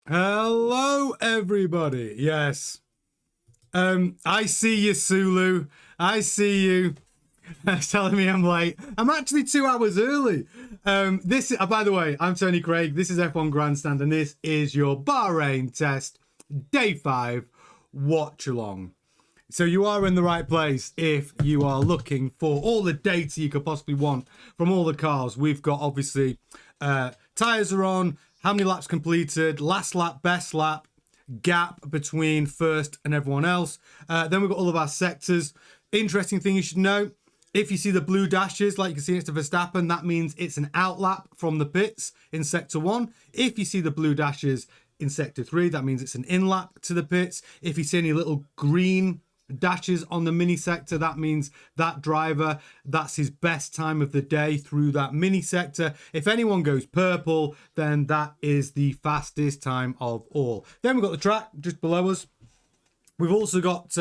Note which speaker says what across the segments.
Speaker 1: Hello, everybody. Yes. I see you, Sulu. I see you. That's telling me I'm late. I'm actually 2 hours early. By the way, I'm Tony Craig. This is F1 Grandstand, and this is your Bahrain test, day 5, watch along. So you are in the right place if you are looking for all the data you could possibly want from all the cars. We've got obviously tyres are on, how many laps completed, last lap, best lap, gap between first and everyone else. Then we've got all of our sectors. Interesting thing you should know, if you see the blue dashes like you can see next to Verstappen, that means it's an outlap from the pits in sector 1. If you see the blue dashes in sector 3, that means it's an in-lap to the pits. If you see any little green dashes on the mini sector, that means that driver, that's his best time of the day through that mini sector. If anyone goes purple, then that is the fastest time of all. Then we've got the track just below us. We've also got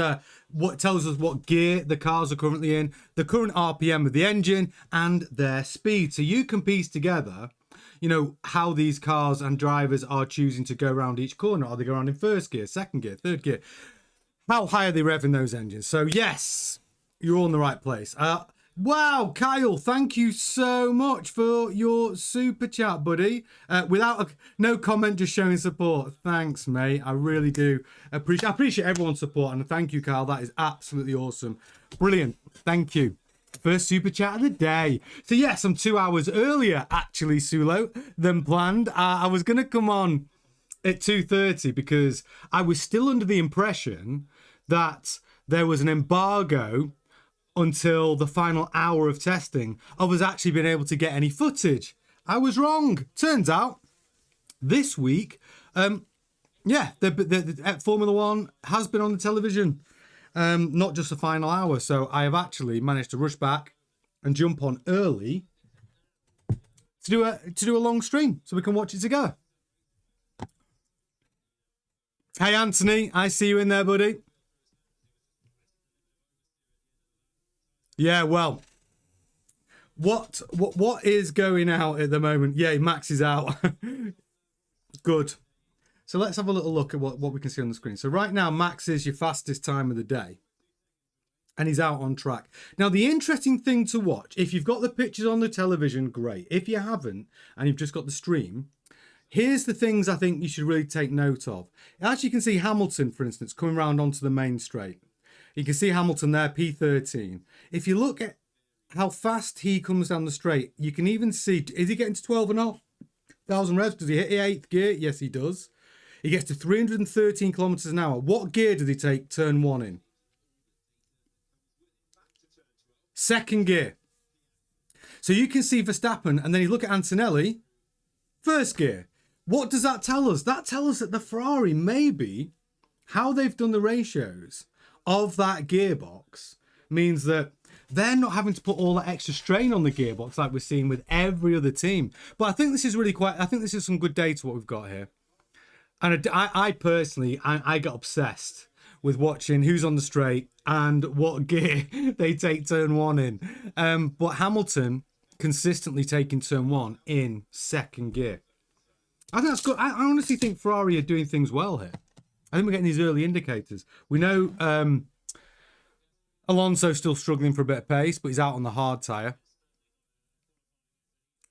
Speaker 1: what tells us what gear the cars are currently in, the current RPM of the engine, and their speed. So you can piece together, you know, how these cars and drivers are choosing to go around each corner. Are they going around in first gear, second gear, third gear? How high are they revving those engines? So yes, you're all in the right place. Wow, Kyle, thank you so much for your super chat, buddy. No comment, just showing support. Thanks, mate. I really do appreciate everyone's support, and thank you, Kyle. That is absolutely awesome. Brilliant. Thank you. First super chat of the day. So yes, I'm 2 hours earlier, actually, Sulo, than planned. I was going to come on at 2:30 because I was still under the impression that there was an embargo until the final hour of testing of us actually being able to get any footage. I was wrong. Turns out this week, the Formula One has been on the television, not just the final hour. So I have actually managed to rush back and jump on early to do a long stream so we can watch it together. Hey Anthony, I see you in there, buddy. Yeah, well, what is going out at the moment? Yeah, Max is out. Good. So let's have a little look at what we can see on the screen. So right now, Max is your fastest time of the day, and he's out on track. Now, the interesting thing to watch, if you've got the pictures on the television, great. If you haven't, and you've just got the stream, here's the things I think you should really take note of. As you can see, Hamilton, for instance, coming round onto the main straight. You can see Hamilton there, P13. If you look at how fast he comes down the straight, you can even see, is he getting to 12,500 revs? Does he hit the 8th gear? Yes, he does. He gets to 313 kilometers an hour. What gear did he take turn 1 in? Second gear. So you can see Verstappen, and then you look at Antonelli, first gear. What does that tell us? That tells us that the Ferrari, maybe, how they've done the ratios of that gearbox means that they're not having to put all that extra strain on the gearbox like we're seeing with every other team. But I think this is I think this is some good data what we've got here. And I personally got obsessed with watching who's on the straight and what gear they take turn 1 in. But Hamilton consistently taking turn 1 in second gear. I think that's good. I honestly think Ferrari are doing things well here. I think we're getting these early indicators. We know Alonso's still struggling for a bit of pace, but he's out on the hard tyre.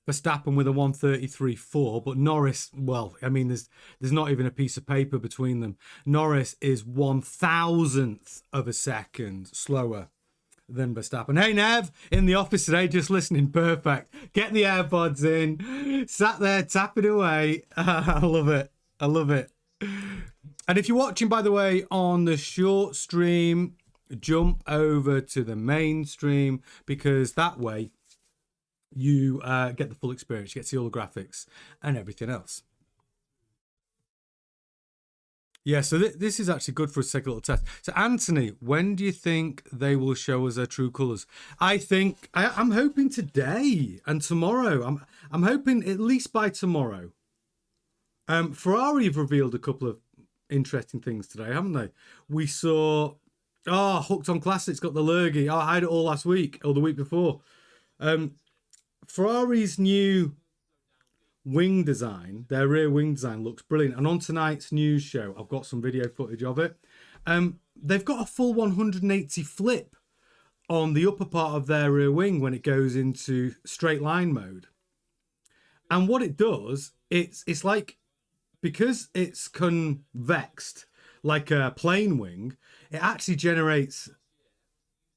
Speaker 1: Verstappen with a 1:33.4, but Norris, well, I mean, there's not even a piece of paper between them. Norris is 1,000th of a second slower than Verstappen. Hey, Nev, in the office today, just listening. Perfect. Get the AirPods in. Sat there, tapping away. I love it. I love it. And if you're watching, by the way, on the short stream, jump over to the main stream, because that way you get the full experience. You get to see all the graphics and everything else. Yeah, so this is actually good for us to take a little test. So, Anthony, when do you think they will show us their true colours? I think I'm hoping today and tomorrow. I'm hoping at least by tomorrow. Ferrari have revealed a couple of interesting things today, haven't they? We saw Hooked on Classics got the lurgy. I had it all last week or the week before. Ferrari's new wing design, their rear wing design looks brilliant. And on tonight's news show, I've got some video footage of it. They've got a full 180 flip on the upper part of their rear wing when it goes into straight line mode. And what it does, it's like, because it's convexed like a plane wing, it actually generates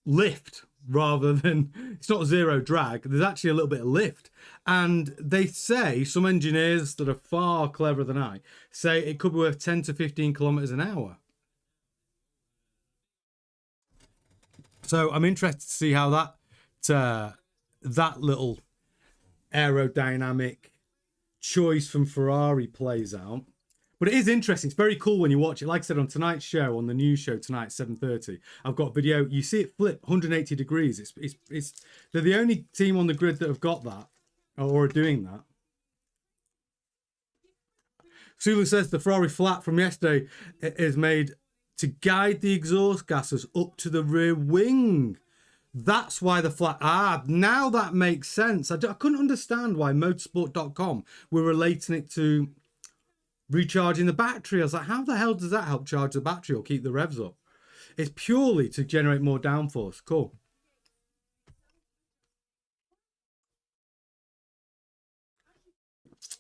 Speaker 1: lift rather than, it's not zero drag. There's actually a little bit of lift. And they say, some engineers that are far cleverer than I, say it could be worth 10 to 15 kilometers an hour. So I'm interested to see how that little aerodynamic choice from Ferrari plays out. But it is interesting. It's very cool when you watch it. Like I said, on tonight's show, on the news show tonight, 7:30, I've got a video. You see it flip 180 degrees. They're the only team on the grid that have got that or are doing that. Sulu says the Ferrari flat from yesterday is made to guide the exhaust gases up to the rear wing. That's why the flat... now that makes sense. I couldn't understand why motorsport.com were relating it to recharging the battery. I was like, how the hell does that help charge the battery or keep the revs up? It's purely to generate more downforce. Cool.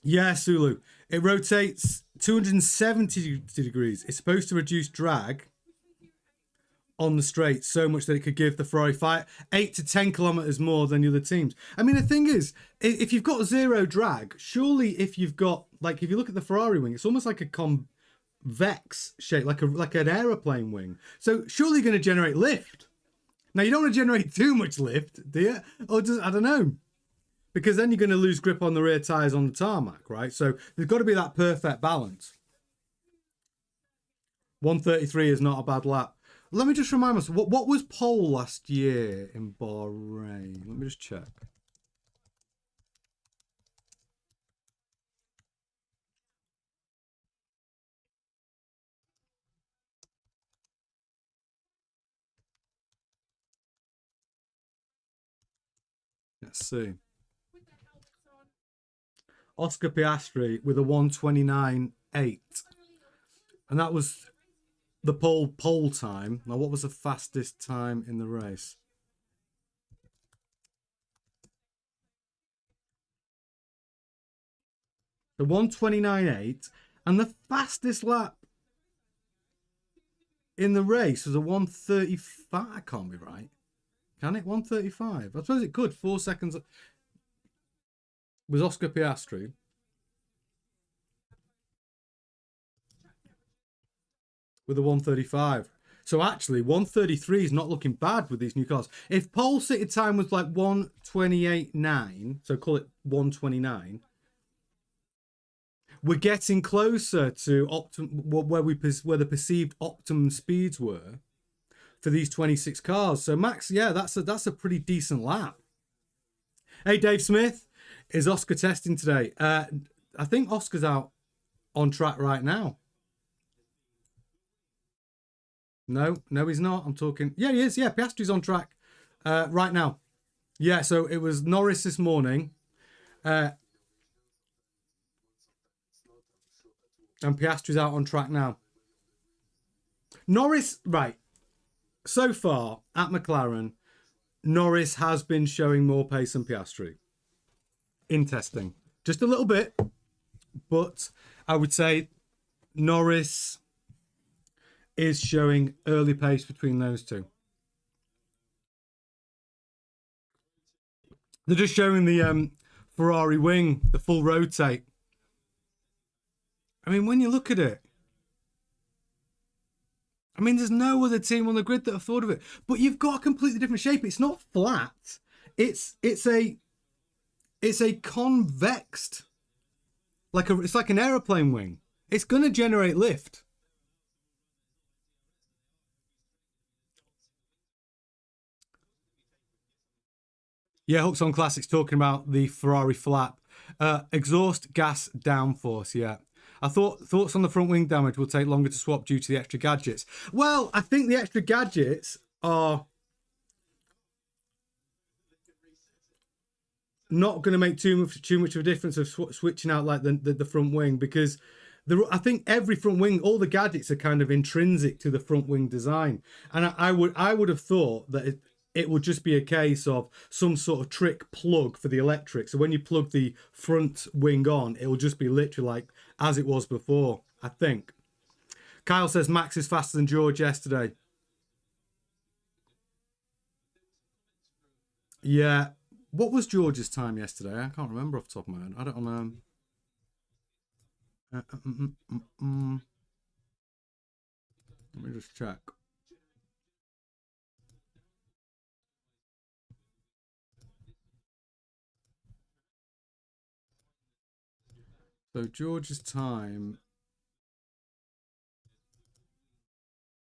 Speaker 1: Yeah, Sulu. It rotates 270 degrees. It's supposed to reduce drag on the straight so much that it could give the Ferrari 8 to 10 kilometers more than the other teams. I mean, the thing is, if you've got zero drag, surely if you've got, like, if you look at the Ferrari wing, it's almost like a convex shape, like an aeroplane wing. So surely you're going to generate lift. Now, you don't want to generate too much lift, do you? Or just, I don't know. Because then you're going to lose grip on the rear tyres on the tarmac, right? So there's got to be that perfect balance. 133 is not a bad lap. Let me just remind myself, what was pole last year in Bahrain? Let me just check. Let's see. Oscar Piastri with a 1:29.8. And that was the pole time. Now, what was the fastest time in the race? The 1:29.8, and the fastest lap in the race was a 1:35. I can't be right. Can it? 1:35. I suppose it could. 4 seconds. Was Oscar Piastri. With a 1:35. So actually, 1:33 is not looking bad with these new cars. If pole sitter time was like 1:28.9, so call it 1:29, we're getting closer to where the perceived optimum speeds were for these 26 cars. So Max, yeah, that's a pretty decent lap. Hey, Dave Smith, is Oscar testing today? I think Oscar's out on track right now. No, he's not. I'm talking... Yeah, he is. Yeah, Piastri's on track right now. Yeah, so it was Norris this morning. And Piastri's out on track now. Norris, right. So far, at McLaren, Norris has been showing more pace than Piastri in testing. Just a little bit. But I would say Norris is showing early pace between those two. They're just showing the Ferrari wing, the full rotate. I mean, when you look at it, I mean, there's no other team on the grid that have thought of it. But you've got a completely different shape. It's not flat. It's a convexed, it's like an aeroplane wing. It's going to generate lift. Yeah, Hooks on Classics talking about the Ferrari flap. Exhaust gas downforce, yeah. I thought thoughts on the front wing damage will take longer to swap due to the extra gadgets. Well, I think the extra gadgets are... not going to make too much of a difference of switching out like the front wing, because I think every front wing, all the gadgets are kind of intrinsic to the front wing design, and I would have thought that it would just be a case of some sort of trick plug for the electric. So when you plug the front wing on, it will just be literally like as it was before, I think. Kyle says Max is faster than George yesterday. Yeah. What was George's time yesterday? I can't remember off the top of my head. I don't know. Let me just check. So George's time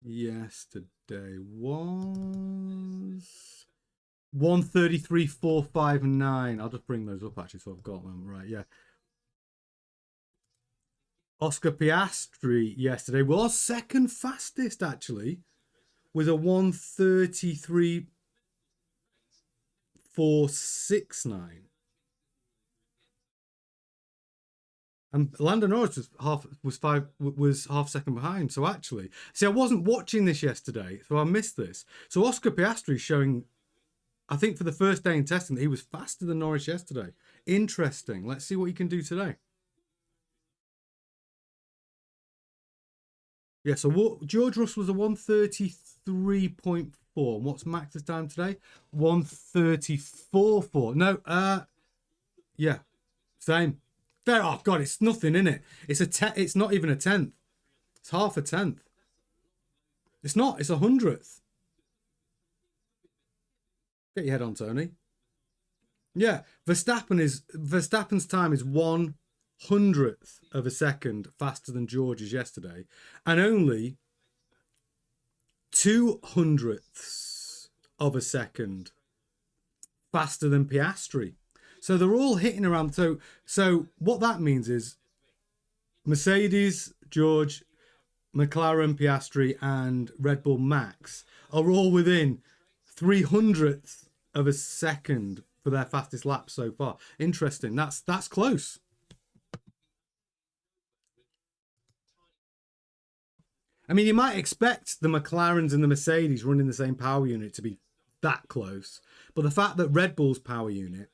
Speaker 1: yesterday was 1:33.459. I'll just bring those up actually, so I've got them right. Yeah. Oscar Piastri yesterday was second fastest actually, with a 1:33.469. And Lando Norris was half second behind. So actually, see, I wasn't watching this yesterday, so I missed this. So Oscar Piastri showing, I think for the first day in testing, that he was faster than Norris yesterday. Interesting. Let's see what he can do today. Yeah, so George Russell was a 1:33.4. What's Max's time today? 1:34.4. No, yeah, same. There, oh god, it's nothing in it. It's not even a tenth. It's half a tenth. It's not. It's 100th. Get your head on, Tony. Yeah, Verstappen's time is 1/100th of a second faster than George's yesterday, and only 2/100ths of a second faster than Piastri. So they're all hitting around. So what that means is Mercedes, George, McLaren, Piastri, and Red Bull Max are all within 3/100th of a second for their fastest lap so far. Interesting. That's close. I mean, you might expect the McLarens and the Mercedes running the same power unit to be that close, but the fact that Red Bull's power unit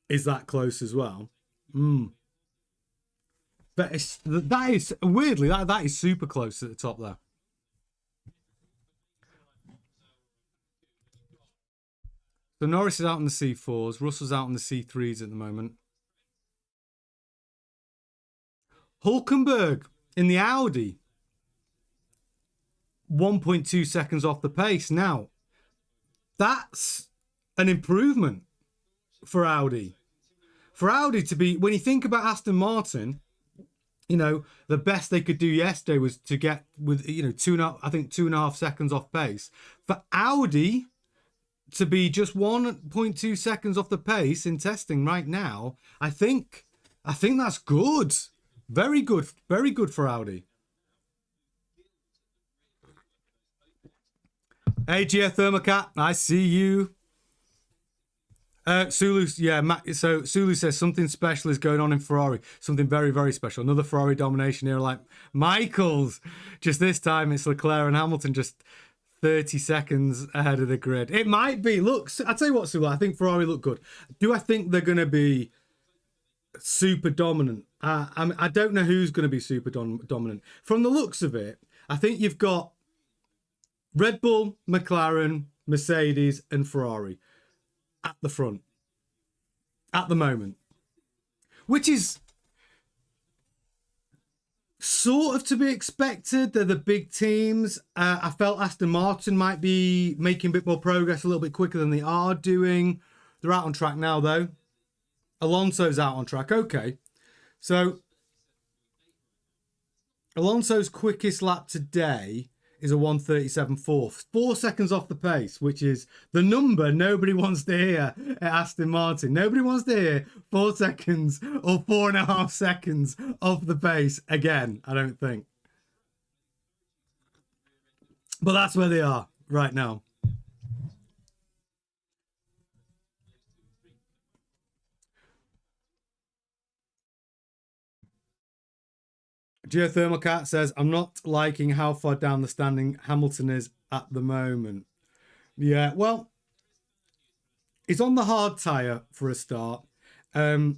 Speaker 1: is that close as well. But that is weirdly that is super close at the top there. So Norris is out in the C4s, Russell's out in the C3s at the moment. Hulkenberg in the Audi, 1.2 seconds off the pace. Now, that's an improvement for Audi. For Audi to be, when you think about Aston Martin, you know, the best they could do yesterday was to get with, you know, 2.5 seconds off pace. For Audi to be just 1.2 seconds off the pace in testing right now, I think that's good. Very good for Audi. Hey, Geothermocat, I see you. Sulu, yeah, so Sulu says something special is going on in Ferrari. Something very, very special. Another Ferrari domination here, like Michael's. Just this time, it's Leclerc and Hamilton just 30 seconds ahead of the grid. It might be. Look, I'll tell you what, Sulu, I think Ferrari look good. Do I think they're going to be super dominant? I don't know who's going to be super dominant. From the looks of it, I think you've got Red Bull, McLaren, Mercedes, and Ferrari at the front at the moment, which is sort of to be expected. They're the big teams. I felt Aston Martin might be making a bit more progress a little bit quicker than they are doing. They're out on track now, though. Alonso's out on track. Okay, so Alonso's quickest lap today is a 1:37.4, 4 seconds off the pace, which is the number nobody wants to hear at Aston Martin. Nobody wants to hear 4 seconds or 4.5 seconds off the pace again, I don't think. But that's where they are right now. Geothermal Cat says, I'm not liking how far down the standing Hamilton is at the moment. Yeah, well, he's on the hard tyre for a start. And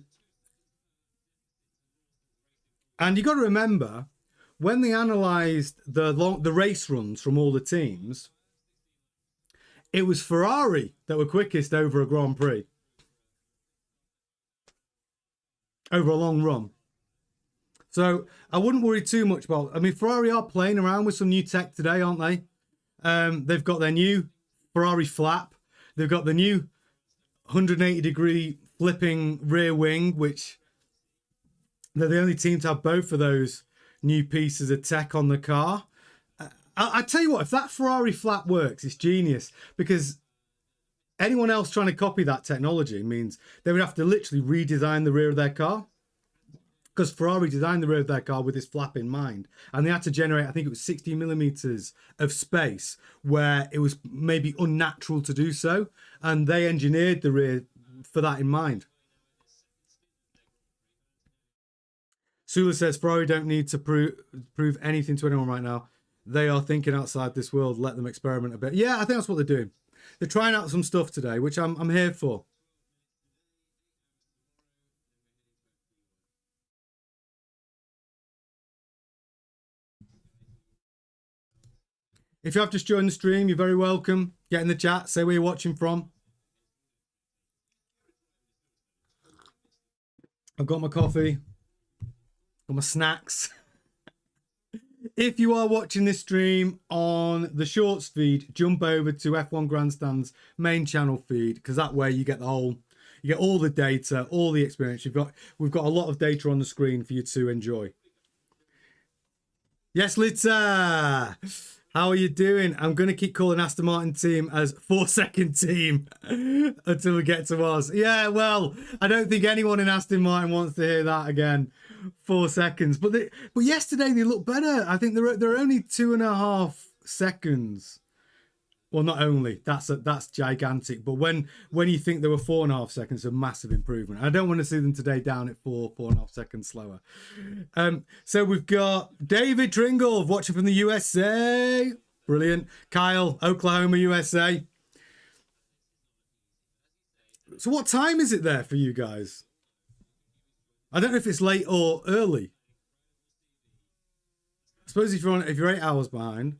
Speaker 1: you got to remember, when they analysed the race runs from all the teams, it was Ferrari that were quickest over a Grand Prix. Over a long run. So I wouldn't worry too much about. I mean, Ferrari are playing around with some new tech today, aren't they? They've got their new Ferrari flap. They've got the new 180-degree flipping rear wing, which they're the only team to have both of those new pieces of tech on the car. I tell you what, if that Ferrari flap works, it's genius, because anyone else trying to copy that technology means they would have to literally redesign the rear of their car, because Ferrari designed the rear of their car with this flap in mind, and they had to generate, I think it was 60 millimeters of space where it was maybe unnatural to do so, and they engineered the rear for that in mind. Sula says Ferrari don't need to prove anything to anyone right now. They are thinking outside this world. Let them experiment a bit. Yeah, I think that's what they're doing. They're trying out some stuff today, which I'm here for. If you have just joined the stream, you're very welcome. Get in the chat, say where you're watching from. I've got my coffee, got my snacks. If you are watching this stream on the shorts feed, jump over to F1 Grandstand's main channel feed, because that way you get all the data, all the experience. We've got a lot of data on the screen for you to enjoy. Yes, Lita. How are you doing? I'm going to keep calling Aston Martin team as 4-second team until we get to us. Yeah, well, I don't think anyone in Aston Martin wants to hear that again. 4 seconds. But yesterday they looked better. I think they're only 2.5 seconds. Well, not only. That's gigantic. But when you think they were 4.5 seconds, a massive improvement. I don't want to see them today down at 4.5 seconds slower. So we've got David Tringle watching from the USA. Brilliant. Kyle, Oklahoma, USA. So what time is it there for you guys? I don't know if it's late or early. I suppose if you're 8 hours behind.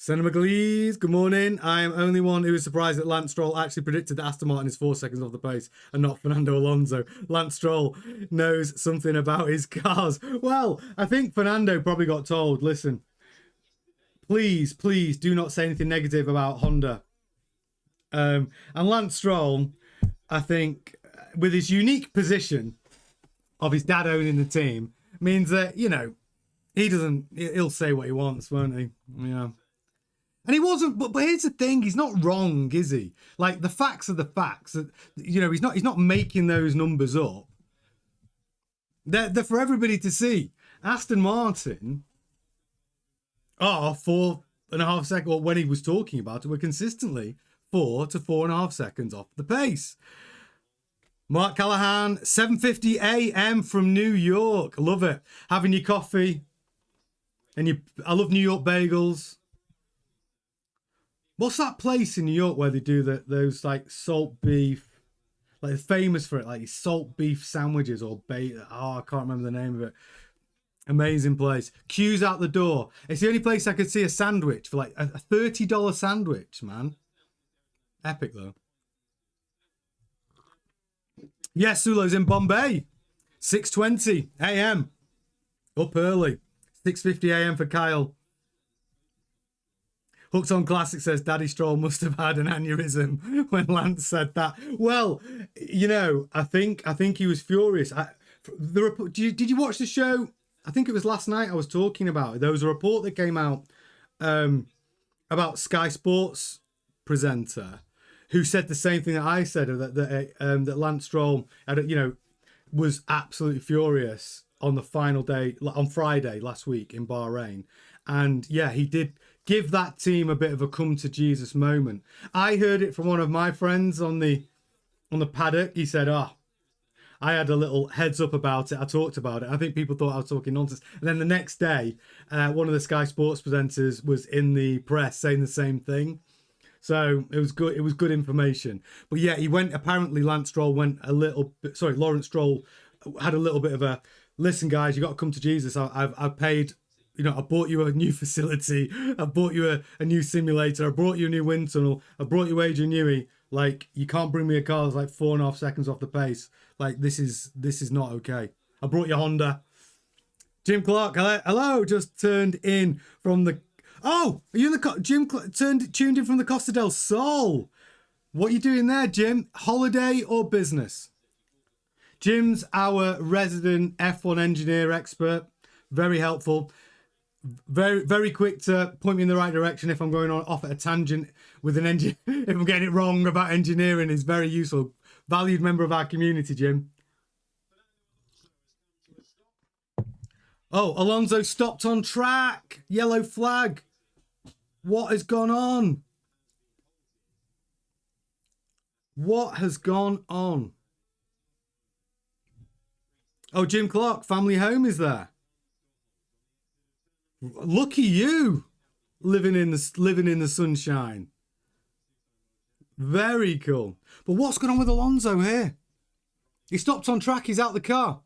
Speaker 1: Senator McLeese, good morning. I am only one who is surprised that Lance Stroll actually predicted that Aston Martin is 4 seconds off the pace and not Fernando Alonso. Lance Stroll knows something about his cars. Well, I think Fernando probably got told, listen, please do not say anything negative about Honda. And Lance Stroll, I think, with his unique position of his dad owning the team, means that, he'll say what he wants, won't he? Yeah. And he wasn't, but here's the thing, he's not wrong, is he? Like, the facts are the facts. He's not making those numbers up. They're for everybody to see. Aston Martin are 4.5 seconds, or when he was talking about it, were consistently 4 to 4.5 seconds off the pace. Mark Callahan, 7:50 a.m. from New York. Love it. Having your coffee. I love New York bagels. What's that place in New York where they do those like salt beef, like they're famous for it, like salt beef sandwiches or I can't remember the name of it. Amazing place. Queues out the door. It's the only place I could see a sandwich for like a $30 sandwich, man. Epic though. Yes, Sulo's in Bombay. 6:20 a.m. Up early. 6:50 a.m. for Kyle. Hooked on Classic says Daddy Stroll must have had an aneurysm when Lance said that. Well, I think he was furious. Did you watch the show? I think it was last night I was talking about it. There was a report that came out about Sky Sports presenter who said the same thing that I said, that Lance Stroll was absolutely furious on the final day, on Friday last week in Bahrain. And yeah, he did give that team a bit of a come to Jesus moment. I heard it from one of my friends on the paddock. He said, I had a little heads up about it. I talked about it. I think people thought I was talking nonsense. And then the next day, one of the Sky Sports presenters was in the press saying the same thing. So it was good. It was good information. But yeah, he went. Apparently, Lance Stroll went a little bit. Sorry, Lawrence Stroll had a little bit of a listen, guys. You got to come to Jesus. I've paid. You know, I bought you a new facility. I bought you a new simulator. I brought you a new wind tunnel. I brought you Adrian Newey. Like, you can't bring me a car that's like 4.5 seconds off the pace. Like, this is not okay. I brought you Honda. Jim Clark, hello. Just tuned in from the. Oh, are you in the Jim tuned in from the Costa del Sol? What are you doing there, Jim? Holiday or business? Jim's our resident F1 engineer expert. Very helpful. Very, very quick to point me in the right direction if I'm going off at a tangent with an engine. If I'm getting it wrong about engineering, is very useful. Valued member of our community, Jim. Oh, Alonso stopped on track. Yellow flag. What has gone on? What has gone on? Oh, Jim Clark, family home is there. Lucky you, living in the sunshine. Very cool. But what's going on with Alonso here? He stopped on track. He's out the car.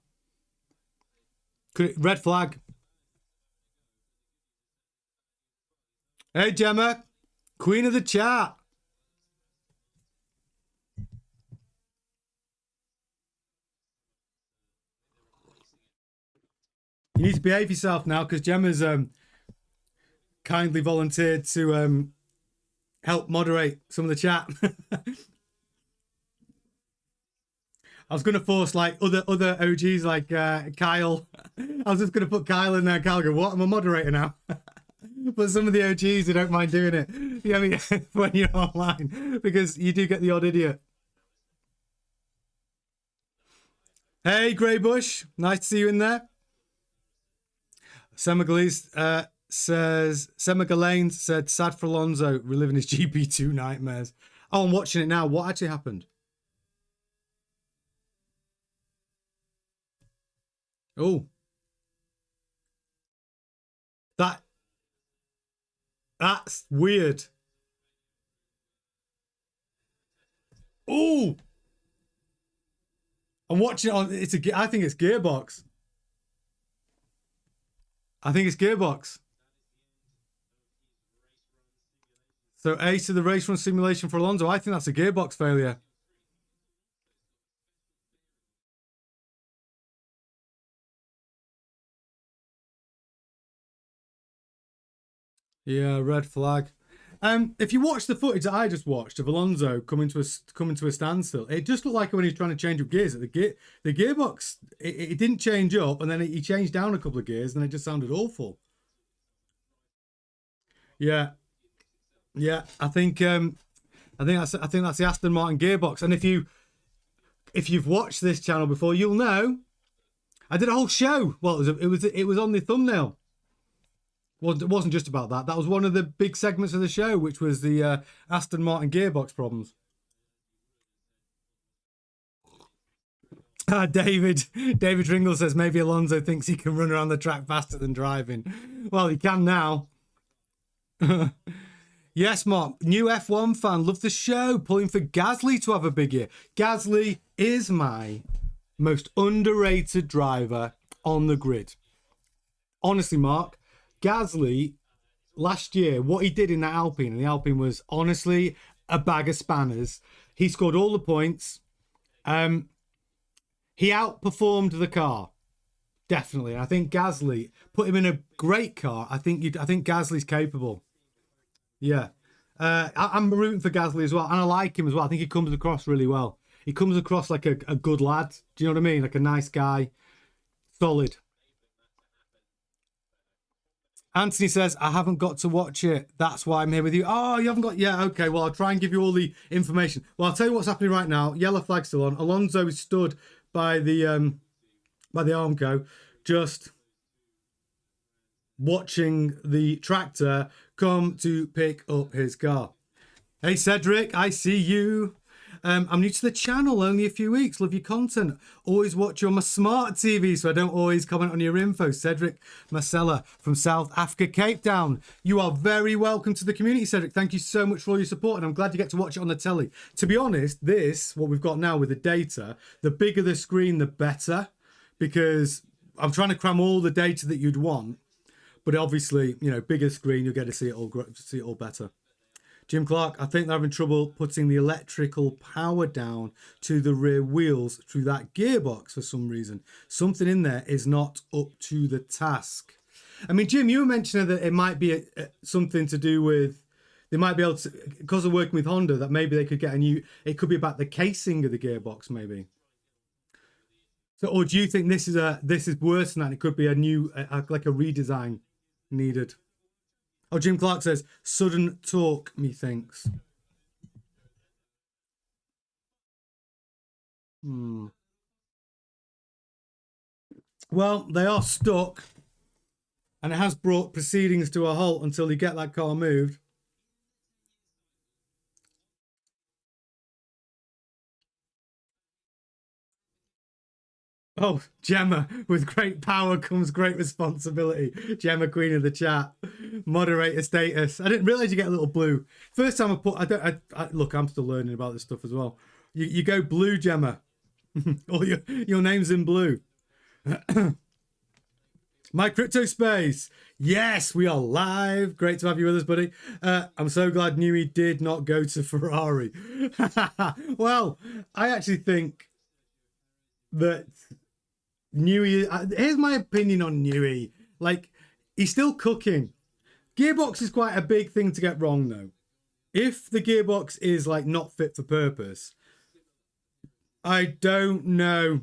Speaker 1: Red flag. Hey, Gemma, queen of the chat. You need to behave yourself now, because Gemma's kindly volunteered to help moderate some of the chat. I was going to force like other OGs like Kyle. I was just going to put Kyle in there. Kyle go, what? I'm a moderator now. But some of the OGs who don't mind doing it. You know what I mean? When you're online, because you do get the odd idiot. Hey, Grey Bush. Nice to see you in there. Semagalese says, Semagalane said, sad for Alonso, reliving his GP2 nightmares. Oh, I'm watching it now. What actually happened? Oh. That's weird. Oh. I'm watching it on, I think it's Gearbox. I think it's Gearbox. So ace of the race run simulation for Alonso. I think that's a Gearbox failure. Yeah, red flag. If you watch the footage that I just watched of Alonso coming to a standstill, it just looked like when he was trying to change up gears. The gearbox, it didn't change up, and then he changed down a couple of gears, and it just sounded awful. Yeah, yeah. I think that's the Aston Martin gearbox. And if you've watched this channel before, you'll know I did a whole show. Well, it was on the thumbnail. Well, it wasn't just about that. That was one of the big segments of the show, which was the Aston Martin gearbox problems. David Ringle says maybe Alonso thinks he can run around the track faster than driving. Well, he can now. Yes, Mark. New F1 fan. Love the show. Pulling for Gasly to have a big year. Gasly is my most underrated driver on the grid. Honestly, Mark. Gasly, last year, what he did in that Alpine, and the Alpine was honestly a bag of spanners. He scored all the points. He outperformed the car, definitely. I think Gasly put him in a great car. I think Gasly's capable. Yeah, I'm rooting for Gasly as well, and I like him as well. I think he comes across really well. He comes across like a good lad. Do you know what I mean? Like a nice guy, solid. Anthony says, I haven't got to watch it. That's why I'm here with you. Oh, you haven't got... Yeah, okay. Well, I'll try and give you all the information. Well, I'll tell you what's happening right now. Yellow flag's still on. Alonso is stood by the Armco, just watching the tractor come to pick up his car. Hey, Cedric, I see you. I'm new to the channel, only a few weeks. Love your content. Always watch you on my smart TV, so I don't always comment on your info. Cedric Marcella from South Africa, Cape Town. You are very welcome to the community, Cedric. Thank you so much for all your support, and I'm glad you get to watch it on the telly. To be honest, what we've got now with the data, the bigger the screen, the better, because I'm trying to cram all the data that you'd want. But obviously, you know, bigger screen, you'll get to see it all better. Jim Clark, I think they're having trouble putting the electrical power down to the rear wheels through that gearbox for some reason. Something in there is not up to the task. I mean, Jim, you were mentioning that it might be something to do with, they might be able to, because of working with Honda, that maybe they could get a new, it could be about the casing of the gearbox, maybe. So, or do you think this is worse than that? It could be a new, like a redesign needed. Oh, Jim Clark says, sudden torque, methinks. Well, they are stuck, and it has brought proceedings to a halt until they get that car moved. Oh, Gemma, with great power comes great responsibility. Gemma, queen of the chat, moderator status. I didn't realize you get a little blue. First time I put, look, I'm still learning about this stuff as well. You go blue, Gemma. All your name's in blue. My crypto space. Yes, we are live. Great to have you with us, buddy. I'm so glad Newey did not go to Ferrari. Well, I actually think that Newey, here's my opinion on Newey. Like, he's still cooking. Gearbox is quite a big thing to get wrong, though. If the gearbox is like not fit for purpose, I don't know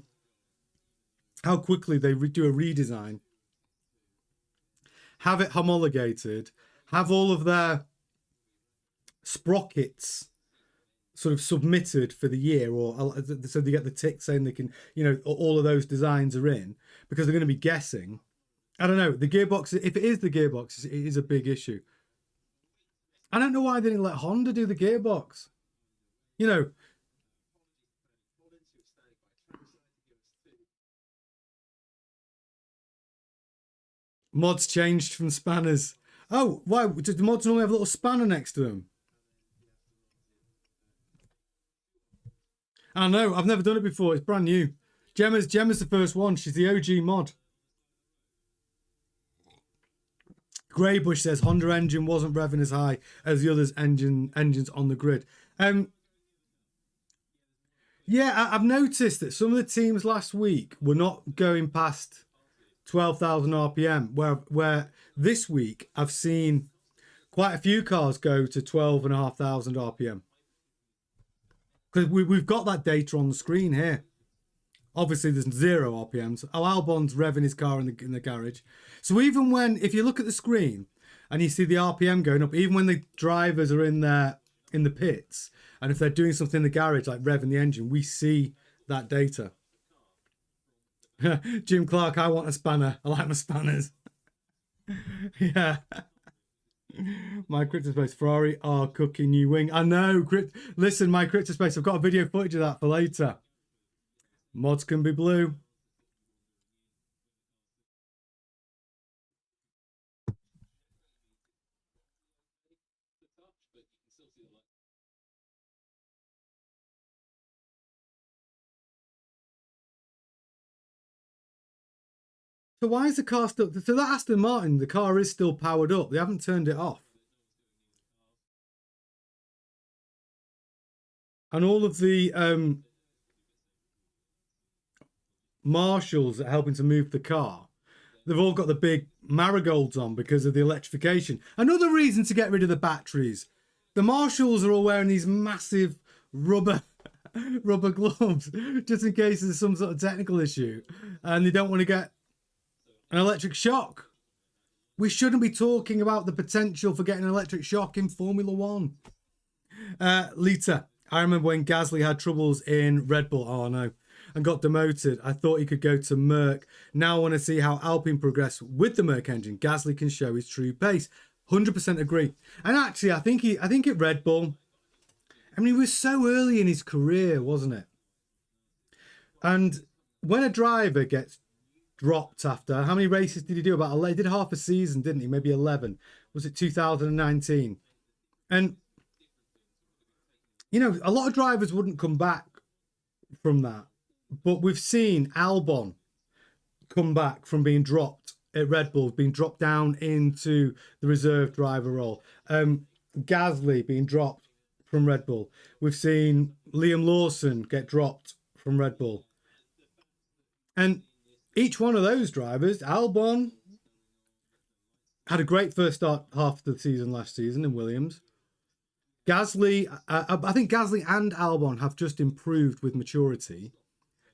Speaker 1: how quickly they do a redesign, have it homologated, have all of their sprockets sort of submitted for the year, or so they get the tick saying they can, you know, all of those designs are in, because they're going to be guessing. I don't know. The gearbox, if it is the gearbox, it is a big issue. I don't know why they didn't let Honda do the gearbox. You know, mods changed from spanners. Oh, why? Did the mods normally have a little spanner next to them? I know, I've never done it before. It's brand new. Gemma's the first one. She's the OG mod. Greybush says Honda engine wasn't revving as high as the others engines on the grid. Yeah, I've noticed that some of the teams last week were not going past 12,000 RPM, where this week I've seen quite a few cars go to 12,500 RPM. Because we've got that data on the screen here. Obviously, there's 0 RPMs. Oh, Albon's revving his car in the garage. So even when, if you look at the screen and you see the RPM going up, even when the drivers are in the pits, and if they're doing something in the garage, like revving the engine, we see that data. Jim Clark, I want a spanner. I like my spanners. Yeah. My CryptoSpace Ferrari are cooking new wing. I know. Listen, my CryptoSpace, I've got a video footage of that for later. Mods can be blue. So why is the car still... So that Aston Martin, the car is still powered up. They haven't turned it off. And all of the marshals that are helping to move the car, they've all got the big marigolds on because of the electrification. Another reason to get rid of the batteries. The marshals are all wearing these massive rubber gloves just in case there's some sort of technical issue and they don't want to get an electric shock. We shouldn't be talking about the potential for getting an electric shock in Formula One. Lita, I remember when Gasly had troubles in Red Bull. Oh, no. And got demoted. I thought he could go to Merc. Now I want to see how Alpine progress with the Merc engine. Gasly can show his true pace. 100% agree. And actually, I think at Red Bull, I mean, he was so early in his career, wasn't it? And when a driver gets dropped after, how many races did he do? About 11, he did half a season, didn't he? Maybe 11. Was it 2019? And, you know, a lot of drivers wouldn't come back from that. But we've seen Albon come back from being dropped at Red Bull, being dropped down into the reserve driver role. Gasly being dropped from Red Bull. We've seen Liam Lawson get dropped from Red Bull. And each one of those drivers, Albon had a great first start half of the season last season in Williams. Gasly, I think Gasly and Albon have just improved with maturity.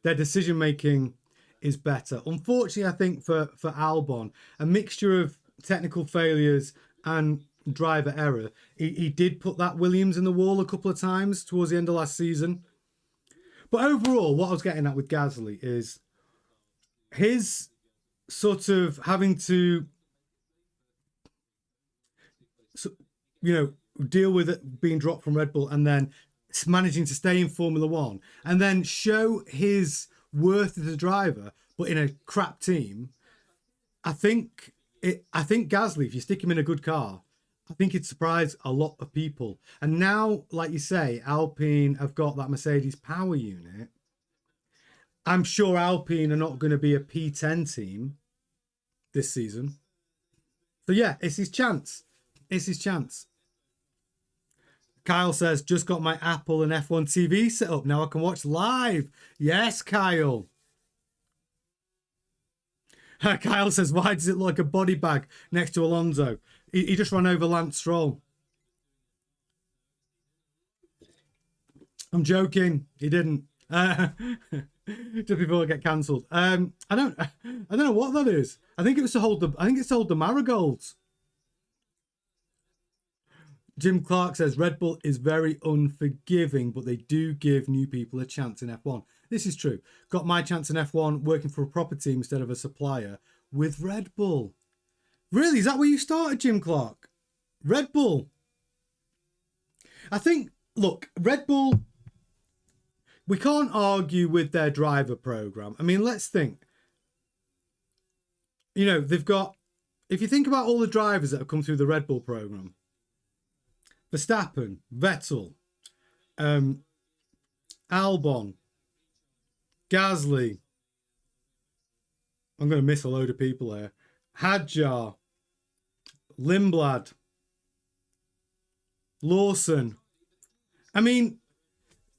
Speaker 1: Their decision making is better. Unfortunately, I think for Albon, a mixture of technical failures and driver error. He did put that Williams in the wall a couple of times towards the end of last season. But overall, what I was getting at with Gasly is his sort of having to, you know, deal with it being dropped from Red Bull and then managing to stay in Formula One and then show his worth as a driver, but in a crap team. I think Gasly, if you stick him in a good car, I think it'd surprise a lot of people. And now, like you say, Alpine have got that Mercedes power unit. I'm sure Alpine are not going to be a P10 team this season. So yeah, it's his chance. It's his chance. Kyle says, just got my Apple and F1 TV set up. Now I can watch live. Yes, Kyle. Kyle says, why does it look like a body bag next to Alonso? He just ran over Lance Stroll. I'm joking. He didn't. Just before I get cancelled. I don't know what that is. I think it's to hold the marigolds. Jim Clark says Red Bull is very unforgiving, but they do give new people a chance in F1. This is true. Got my chance in F1 working for a proper team instead of a supplier with Red Bull. Really? Is that where you started, Jim Clark? Red Bull? I think, look, Red Bull, we can't argue with their driver program. I mean, let's think. You know, they've got, if you think about all the drivers that have come through the Red Bull program, Verstappen, Vettel, Albon, Gasly. I'm going to miss a load of people here. Hadjar, Lindblad, Lawson. I mean,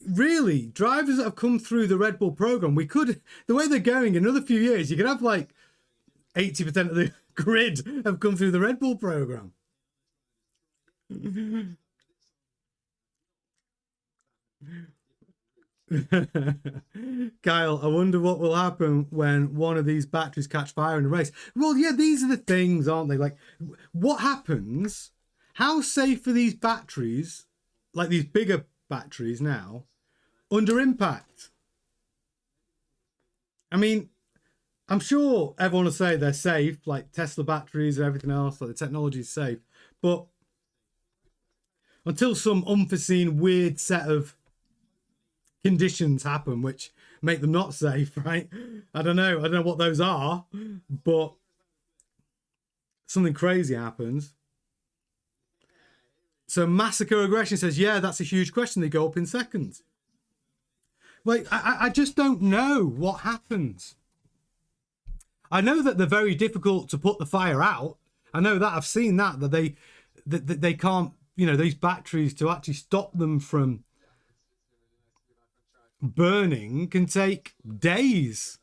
Speaker 1: really, drivers that have come through the Red Bull program, we could, the way they're going, in another few years, you could have like 80% of the grid have come through the Red Bull program. Kyle, I wonder what will happen when one of these batteries catch fire in a race. Well, yeah, these are the things, aren't they? Like, what happens? How safe are these batteries, like these bigger batteries now, under impact? I mean, I'm sure everyone will say they're safe, like Tesla batteries and everything else, like the technology is safe. But until some unforeseen weird set of conditions happen which make them not safe, right? I don't know what those are, but something crazy happens. So Massacre Aggression says, yeah, that's a huge question. They go up in seconds. Like, I just don't know what happens. I know that they're very difficult to put the fire out. I know that. I've seen that they can't, you know, these batteries, to actually stop them from burning can take days.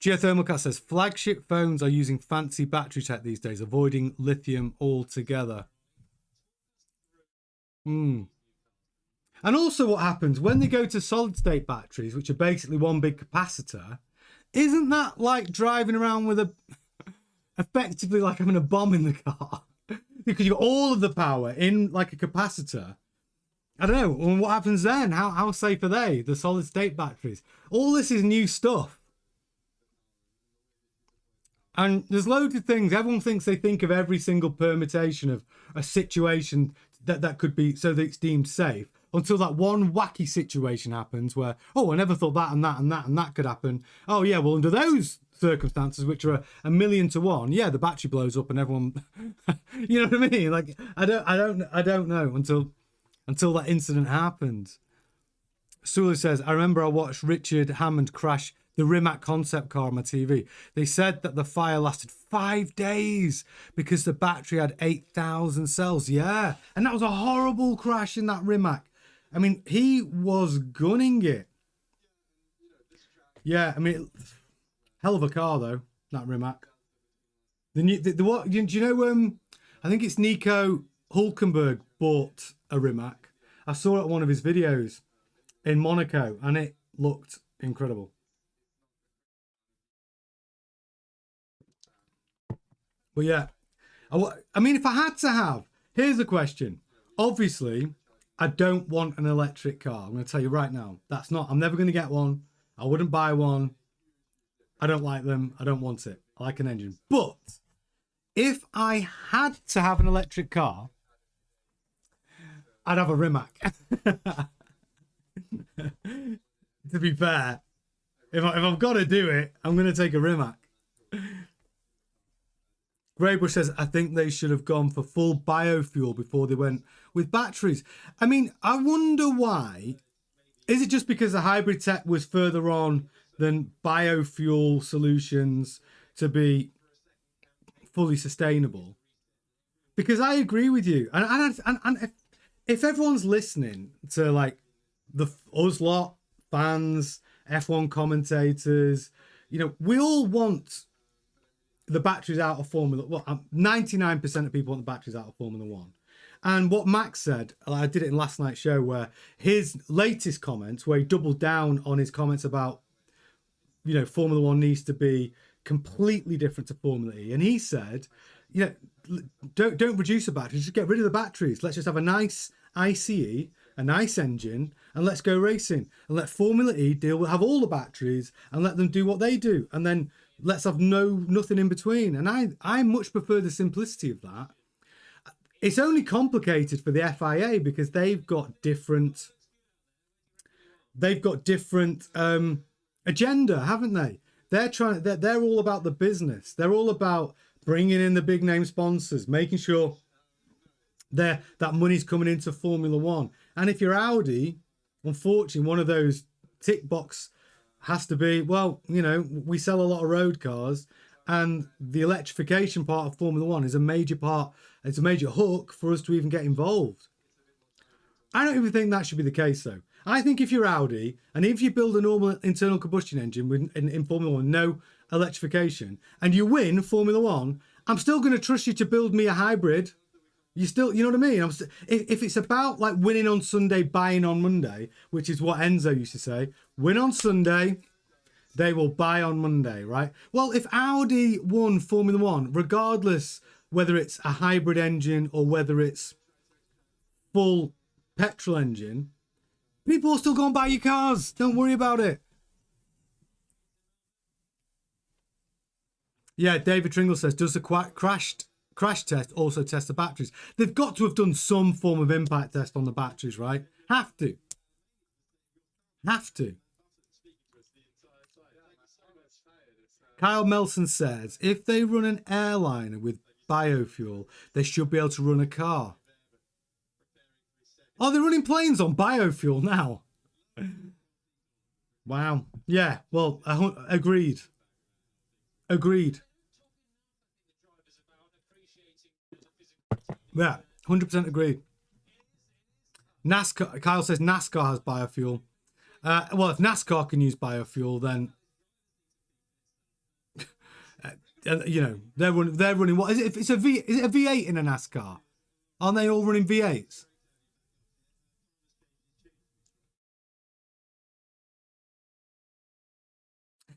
Speaker 1: Geothermal Cat says flagship phones are using fancy battery tech these days, avoiding lithium altogether. And also what happens when they go to solid state batteries, which are basically one big capacitor, isn't that like driving around with a effectively like having a bomb in the car? Because you've got all of the power in like a capacitor. I don't know. And what happens then? How safe are they? The solid state batteries. All this is new stuff. And there's loads of things. Everyone thinks they think of every single permutation of a situation that could be so that it's deemed safe until that one wacky situation happens where, oh, I never thought that and that and that and that could happen. Oh yeah, well under those circumstances, which are a million to one, yeah, the battery blows up and everyone, you know what I mean? Like I don't know until that incident happened. Sulu says, I remember I watched Richard Hammond crash the Rimac concept car on my TV. They said that the fire lasted 5 days because the battery had 8,000 cells. Yeah, and that was a horrible crash in that Rimac. I mean, he was gunning it. Yeah, I mean, hell of a car though, that Rimac. The what? Do you know? I think it's Nico Hulkenberg bought a Rimac. I saw it on one of his videos in Monaco, and it looked incredible. But yeah, I mean, if I had to have, here's the question. Obviously, I don't want an electric car. I'm going to tell you right now. I'm never going to get one. I wouldn't buy one. I don't like them. I don't want it. I like an engine. But if I had to have an electric car, I'd have a Rimac. To be fair, if I've got to do it, I'm going to take a Rimac. Greybush says, I think they should have gone for full biofuel before they went with batteries. I mean, I wonder why. Is it just because the hybrid tech was further on than biofuel solutions to be fully sustainable? Because I agree with you. And if everyone's listening to like us lot, fans, F1 commentators, you know, we all want the batteries out of Formula. Well, 99% of people want the batteries out of Formula One. And what Max said, I did it in last night's show, where his latest comments, where he doubled down on his comments about, you know, Formula One needs to be completely different to Formula E. And he said, you know, don't reduce the batteries, just get rid of the batteries. Let's just have a nice ICE, a nice engine, and let's go racing. And let Formula E have all the batteries and let them do what they do. And then let's have nothing in between. And I much prefer the simplicity of that. It's only complicated for the FIA because they've got different agenda, haven't they? They're all about the business. They're all about bringing in the big name sponsors, making sure that money's coming into Formula One. And if you're Audi, unfortunately, one of those tick box has to be, well, you know, we sell a lot of road cars, and the electrification part of Formula One is a major part. It's a major hook for us to even get involved. I don't even think that should be the case, though. I think if you're Audi, and if you build a normal internal combustion engine in Formula One, no electrification, and you win Formula One, I'm still going to trust you to build me a hybrid. You know what I mean? If it's about like winning on Sunday, buying on Monday, which is what Enzo used to say, win on Sunday, they will buy on Monday, right? Well, if Audi won Formula One, regardless whether it's a hybrid engine or whether it's full petrol engine, people will still go and buy your cars. Don't worry about it. Yeah, David Tringle says, does the crash test also test the batteries? They've got to have done some form of impact test on the batteries, right? Have to. Kyle Melson says, if they run an airliner with biofuel, they should be able to run a car. Oh, they're running planes on biofuel now. Wow. Yeah, well, agreed. Yeah, 100% agreed. NASCAR, Kyle says NASCAR has biofuel. Well, if NASCAR can use biofuel, then you know they're running. What is it? If it's is it a V8 in a NASCAR? Aren't they all running V8s?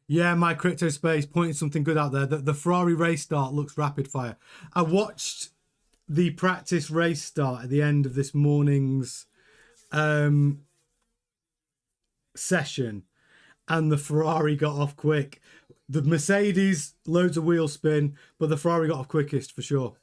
Speaker 1: Yeah, my crypto space pointing something good out there. The Ferrari race start looks rapid fire. I watched the practice race start at the end of this morning's session, and the Ferrari got off quick. The Mercedes, loads of wheel spin, but the Ferrari got off quickest for sure.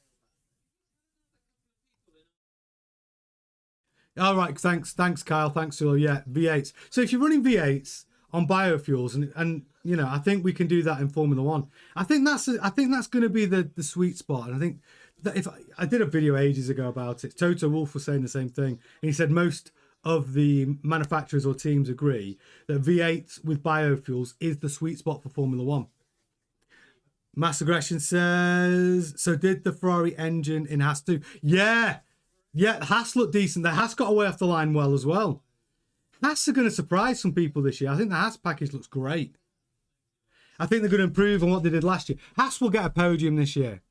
Speaker 1: All right, thanks, Kyle, thanks, Phil. Yeah, V8s. So if you're running V8s on biofuels, and you know, I think we can do that in Formula One. I think that's going to be the sweet spot. And I think that if I did a video ages ago about it, Toto Wolff was saying the same thing, and he said most of the manufacturers or teams agree that V8s with biofuels is the sweet spot for Formula One. Mass Aggression says, so did the Ferrari engine in Haas too? Yeah, Haas looked decent. The Haas got away off the line well as well. Haas are going to surprise some people this year. I think the Haas package looks great. I think they're going to improve on what they did last year. Haas will get a podium this year.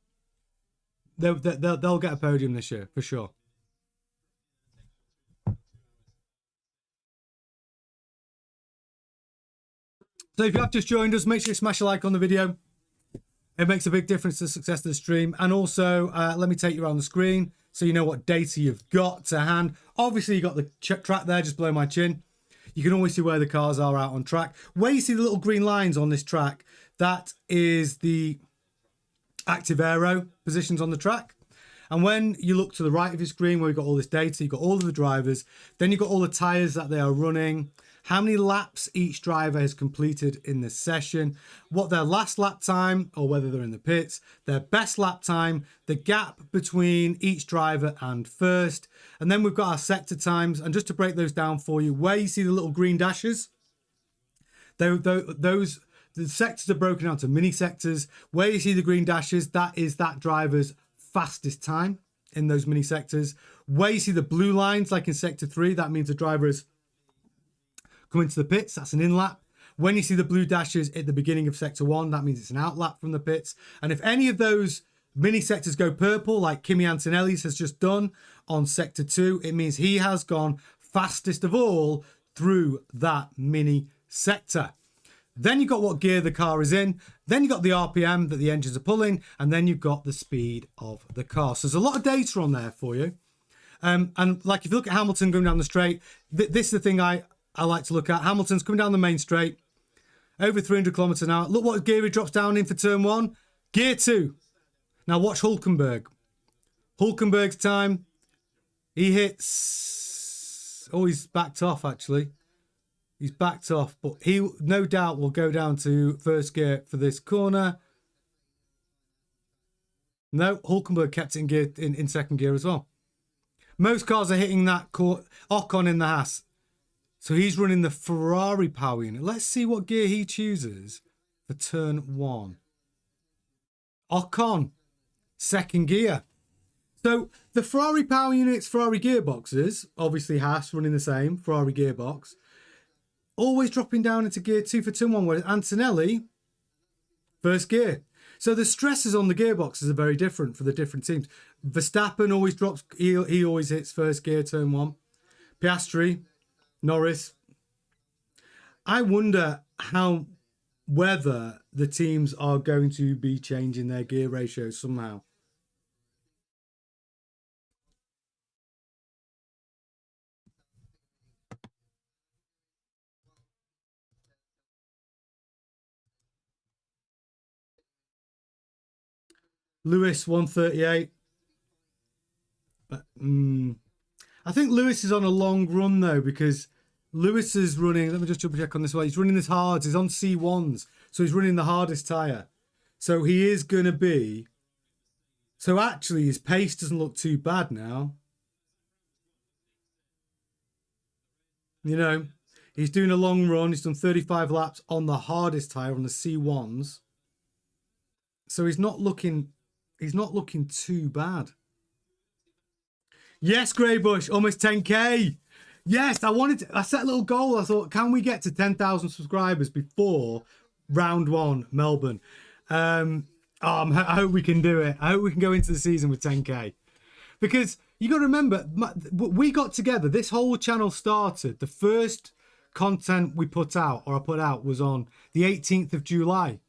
Speaker 1: They'll get a podium this year, for sure. So if you have just joined us, make sure you smash a like on the video. It makes a big difference to the success of the stream. And also, let me take you around the screen so you know what data you've got to hand. Obviously, you got the track there just below my chin. You can always see where the cars are out on track. Where you see the little green lines on this track, that is the active aero positions on the track. And when you look to the right of your screen where you've got all this data, you've got all of the drivers, then you've got all the tyres that they are running, how many laps each driver has completed in this session, what their last lap time, or whether they're in the pits, their best lap time, the gap between each driver and first. And then we've got our sector times. And just to break those down for you, where you see the little green dashes, the sectors are broken out to mini sectors. Where you see the green dashes, that is that driver's fastest time in those mini sectors. Where you see the blue lines, like in sector 3, that means the driver is coming to the pits. That's an in lap. When you see the blue dashes at the beginning of sector 1, that means it's an out lap from the pits. And if any of those mini sectors go purple, like Kimi Antonelli's has just done on sector 2, it means he has gone fastest of all through that mini sector. Then you've got what gear the car is in. Then you've got the RPM that the engines are pulling. And then you've got the speed of the car. So there's a lot of data on there for you. And like if you look at Hamilton going down the straight, this is the thing I like to look at. Hamilton's coming down the main straight, over 300 kilometers an hour. Look what gear he drops down in for turn 1. Gear 2. Now watch Hulkenberg. Hulkenberg's time. He hits... Oh, he's backed off, actually. He's backed off, but he no doubt will go down to first gear for this corner. No, Hulkenberg kept it in gear in second gear as well. Most cars are hitting that Ocon in the Haas. So he's running the Ferrari power unit. Let's see what gear he chooses for turn 1. Ocon, second gear. So the Ferrari power units, Ferrari gearboxes, obviously Haas running the same, Ferrari gearbox, always dropping down into gear 2 for turn 1, whereas Antonelli, first gear. So the stresses on the gearboxes are very different for the different teams. Verstappen always drops, he always hits first gear, turn 1. Piastri, Norris. I wonder whether the teams are going to be changing their gear ratios somehow. Lewis 138. But, I think Lewis is on a long run though, because Lewis is running, let me just double check on this one. He's running this hard. He's on C1s. So he's running the hardest tyre. So he is going to be... So actually his pace doesn't look too bad now. You know, he's doing a long run. He's done 35 laps on the hardest tyre, on the C1s. So he's not looking too bad. Yes, Greybush, almost 10k. Yes, I set a little goal. I thought, can we get to 10,000 subscribers before round 1, Melbourne? I hope we can do it. I hope we can go into the season with 10k. Because you got to remember, we got together. This whole channel started. The first content we put out, or I put out, was on the 18th of July.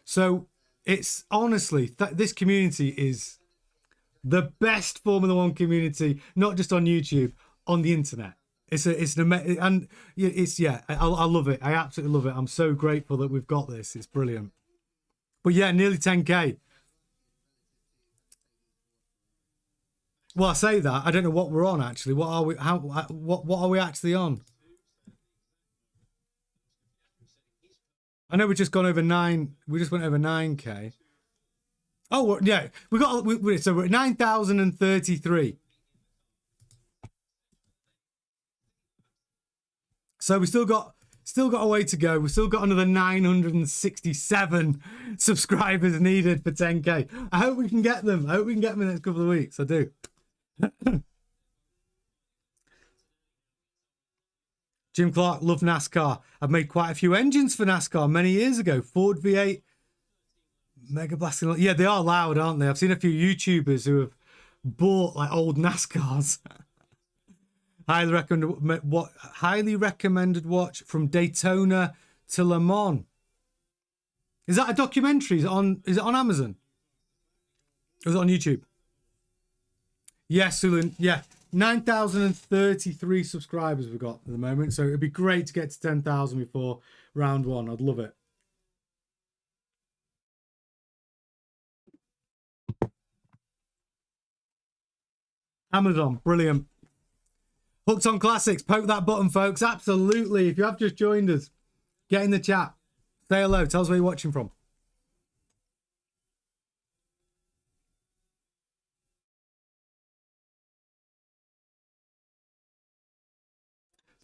Speaker 1: So it's honestly, this community is the best Formula One community, not just on YouTube, on the internet. It's an amazing, and I love it. I absolutely love it. I'm so grateful that we've got this. It's brilliant. But yeah, nearly 10k. Well, I say that. I don't know what we're on, actually. What are we? What are we actually on? I know we just gone over 9. We just went over 9K. Oh, yeah. So we're at 9,033. So we still got a way to go. We've still got another 967 subscribers needed for 10K. I hope we can get them. I hope we can get them in the next couple of weeks. I do. Jim Clark, love NASCAR. I've made quite a few engines for NASCAR many years ago. Ford V8, Mega Blasting. Yeah, they are loud, aren't they? I've seen a few YouTubers who have bought like old NASCARs. Highly recommended watch from Daytona to Le Mans. Is that a documentary? Is it on Amazon? Or is it on YouTube? Yes, Sulan. Yeah. 9,033 subscribers we've got at the moment. So it'd be great to get to 10,000 before round 1. I'd love it. Amazon, brilliant. Hooked on Classics, poke that button, folks. Absolutely. If you have just joined us, get in the chat. Say hello. Tell us where you're watching from.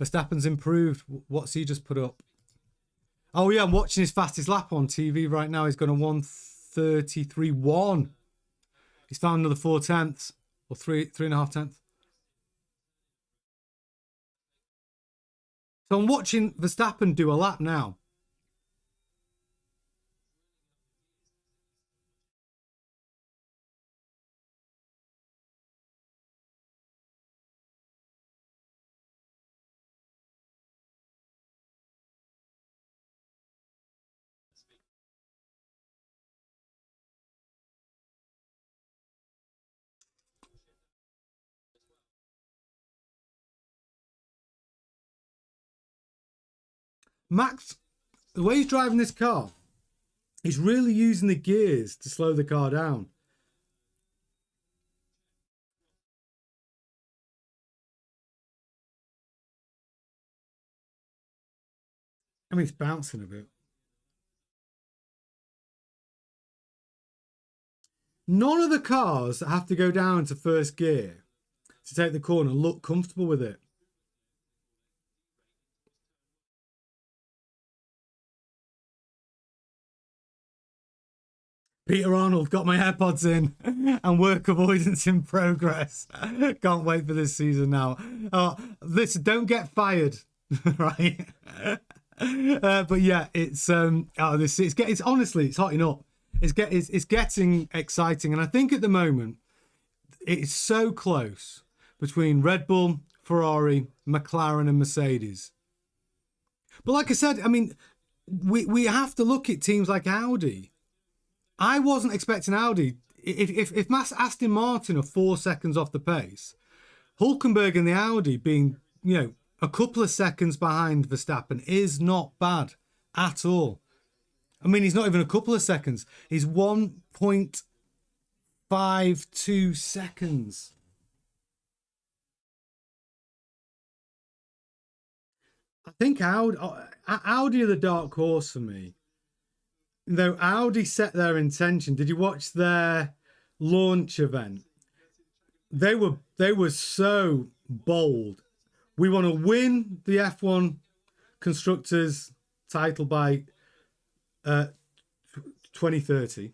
Speaker 1: Verstappen's improved. What's he just put up? Oh, yeah, I'm watching his fastest lap on TV right now. He's gone a 1:33.1. He's found another 4 tenths or 3.5 tenths. So I'm watching Verstappen do a lap now. Max, the way he's driving this car, he's really using the gears to slow the car down. I mean, it's bouncing a bit. None of the cars that have to go down to first gear to take the corner look comfortable with it. Peter Arnold, got my AirPods in and work avoidance in progress. Can't wait for this season now. Listen, don't get fired, right? But yeah, it's honestly, it's hotting up. It's getting exciting, and I think at the moment it's so close between Red Bull, Ferrari, McLaren, and Mercedes. But like I said, I mean, we have to look at teams like Audi. I wasn't expecting Audi. If Aston Martin are 4 seconds off the pace, Hülkenberg and the Audi being, a couple of seconds behind Verstappen is not bad at all. I mean, he's not even a couple of seconds. He's 1.52 seconds. I think Audi are the dark horse for me. Though Audi set their intention. Did you watch their launch event? They were so bold. We want to win the F1 constructors title by 2030.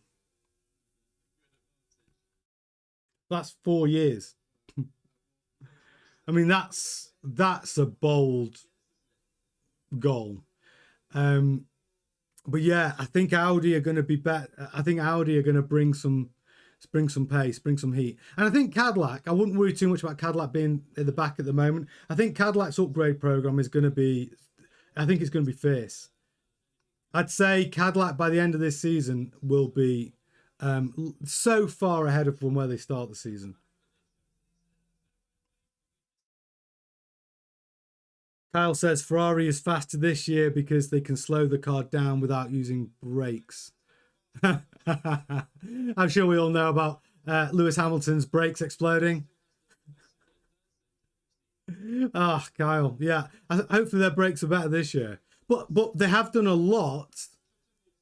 Speaker 1: That's 4 years. I mean, that's a bold goal. But yeah, I think Audi are going to be better. I think Audi are going to bring some pace, bring some heat. And I think Cadillac, I wouldn't worry too much about Cadillac being at the back at the moment. I think Cadillac's upgrade program is going to be, I think it's going to be fierce. I'd say Cadillac by the end of this season will be so far ahead of from where they start the season. Kyle says Ferrari is faster this year because they can slow the car down without using brakes. I'm sure we all know about Lewis Hamilton's brakes exploding. Ah, Kyle. Yeah. Hopefully their brakes are better this year. But they have done a lot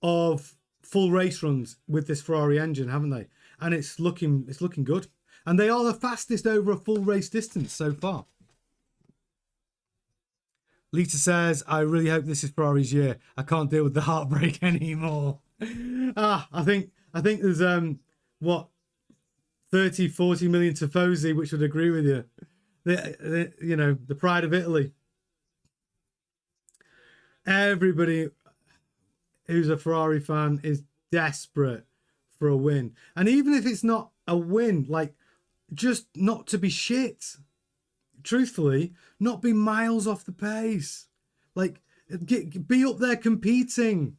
Speaker 1: of full race runs with this Ferrari engine, haven't they? And it's looking good. And they are the fastest over a full race distance so far. Lita says, I really hope this is Ferrari's year. I can't deal with the heartbreak anymore. I think there's what 30, 40 million tifosi which would agree with you. The pride of Italy. Everybody who's a Ferrari fan is desperate for a win. And even if it's not a win, like just not to be shit. Truthfully, not be miles off the pace. Like, be up there competing.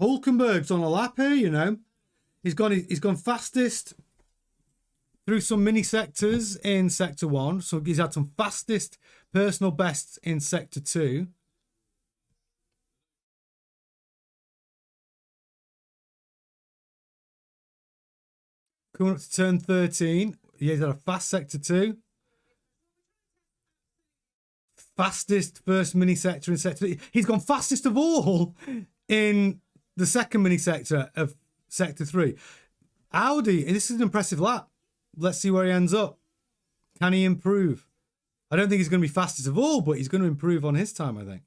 Speaker 1: Hulkenberg's on a lap here, you know. He's gone fastest through some mini sectors in sector 1. So he's had some fastest personal bests in sector 2. Coming up to turn 13. Yeah, he's had a fast sector 2. Fastest first mini sector in sector 3. He's gone fastest of all in the second mini sector of sector 3. Audi, this is an impressive lap. Let's see where he ends up. Can he improve? I don't think he's going to be fastest of all, but he's going to improve on his time, I think.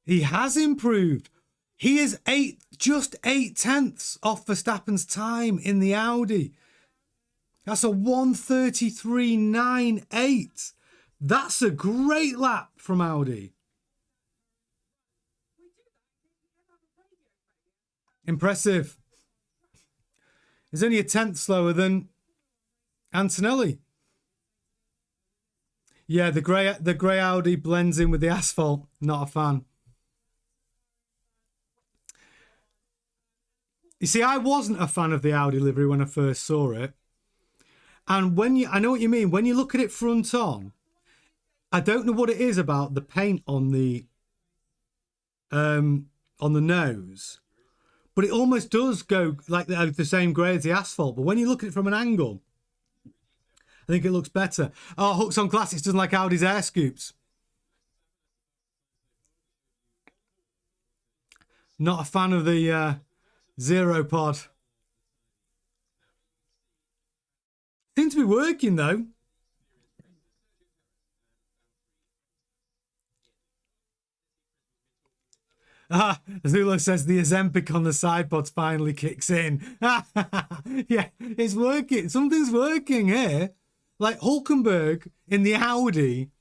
Speaker 1: He has improved. He is just 8/10 off Verstappen's time in the Audi. That's a 1:33.98. That's a great lap from Audi. Impressive. He's only a 10th slower than Antonelli. Yeah, the grey Audi blends in with the asphalt. Not a fan. You see, I wasn't a fan of the Audi livery when I first saw it. And I know what you mean. When you look at it front on, I don't know what it is about the paint on the nose, but it almost does go like the same grey as the asphalt. But when you look at it from an angle, I think it looks better. Oh, Hooks on Classics doesn't like Audi's air scoops. Not a fan of the Zero Pod. Seems to be working though. Zulo says the Ozempic on the side pods finally kicks in. Yeah, it's working. Something's working here. Like Hulkenberg in the Audi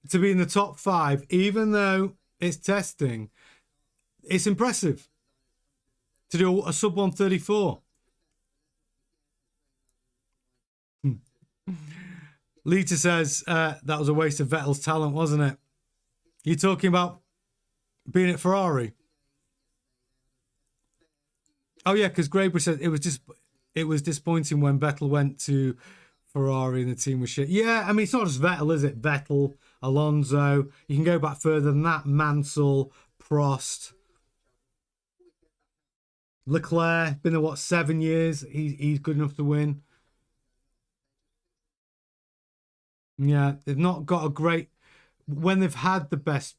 Speaker 1: to be in the top 5, even though it's testing, it's impressive to do a sub 134. Lita says that was a waste of Vettel's talent, wasn't it? You're talking about being at Ferrari. Oh yeah, because Graber said it was disappointing when Vettel went to Ferrari and the team was shit. Yeah, I mean it's not just Vettel, is it? Vettel, Alonso. You can go back further than that. Mansell, Prost, Leclerc. Been there what 7 years? He's good enough to win. Yeah, they've not got a great when they've had the best,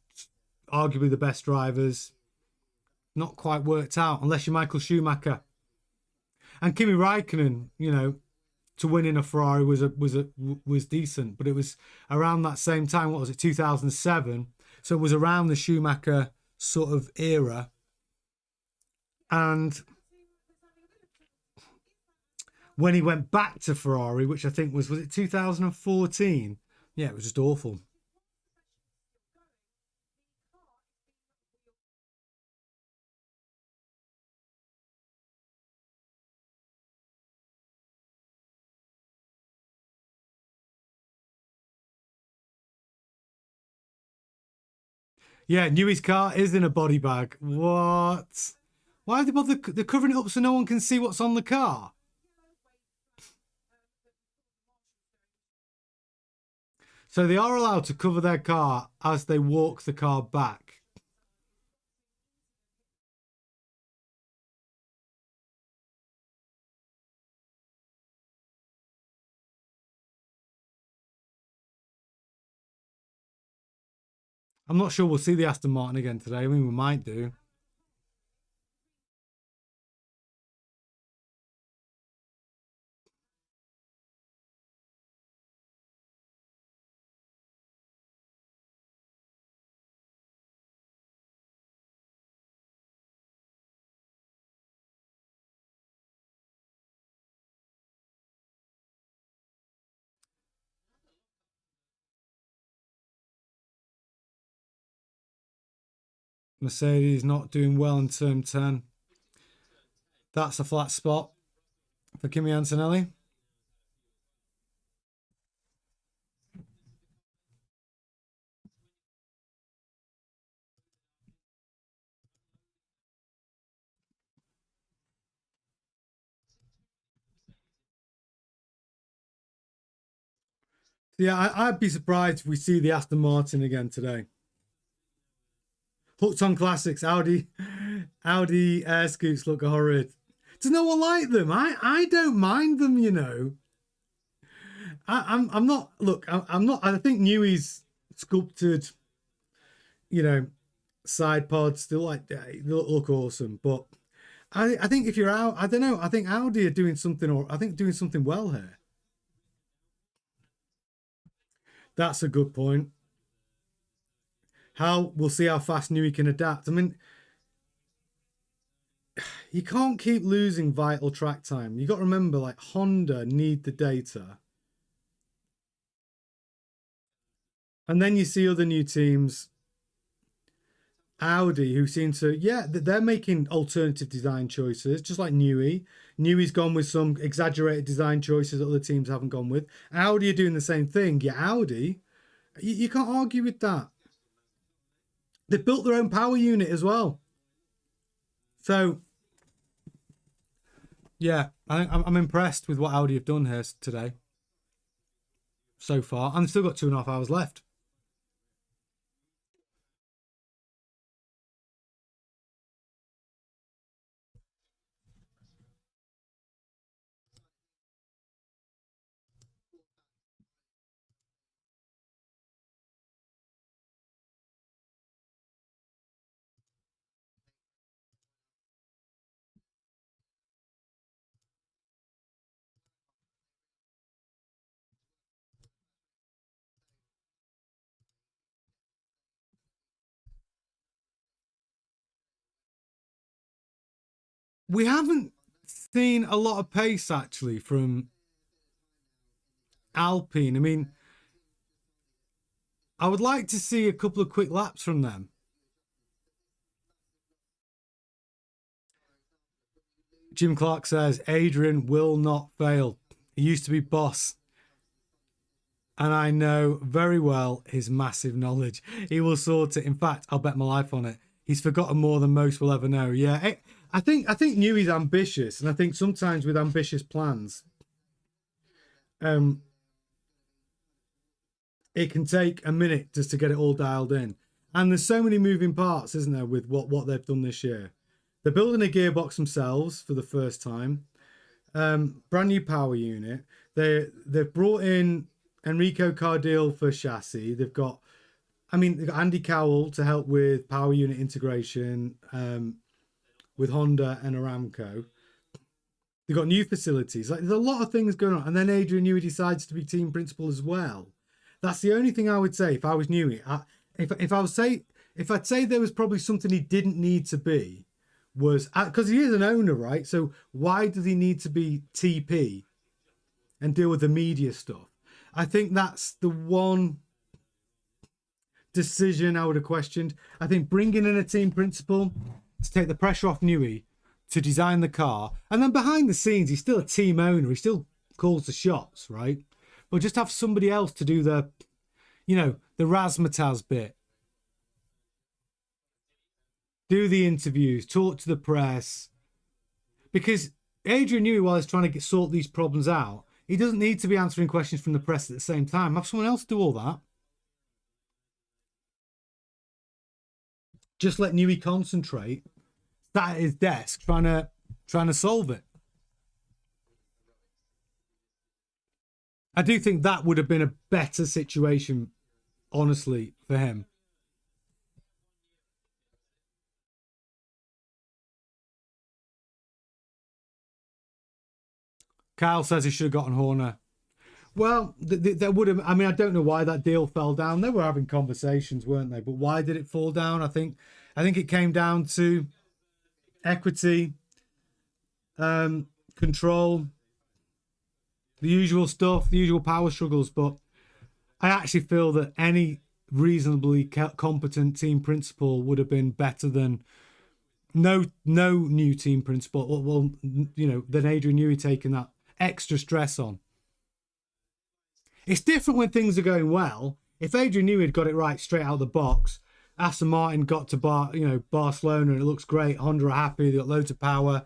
Speaker 1: arguably the best drivers. Not quite worked out unless you're Michael Schumacher and Kimi Raikkonen. You know, to win in a Ferrari was decent, but it was around that same time. What was it, 2007? So it was around the Schumacher sort of era, and when he went back to Ferrari, which I think was it 2014? Yeah, it was just awful. Yeah, Newey's car is in a body bag. What? Why have they bothered? They're covering it up so no one can see what's on the car. So they are allowed to cover their car as they walk the car back. I'm not sure we'll see the Aston Martin again today. I mean, we might do. Mercedes not doing well in turn 10. That's a flat spot for Kimi Antonelli. Yeah, I'd be surprised if we see the Aston Martin again today. Hooked on classics. Audi air scoots look horrid. Does no one like them? I don't mind them, you know. I'm not. Look, I'm not. I think Newey's sculpted, you know, side pods still like they look awesome. But I think if you're out, I don't know. I think Audi are doing something, or I think doing something well here. That's a good point. We'll see how fast Newey can adapt. I mean, you can't keep losing vital track time. You got to remember, like Honda need the data. And then you see other new teams, Audi, who seem to, yeah, they're making alternative design choices, just like Newey. Newey's gone with some exaggerated design choices that other teams haven't gone with. Audi are doing the same thing. Yeah, Audi, you can't argue with that. They built their own power unit as well. So, yeah, I'm impressed with what Audi have done here today so far. And they've still got 2.5 hours left. We haven't seen a lot of pace actually from Alpine. I mean, I would like to see a couple of quick laps from them. Jim Clark says Adrian will not fail. He used to be boss. And I know very well his massive knowledge. He will sort it. In fact, I'll bet my life on it. He's forgotten more than most will ever know. Yeah, I think Newey's ambitious, and I think sometimes with ambitious plans, it can take a minute just to get it all dialed in. And there's so many moving parts, isn't there, with what they've done this year. They're building a gearbox themselves for the first time. Brand new power unit. They've brought in Enrico Cardile for chassis. They've got Andy Cowell to help with power unit integration with Honda and Aramco. They've got new facilities. Like, there's a lot of things going on. And then Adrian Newey decides to be team principal as well. That's the only thing I would say if I was Newey. If I'd say there was probably something he didn't need to be, was because he is an owner, right? So why does he need to be TP and deal with the media stuff? I think that's the one decision I would have questioned. I think bringing in a team principal to take the pressure off Newey to design the car, and then behind the scenes he's still a team owner. He still calls the shots, right? But just have somebody else to do the razzmatazz bit. Do the interviews, talk to the press. Because Adrian Newey, while he's trying to sort these problems out, he doesn't need to be answering questions from the press at the same time. Have someone else do all that. Just let Newey concentrate, sat at his desk trying to solve it. I do think that would have been a better situation, honestly, for him. Kyle says he should have gotten Horner. Well, that would have. I mean, I don't know why that deal fell down. They were having conversations, weren't they? But why did it fall down? I think it came down to equity, control, the usual stuff, the usual power struggles. But I actually feel that any reasonably competent team principal would have been better than no new team principal. Well, than Adrian Newey taking that extra stress on. It's different when things are going well. If Adrian Newey had got it right straight out of the box, Aston Martin got to Barcelona and it looks great. Honda are happy. They got loads of power.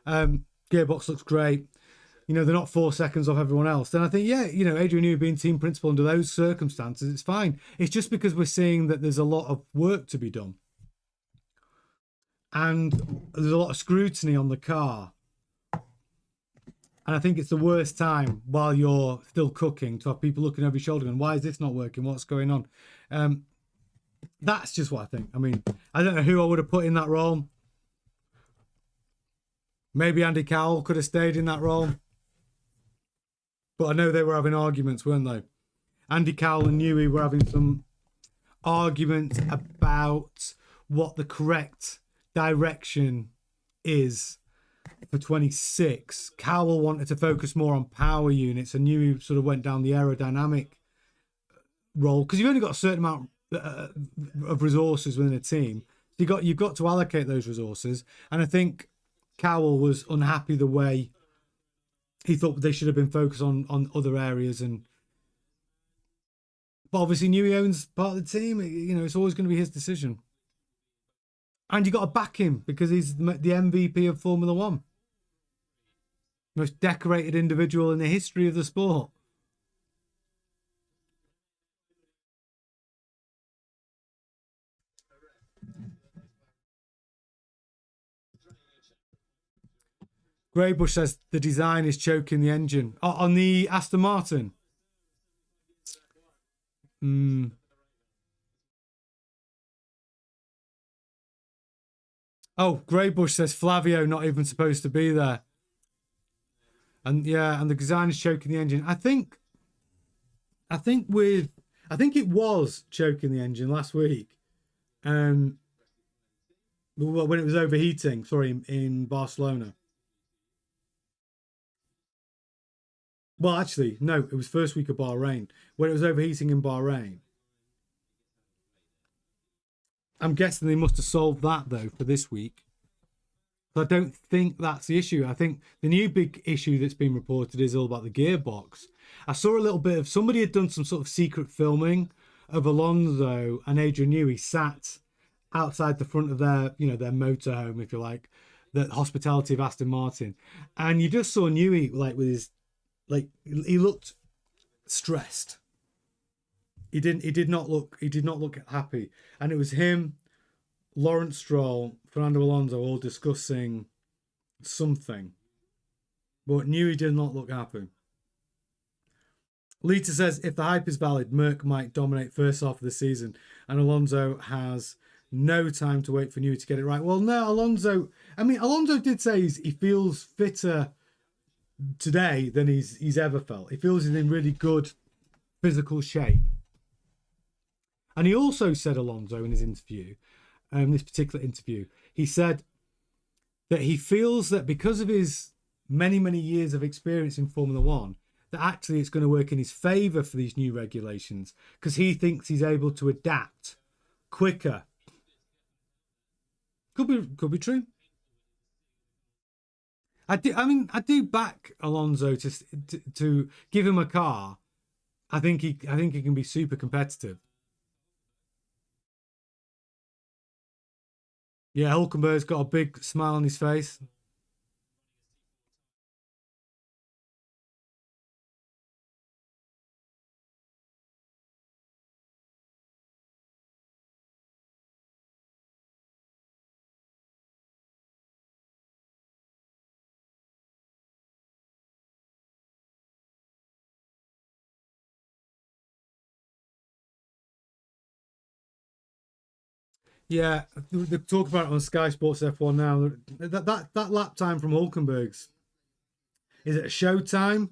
Speaker 1: Gearbox looks great. They're not 4 seconds off everyone else. Then I think, Adrian Newey being team principal under those circumstances, it's fine. It's just because we're seeing that there's a lot of work to be done. And there's a lot of scrutiny on the car. And I think it's the worst time while you're still cooking to have people looking over your shoulder and why is this not working? What's going on? That's just what I think. I mean, I don't know who I would have put in that role. Maybe Andy Cowell could have stayed in that role. But I know they were having arguments, weren't they? Andy Cowell and Newey were having some arguments about what the correct direction is for 26. Cowell wanted to focus more on power units, and Newey sort of went down the aerodynamic role because you've only got a certain amount of resources within a team. You've got to allocate those resources, and I think Cowell was unhappy the way he thought they should have been focused on other areas. But obviously Newey owns part of the team. It's always going to be his decision. And you got to back him because he's the MVP of Formula One. Most decorated individual in the history of the sport. Greybush says the design is choking the engine. Oh, on the Aston Martin. Oh, Greybush says Flavio not even supposed to be there. And the design is choking the engine. I think it was choking the engine last week. When it was overheating, in Barcelona. Well, actually, no, it was first week of Bahrain. When it was overheating in Bahrain. I'm guessing they must have solved that, though, for this week. But I don't think that's the issue. I think the new big issue that's been reported is all about the gearbox. I saw a little bit of... Somebody had done some sort of secret filming of Alonso and Adrian Newey sat outside the front of their motorhome, if you like, the hospitality of Aston Martin. And you just saw Newey, with his... he looked stressed. He did not look happy. And it was him, Lawrence Stroll, Fernando Alonso all discussing something. But Newey did not look happy. Lita says if the hype is valid, Merck might dominate first half of the season and Alonso has no time to wait for Newey to get it right. Well, no, Alonso did say he feels fitter today than he's ever felt. He feels he's in really good physical shape. And he also said, Alonso, in his interview, this particular interview, he said that he feels that because of his many, many years of experience in Formula One, that actually it's going to work in his favour for these new regulations because he thinks he's able to adapt quicker. Could be true. I do back Alonso to give him a car. I think he can be super competitive. Yeah, Hulkenberg's got a big smile on his face. Yeah, they talk about it on Sky Sports F1 now. That lap time from Hulkenberg's Is it a showtime,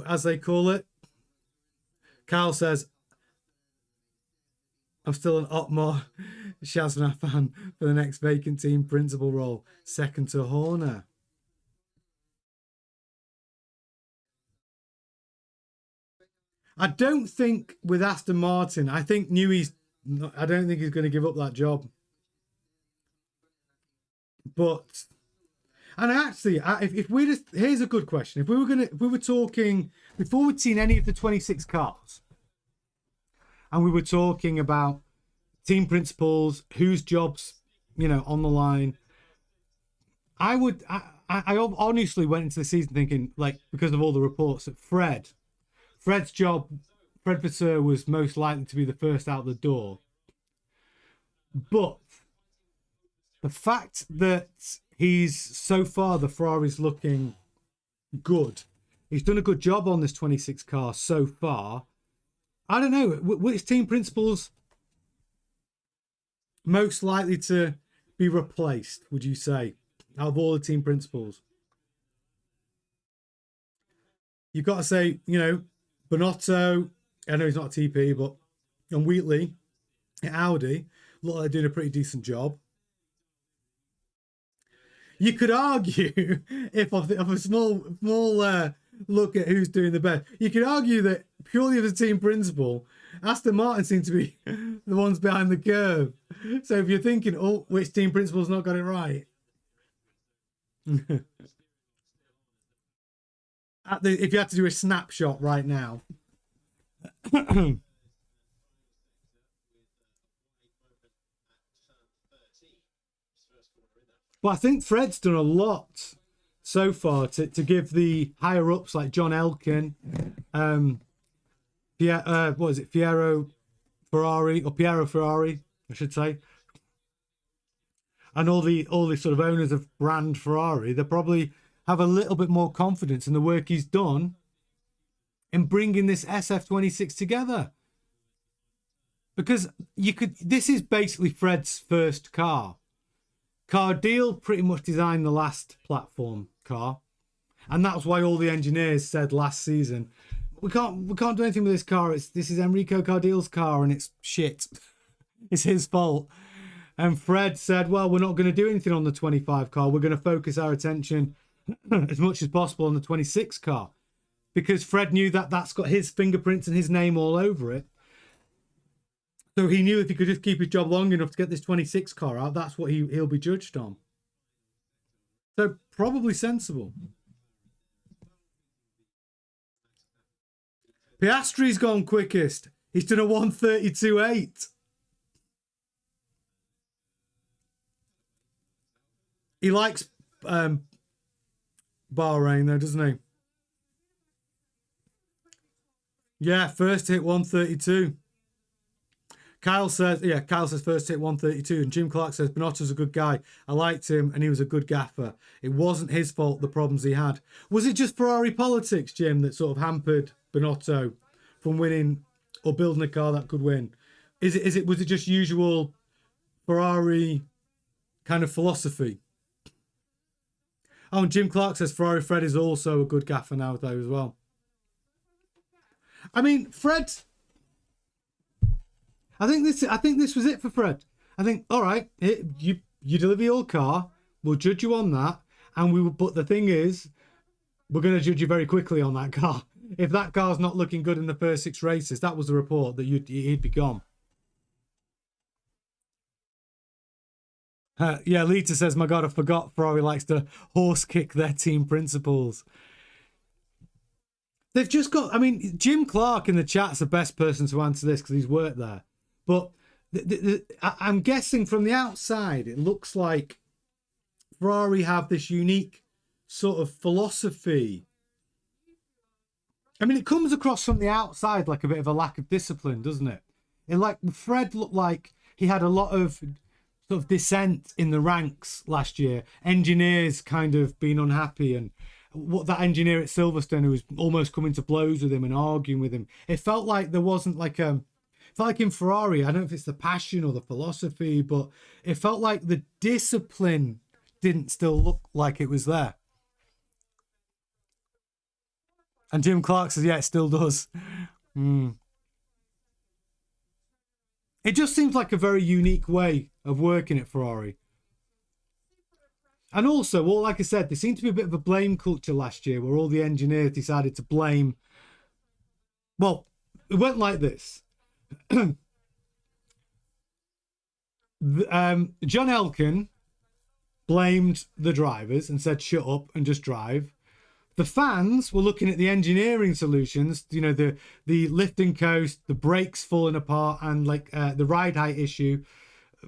Speaker 1: as they call it? Carl says, I'm still an Otmar Shazna fan for the next vacant team principal role, second to Horner. I don't think with Aston Martin, I think Newey's, I don't think he's going to give up that job. But, and actually, if we just, here's a good question. If we were talking, before we'd seen any of the 26 cars, and we were talking about team principals, whose jobs, on the line, I honestly went into the season thinking, like, because of all the reports, that Fred's job, Fred Vasseur was most likely to be the first out the door. But the fact that he's, so far, the Ferrari's looking good. He's done a good job on this 26 car so far. I don't know, which team principals most likely to be replaced, would you say, out of all the team principals? You've got to say, Bonotto, I know he's not a TP, but, and Wheatley at Audi look like they're doing a pretty decent job. You could argue, if of a small look at who's doing the best, you could argue that purely as a team principal, Aston Martin seem to be the ones behind the curve. So if you're thinking, oh, which team principal's not got it right? If you had to do a snapshot right now. But I think Fred's done a lot so far to give the higher ups like John Elkin, Piero Ferrari, I should say, and all the sort of owners of brand Ferrari. They probably have a little bit more confidence in the work he's done in bringing this SF26 together. Because this is basically Fred's first car. Cardile pretty much designed the last platform car, and that's why all the engineers said last season, we can't do anything with this car. This is Enrico Cardile's car, and it's shit. It's his fault. And Fred said, well, we're not going to do anything on the 25 car. We're going to focus our attention as much as possible on the 26 car, because Fred knew that that's got his fingerprints and his name all over it. So he knew if he could just keep his job long enough to get this 26 car out, that's what he'll be judged on. So probably sensible. Piastri's gone quickest. He's done a 1:32.8. He likes Bahrain though, doesn't he? Yeah, first hit 1:32. Kyle says first hit 1:32, and Jim Clark says Bonotto's a good guy. I liked him, and he was a good gaffer. It wasn't his fault, the problems he had. Was it just Ferrari politics, Jim, that sort of hampered Bonotto from winning or building a car that could win? Was it just usual Ferrari kind of philosophy? Oh, and Jim Clark says Ferrari Fred is also a good gaffer now though as well. I mean, Fred, I think this was it for Fred. I think, all right, you deliver your car, we'll judge you on that, and but the thing is, we're going to judge you very quickly on that car. If that car's not looking good in the first 6 races, that was the report that he'd be gone. Yeah, Lita says, my God, I forgot Ferrari likes to horse kick their team principals. They've just got, I mean, Jim Clark in the chat's the best person to answer this because he's worked there. But I'm guessing from the outside, it looks like Ferrari have this unique sort of philosophy. I mean, it comes across from the outside like a bit of a lack of discipline, doesn't it? Fred looked like he had a lot of sort of dissent in the ranks last year. Engineers kind of being unhappy, and what that engineer at Silverstone who was almost coming to blows with him and arguing with him. It felt like there wasn't like it felt like in Ferrari, I don't know if it's the passion or the philosophy, but it felt like the discipline didn't still look like it was there. And Jim Clark says, yeah, it still does. It just seems like a very unique way of working at Ferrari. And also, well, like I said, there seemed to be a bit of a blame culture last year where all the engineers decided to blame. Well, it went like this. John Elkann blamed the drivers and said, shut up and just drive. The fans were looking at the engineering solutions, you know, the lift and coast, the brakes falling apart, and like the ride height issue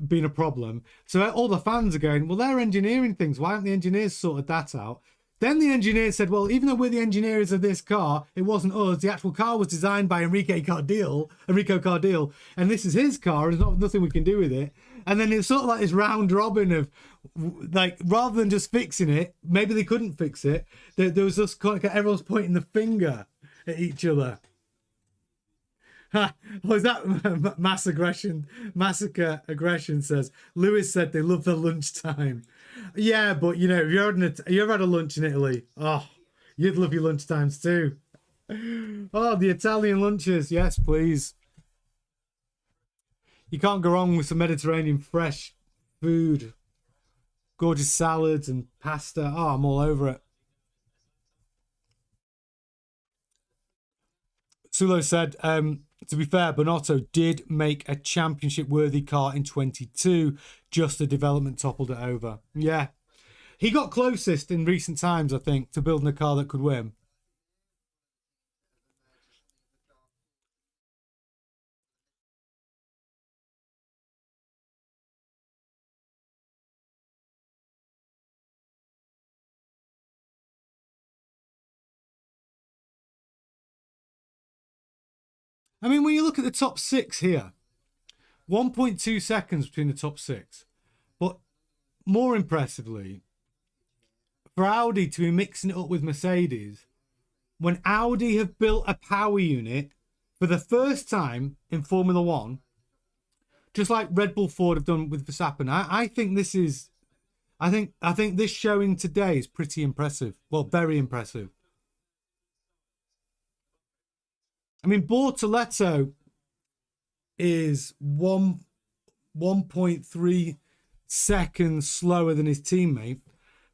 Speaker 1: being a problem. So all the fans are going, well, they're engineering things. Why haven't the engineers sorted that out? Then the engineer said, well, even though we're the engineers of this car, it wasn't us. The actual car was designed by Enrico Cardile, and this is his car, and there's nothing we can do with it. And then it's sort of like this round robin of, like, rather than just fixing it, maybe they couldn't fix it. There was just kind of everyone's pointing the finger at each other. Was that mass aggression? Massacre aggression says. Lewis said they love the lunchtime. Yeah, but you know, if you ever had a lunch in Italy, oh, you'd love your lunchtimes too. Oh, the Italian lunches, yes, please. You can't go wrong with some Mediterranean fresh food, gorgeous salads and pasta. Oh, I'm all over it. Sulo said, to be fair, Bonotto did make a championship-worthy car in 22. Just the development toppled it over. Yeah. He got closest in recent times, I think, to building a car that could win. I mean, when you look at the top six here, 1.2 seconds between the top six. But more impressively, for Audi to be mixing it up with Mercedes, when Audi have built a power unit for the first time in Formula One, just like Red Bull Ford have done with Verstappen, I think this is, I think this showing today is pretty impressive. Well, very impressive. I mean, Bortoletto is 1.3 seconds slower than his teammate.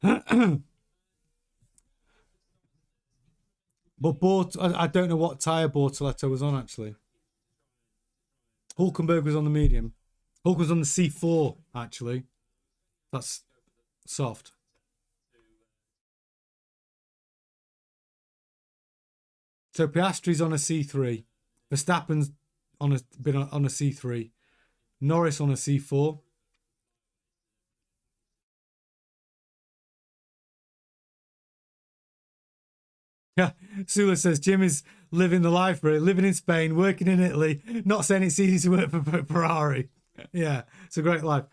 Speaker 1: But I don't know what tyre Bortoletto was on, actually. Hulkenberg was on the medium. Hulk was on the C4, actually. That's soft. So Piastri's on a C3. Verstappen's been on a C3. Norris on a C4. Yeah, Sula says Jim is living the life, really. Living in Spain, working in Italy, not saying it's easy to work for Ferrari. Yeah, it's a great life.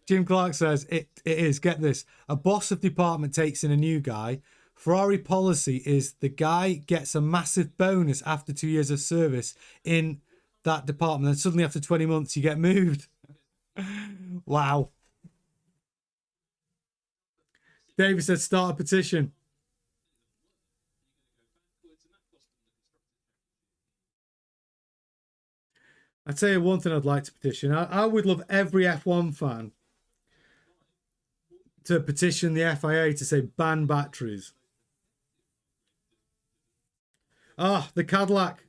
Speaker 1: Jim Clark says it is. Get this: a boss of department takes in a new guy. Ferrari policy is the guy gets a massive bonus after 2 years of service in that department, and suddenly after 20 months you get moved. Wow. David said start a petition. I tell you one thing I'd like to petition. I would love every F1 fan to petition the FIA to say ban batteries. Ah, the Cadillac.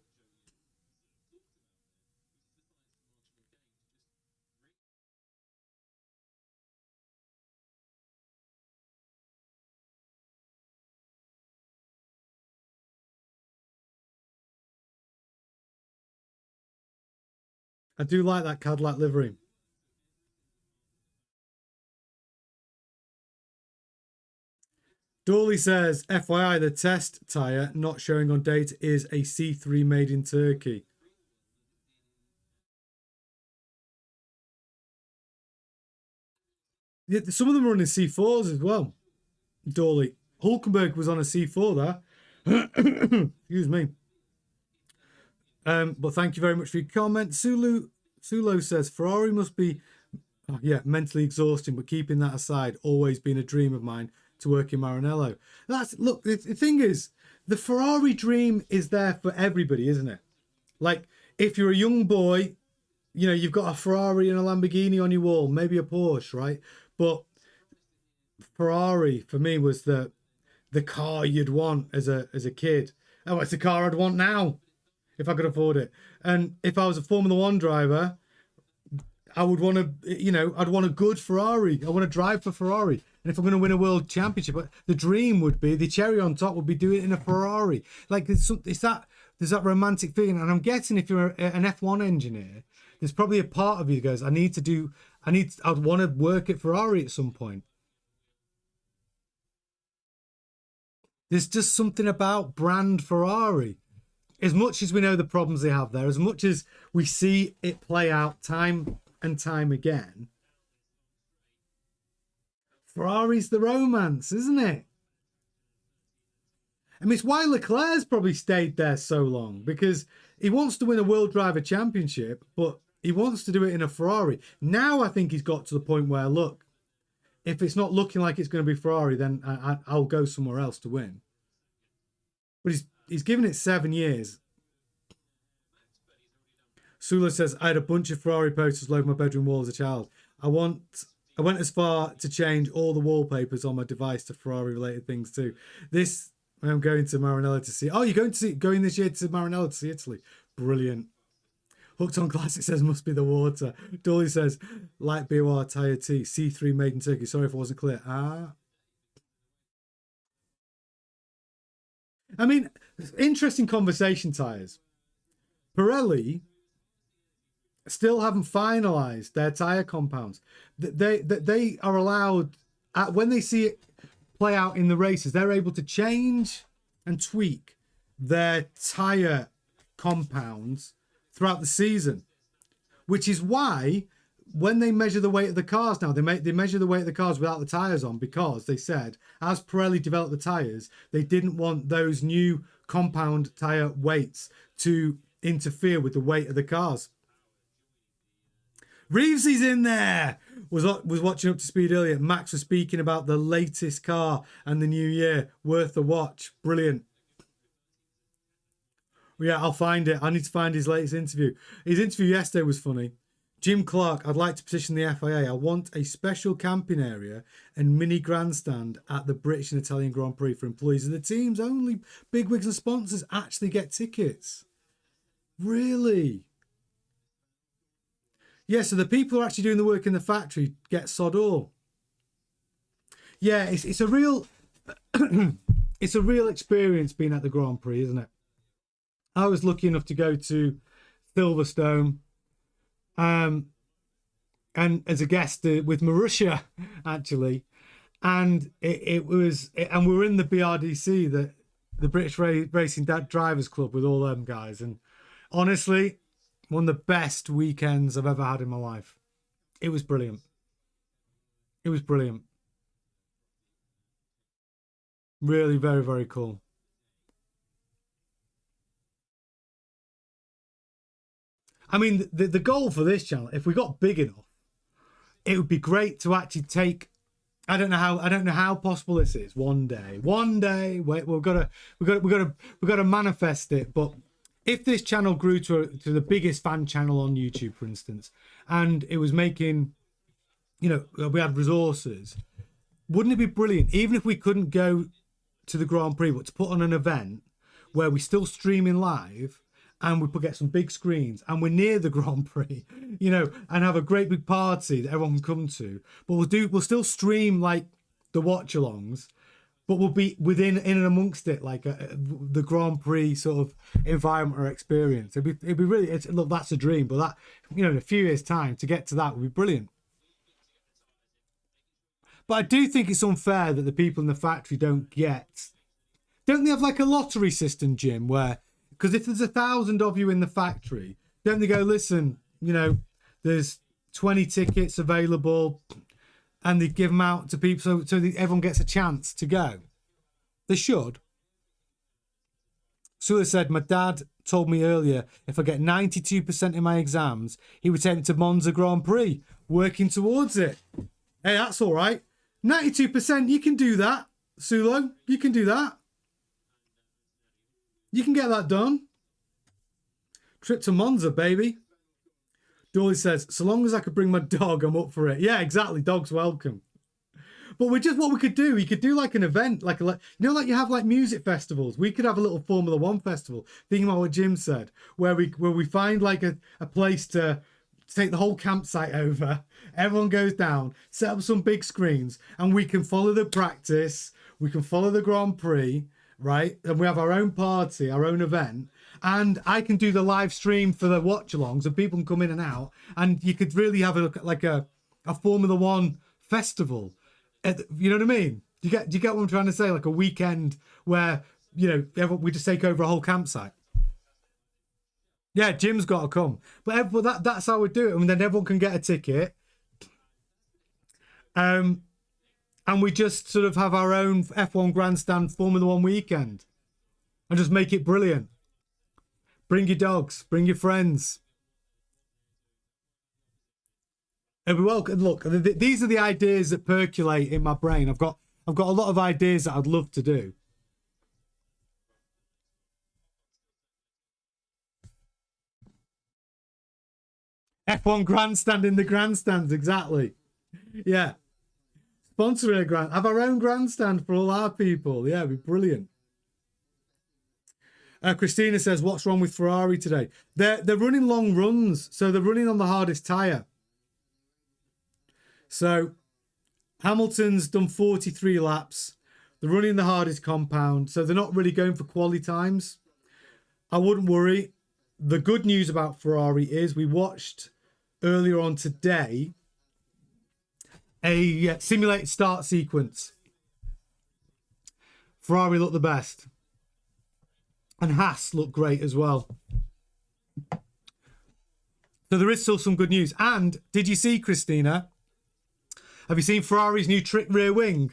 Speaker 1: I do like that Cadillac livery. Dawley says, FYI, the test tyre not showing on data is a C3 made in Turkey. Yeah, some of them are running C4s as well. Dawley. Hulkenberg was on a C4 there. Excuse me. But thank you very much for your comment. Sulo says, Ferrari must be, mentally exhausting, but keeping that aside, always been a dream of mine. to work in Maranello. Look, the thing is, the Ferrari dream is there for everybody, isn't it? Like, if you're a young boy, you know, you've got a Ferrari and a Lamborghini on your wall, maybe a Porsche, right? But Ferrari for me was the car you'd want as a kid. Oh, it's the car I'd want now if I could afford it. And if I was a Formula One driver, I would want to, you know, I'd want a good Ferrari. I want to drive for Ferrari. And if I'm going to win a world championship, the dream would be, the cherry on top would be doing it in a Ferrari. Like, there's that romantic feeling. And I'm guessing if you're an F1 engineer, there's probably a part of you that goes, I'd want to work at Ferrari at some point. There's just something about brand Ferrari. As much as we know the problems they have there, as much as we see it play out time and time again, Ferrari's the romance, isn't it? I mean, it's why Leclerc's probably stayed there so long, because he wants to win a World Driver Championship, but he wants to do it in a Ferrari. Now I think he's got to the point where, look, if it's not looking like it's going to be Ferrari, then I'll go somewhere else to win. But he's given it 7 years. Sula says, I had a bunch of Ferrari posters all over my bedroom wall as a child. I went as far to change all the wallpapers on my device to Ferrari-related things too. I'm going to Maranello to see. Oh, you're going this year to Maranello to see Italy. Brilliant. Hooked on Classic says, must be the water. Dolly says, light BOR tyre T, C3 made in Turkey. Sorry if I wasn't clear. I mean, interesting conversation, tyres. Pirelli still haven't finalised their tyre compounds. They are allowed, when they see it play out in the races, they're able to change and tweak their tyre compounds throughout the season, which is why when they measure the weight of the cars now, they measure the weight of the cars without the tyres on, because they said, as Pirelli developed the tyres, they didn't want those new compound tyre weights to interfere with the weight of the cars. Reevesy's in there. Was watching Up to Speed earlier. Max was speaking about the latest car and the new year. Worth a watch. Brilliant. Yeah, I'll find it. I need to find his latest interview. His interview yesterday was funny. Jim Clark, I'd like to petition the FIA. I want a special camping area and mini grandstand at the British and Italian Grand Prix for employees of the teams. Only bigwigs and sponsors actually get tickets. Really? Yeah, so the people who are actually doing the work in the factory get sod all. Yeah, it's a real it's a real experience being at the Grand Prix, isn't it? I was lucky enough to go to Silverstone, and as a guest with Marussia, actually, and and we were in the BRDC, the British Racing Drivers Club, with all them guys, and honestly, one of the best weekends I've ever had in my life. It was brilliant. It was brilliant. Really, very, very cool. I mean, the goal for this channel, if we got big enough, it would be great to actually take. I don't know how possible this is. One day, we've got to manifest it. But if this channel grew to the biggest fan channel on YouTube, for instance, and it was making, we had resources, wouldn't it be brilliant? Even if we couldn't go to the Grand Prix, but to put on an event where we still streaming live. And we could get some big screens, and we're near the Grand Prix, and have a great big party that everyone can come to. But we'll still stream like the watch-alongs, but we'll be in and amongst it, like the Grand Prix sort of environment or experience. It'd be really. Look, that's a dream, but that in a few years' time to get to that would be brilliant. But I do think it's unfair that the people in the factory don't they have like a lottery system, Jim, where. Because if there's 1,000 of you in the factory, don't they go, listen, there's 20 tickets available, and they give them out to people so everyone gets a chance to go. They should. Sula said, my dad told me earlier, if I get 92% in my exams, he would take me to Monza Grand Prix, working towards it. Hey, that's all right. 92%, you can do that. Sulo, you can do that. You can get that done. Trip to Monza, baby. Dolly says, so long as I could bring my dog, I'm up for it. Yeah, exactly. Dog's welcome. But we just, what we could do, we could do like an event, like you know, like you have like music festivals. We could have a little Formula One festival, thinking about what Jim said, where we find like a place to take the whole campsite over. Everyone goes down, set up some big screens, and we can follow the practice. We can follow the Grand Prix, right? And we have our own party, our own event. And I can do the live stream for the watch-alongs, and people can come in and out. And you could really have a Formula One festival. You know what I mean? Do you get what I'm trying to say? Like a weekend where, you know, we just take over a whole campsite. Yeah, Jim's got to come. But that's how we do it. And then everyone can get a ticket. And we just sort of have our own F1 Grandstand Formula One weekend. And just make it brilliant. Bring your dogs. Bring your friends. And we welcome. Look, these are the ideas that percolate in my brain. I've got a lot of ideas that I'd love to do. F1 grandstand in the grandstands, exactly. Yeah. Sponsoring a grand, have our own grandstand for all our people. Yeah, it'd be brilliant. Christina says, what's wrong with Ferrari today? They're running long runs, so they're running on the hardest tyre. So Hamilton's done 43 laps. They're running the hardest compound, so they're not really going for quali times. I wouldn't worry. The good news about Ferrari is we watched earlier on today a simulated start sequence. Ferrari looked the best. And Haas looked great as well. So there is still some good news. And did you see, Christina? Have you seen Ferrari's new trick rear wing?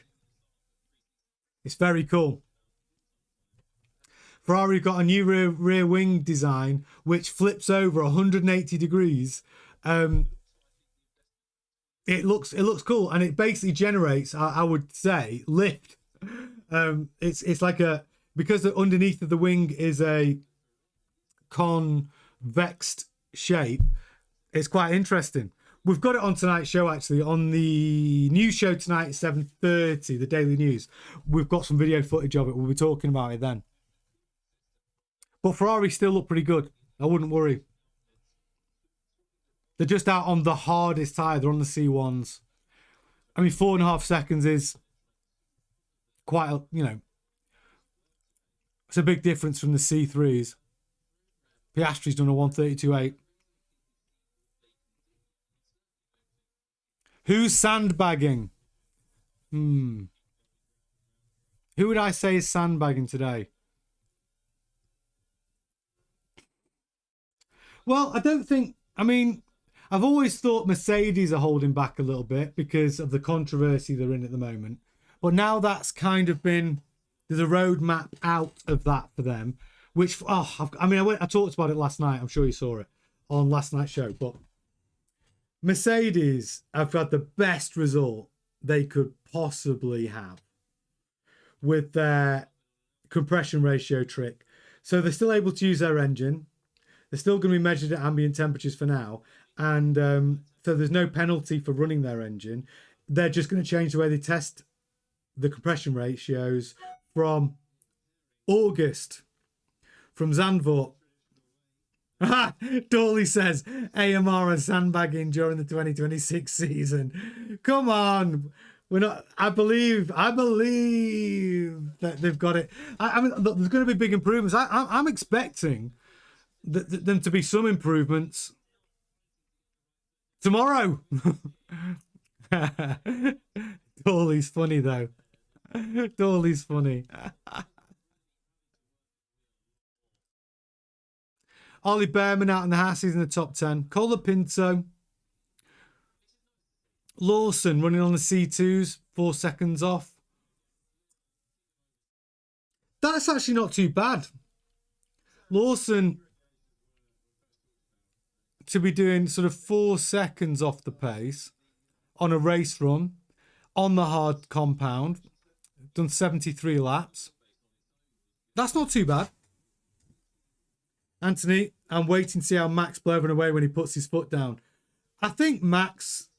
Speaker 1: It's very cool. Ferrari got a new rear wing design which flips over 180 degrees. It looks cool, and it basically generates, I would say, lift. It's like because underneath of the wing is a convexed shape. It's quite interesting. We've got it on tonight's show, actually, on the news show tonight at 7:30, the Daily News. We've got some video footage of it. We'll be talking about it then. But Ferrari still look pretty good. I wouldn't worry. They're just out on the hardest tyre. They're on the C1s. I mean, 4.5 seconds is quite a, you know, it's a big difference from the C3s. Piastri's done a 1:32.8. Who's sandbagging? Who would I say is sandbagging today? Well, I don't think... I mean, I've always thought Mercedes are holding back a little bit because of the controversy they're in at the moment. But now that's kind of been... There's a roadmap out of that for them. Which, I talked about it last night. I'm sure you saw it on last night's show. But Mercedes have had the best result they could possibly have with their compression ratio trick. So they're still able to use their engine. They're still going to be measured at ambient temperatures for now. And so there's no penalty for running their engine. They're just going to change the way they test the compression ratios from August, from Zandvoort. Dawley says AMR are sandbagging during the 2026 season. Come on. We're not. I believe that they've got it. I mean, look, there's going to be big improvements. I'm expecting them to be some improvements tomorrow. Dawley's funny though. Dawley's funny. Ollie Behrman out in the Hassies in the top 10. Colapinto. Lawson running on the C2s, 4 seconds off. That's actually not too bad. Lawson to be doing sort of 4 seconds off the pace on a race run on the hard compound. done 73 laps. That's not too bad. Anthony, I'm waiting to see how Max blowing away when he puts his foot down. I think Max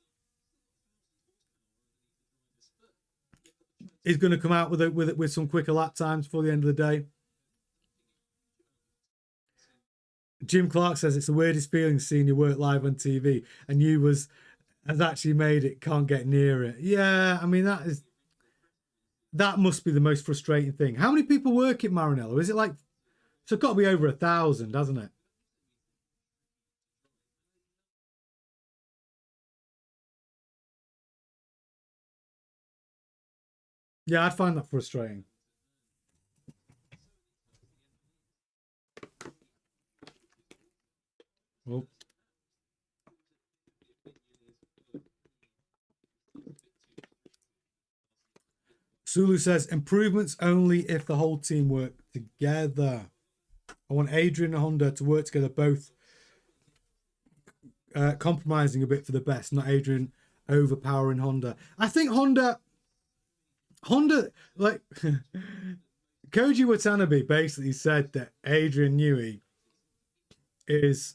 Speaker 1: is going to come out with some quicker lap times before the end of the day. Jim Clark says it's the weirdest feeling seeing your work live on TV, and you has actually made it, can't get near it. Yeah, I mean, that must be the most frustrating thing. How many people work at Maranello? Is it like, so it's got to be over 1,000, hasn't it? Yeah, I'd find that frustrating. Oh. Sulu says, improvements only if the whole team work together. I want Adrian and Honda to work together, both compromising a bit for the best, not Adrian overpowering Honda. I think Honda, like, Koji Watanabe basically said that Adrian Newey is,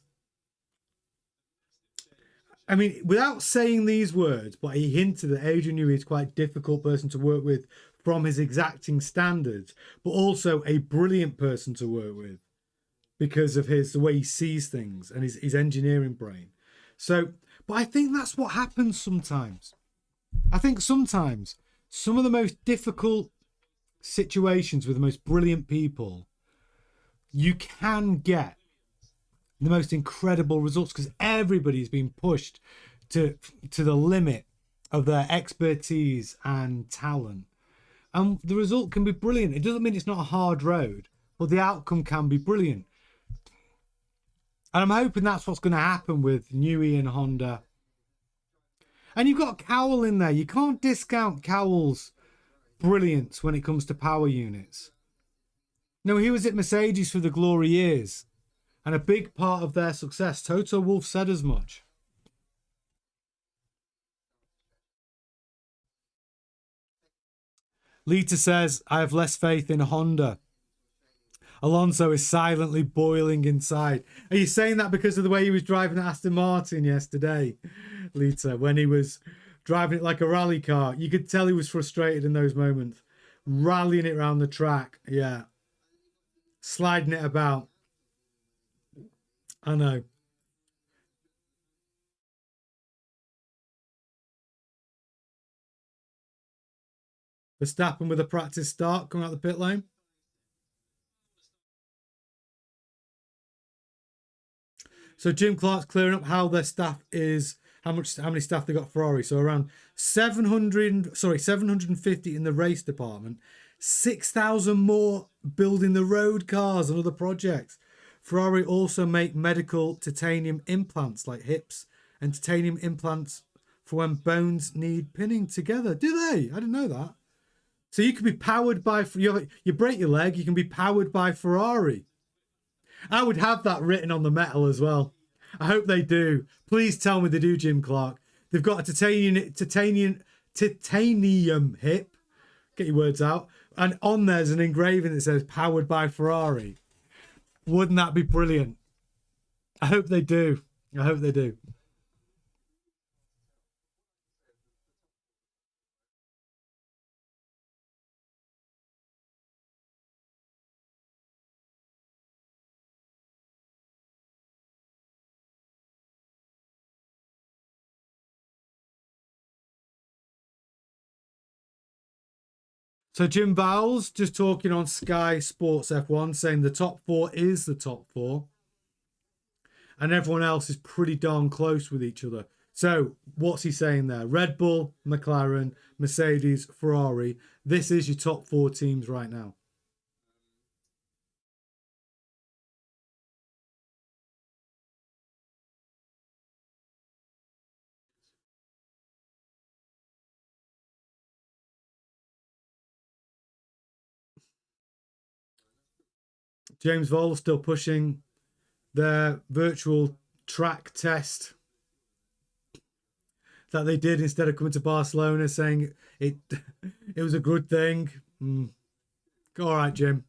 Speaker 1: I mean, without saying these words, but he hinted that Adrian Newey is quite a difficult person to work with from his exacting standards, but also a brilliant person to work with because of the way he sees things and his engineering brain. So, but I think that's what happens sometimes. I think sometimes some of the most difficult situations with the most brilliant people, you can get the most incredible results because everybody's been pushed to the limit of their expertise and talent. And the result can be brilliant. It doesn't mean it's not a hard road, but the outcome can be brilliant. And I'm hoping that's what's going to happen with Newey and Honda. And you've got Cowell in there. You can't discount Cowell's brilliance when it comes to power units. No, he was at Mercedes for the glory years. And a big part of their success. Toto Wolff said as much. Lita says, I have less faith in Honda. Alonso is silently boiling inside. Are you saying that because of the way he was driving the Aston Martin yesterday, Lita, when he was driving it like a rally car? You could tell he was frustrated in those moments. Rallying it around the track. Yeah. Sliding it about. I know. Verstappen with a practice start coming out the pit lane. So Jim Clark's clearing up how their staff is, how many staff they got Ferrari. So around 750 in the race department, 6,000 more building the road cars and other projects. Ferrari also make medical titanium implants like hips and titanium implants for when bones need pinning together. Do they? I didn't know that. So you can be powered by, you break your leg, you can be powered by Ferrari. I would have that written on the metal as well. I hope they do. Please tell me they do, Jim Clark. They've got a titanium hip. Get your words out. And on there's an engraving that says powered by Ferrari. Wouldn't that be brilliant? I hope they do. I hope they do. So Jim Bowles just talking on Sky Sports F1 saying the top four is the top four. And everyone else is pretty darn close with each other. So what's he saying there? Red Bull, McLaren, Mercedes, Ferrari. This is your top four teams right now. James Vole still pushing their virtual track test that they did instead of coming to Barcelona, saying it was a good thing. All right, Jim.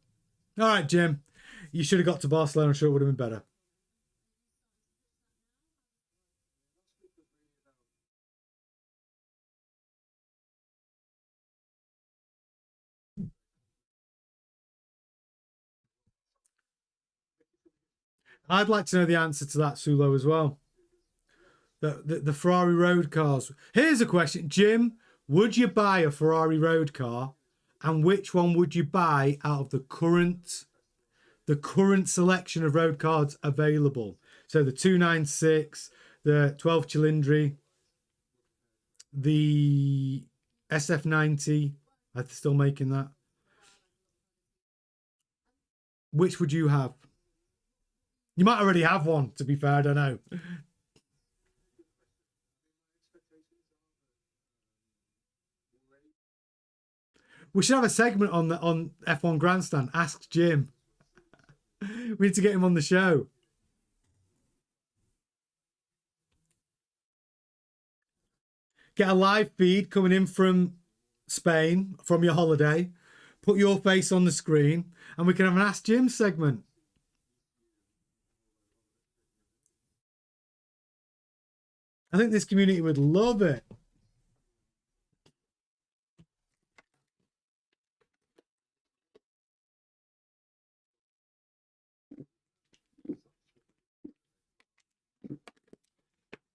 Speaker 1: All right, Jim. You should have got to Barcelona. I'm sure it would have been better. I'd like to know the answer to that, Sulo, as well. The Ferrari road cars. Here's a question, Jim. Would you buy a Ferrari road car, and which one would you buy out of the current selection of road cars available? So the 296, the 12 Cilindri, the SF90. I'm still making that. Which would you have? You might already have one, to be fair, I don't know. We should have a segment on F1 Grandstand. Ask Jim. We need to get him on the show. Get a live feed coming in from Spain, from your holiday. Put your face on the screen, and we can have an Ask Jim segment. I think this community would love it.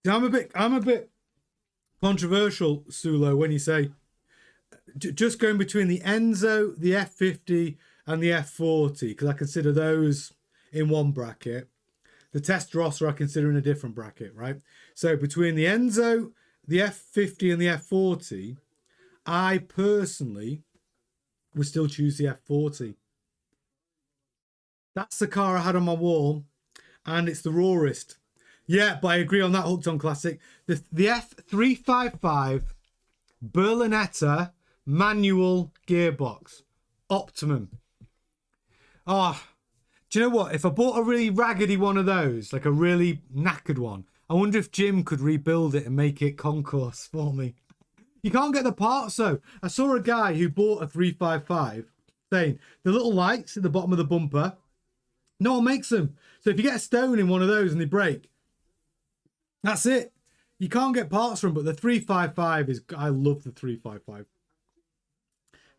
Speaker 1: I'm a bit controversial, Sulo, when you say just going between the Enzo, the F50, and the F40, because I consider those in one bracket. The Testarossa I consider in a different bracket, right? So between the Enzo, the F50, and the F40, I personally would still choose the F40. That's the car I had on my wall, and it's the rawest. Yeah, but I agree on that Hooked On Classic. The F355 Berlinetta manual gearbox. Optimum. Oh, do you know what? If I bought a really raggedy one of those, like a really knackered one, I wonder if Jim could rebuild it and make it concourse for me. You can't get the parts though. I saw a guy who bought a 355 saying the little lights at the bottom of the bumper, no one makes them. So if you get a stone in one of those and they break, that's it. You can't get parts from, but the 355 is, I love the 355.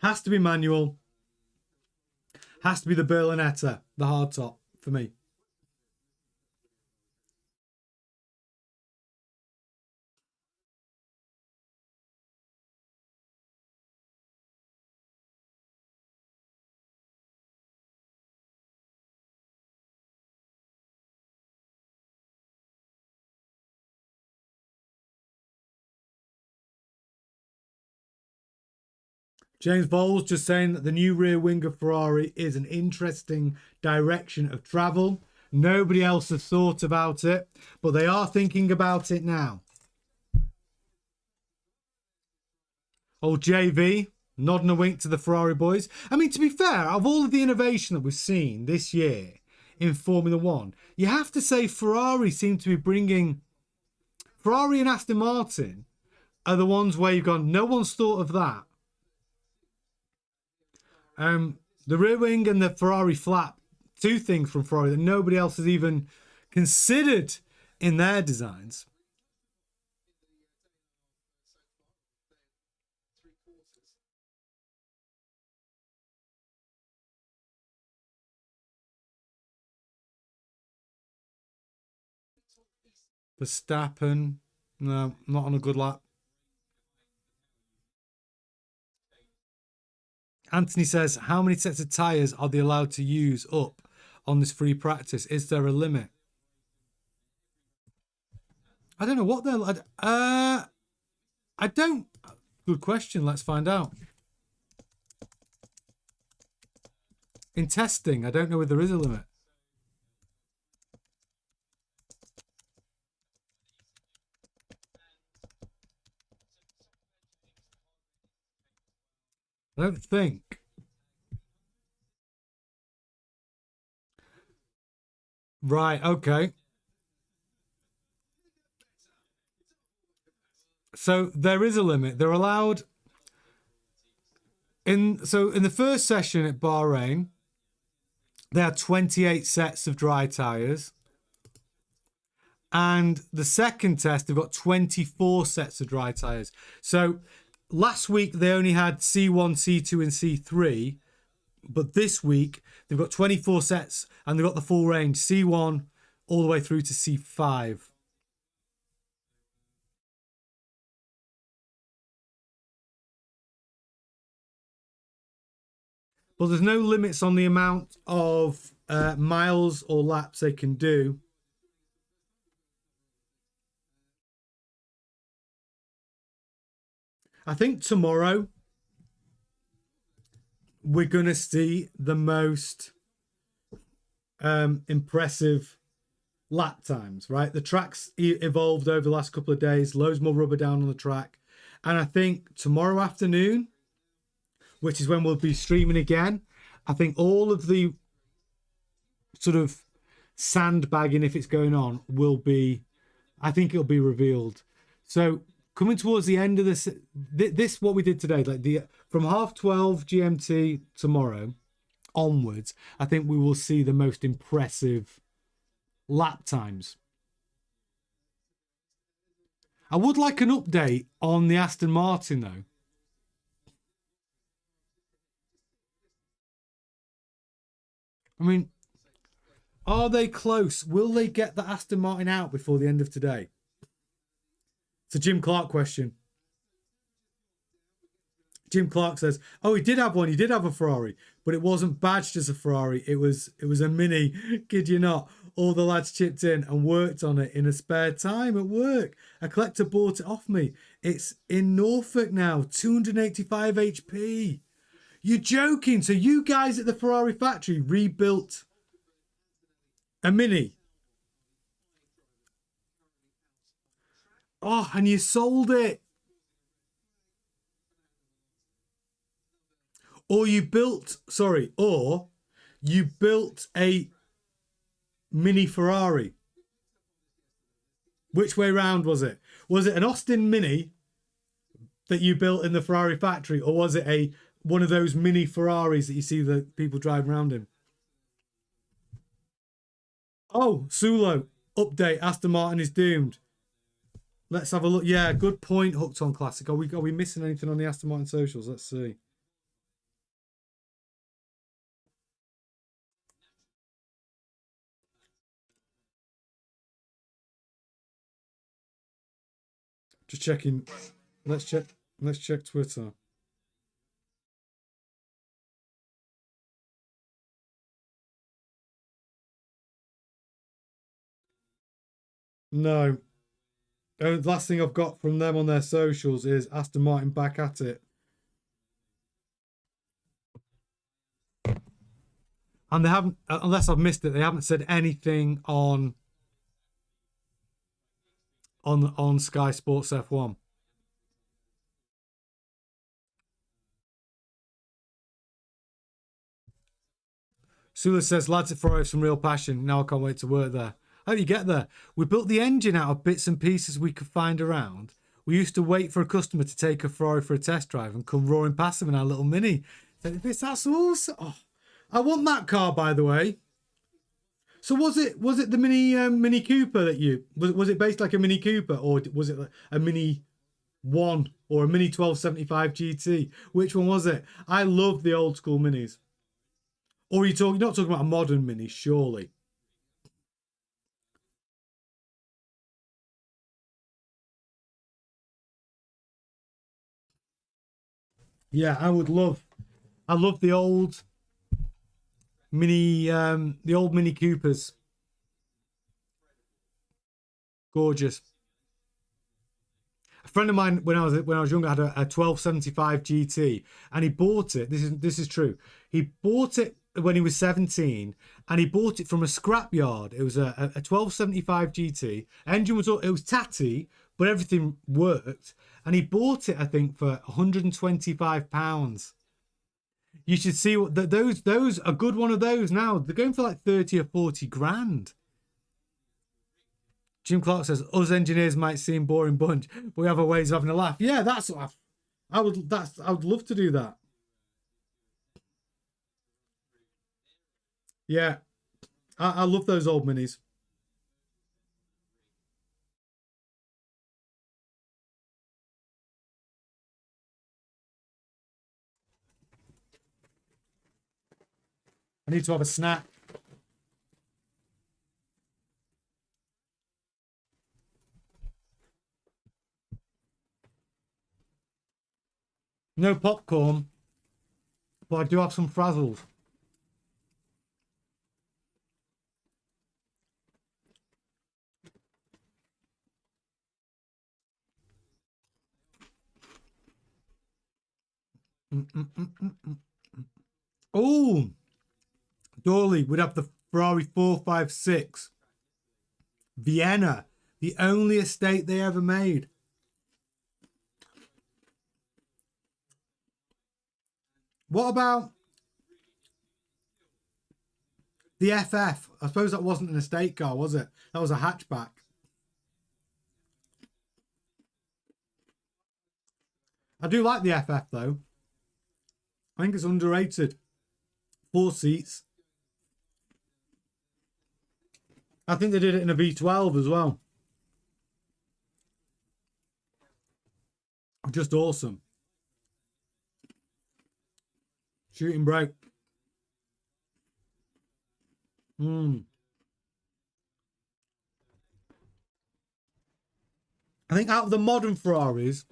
Speaker 1: Has to be manual. Has to be the Berlinetta, the hardtop for me. James Bowles just saying that the new rear wing of Ferrari is an interesting direction of travel. Nobody else has thought about it, but they are thinking about it now. Old JV, nodding a wink to the Ferrari boys. I mean, to be fair, of all of the innovation that we've seen this year in Formula One, you have to say Ferrari seem to be bringing... Ferrari and Aston Martin are the ones where you've gone, no one's thought of that. The rear wing and the Ferrari flap, two things from Ferrari that nobody else has even considered in their designs. Verstappen, no, not on a good lap. Anthony says, how many sets of tyres are they allowed to use up on this free practice? Is there a limit? I don't know what they're... I don't... Good question. Let's find out. In testing, I don't know if there is a limit. I don't think. Right, okay. So there is a limit. They're allowed in the first session at Bahrain, they had 28 sets of dry tyres. And the second test, they've got 24 sets of dry tyres. So last week they only had C1, C2, and C3. But this week they've got 24 sets and they've got the full range, C1 all the way through to C5. But there's no limits on the amount of miles or laps they can do. I think tomorrow we're going to see the most impressive lap times, right? The track's evolved over the last couple of days, loads more rubber down on the track. And I think tomorrow afternoon, which is when we'll be streaming again, I think all of the sort of sandbagging, if it's going on, will be, I think it'll be revealed. So coming towards the end of this what we did today, like from 12:30 GMT tomorrow onwards, I think we will see the most impressive lap times. I would like an update on the Aston Martin though. I mean, are they close? Will they get the Aston Martin out before the end of today? It's a Jim Clark question. Jim Clark says, "Oh, he did have one. He did have a Ferrari, but it wasn't badged as a Ferrari. It was a Mini. Kid you not. All the lads chipped in and worked on it in a spare time at work. A collector bought it off me. It's in Norfolk now. 285 HP. You're joking? So you guys at the Ferrari factory rebuilt a Mini? Oh, and you sold it. Or you built a Mini Ferrari. Which way round was it? Was it an Austin Mini that you built in the Ferrari factory, or was it one of those mini Ferraris that you see the people driving around in? Oh, Sulo, update, Aston Martin is doomed. Let's have a look. Yeah, good point, Hooked on Classic. Are we missing anything on the Aston Martin socials? Let's see. Just checking. Let's check Twitter. No. The last thing I've got from them on their socials is Aston Martin back at it. And they haven't, unless I've missed it, they haven't said anything on Sky Sports F1. Sula says, lads at Ferrari have some real passion. Now I can't wait to work there. How do you get there? We built the engine out of bits and pieces we could find around. We used to wait for a customer to take a Ferrari for a test drive and come roaring past them in our little Mini. That's awesome. Oh, I want that car, by the way. So was it the Mini Cooper that you was it based like a Mini Cooper, or was it a Mini 1 or a Mini 1275 GT? Which one was it? I love the old school Minis. Or you're not talking about a modern Mini, surely? Yeah, I love the old Mini Coopers. Gorgeous. A friend of mine when I was younger had a 1275 GT, and he bought it. This is true. He bought it when he was 17, and he bought it from a scrapyard. It was a 1275 GT. Engine was tatty, but everything worked. And he bought it, I think, for £125. You should see what those a good one of those now. They're going for like 30 or 40 grand. Jim Clark says, us engineers might seem boring bunch, but we have our ways of having a laugh. Yeah, that's what I would love to do that. Yeah, I love those old minis. I need to have a snack. No popcorn, but I do have some frazzles. Oh, Dorley would have the Ferrari 456 Vienna, the only estate they ever made. What about the FF? I suppose that wasn't an estate car, was it? That was a hatchback. I do like the FF though. I think it's underrated. 4 seats. I think they did it in a V12 as well. Just awesome. Shooting brake. I think out of the modern Ferraris,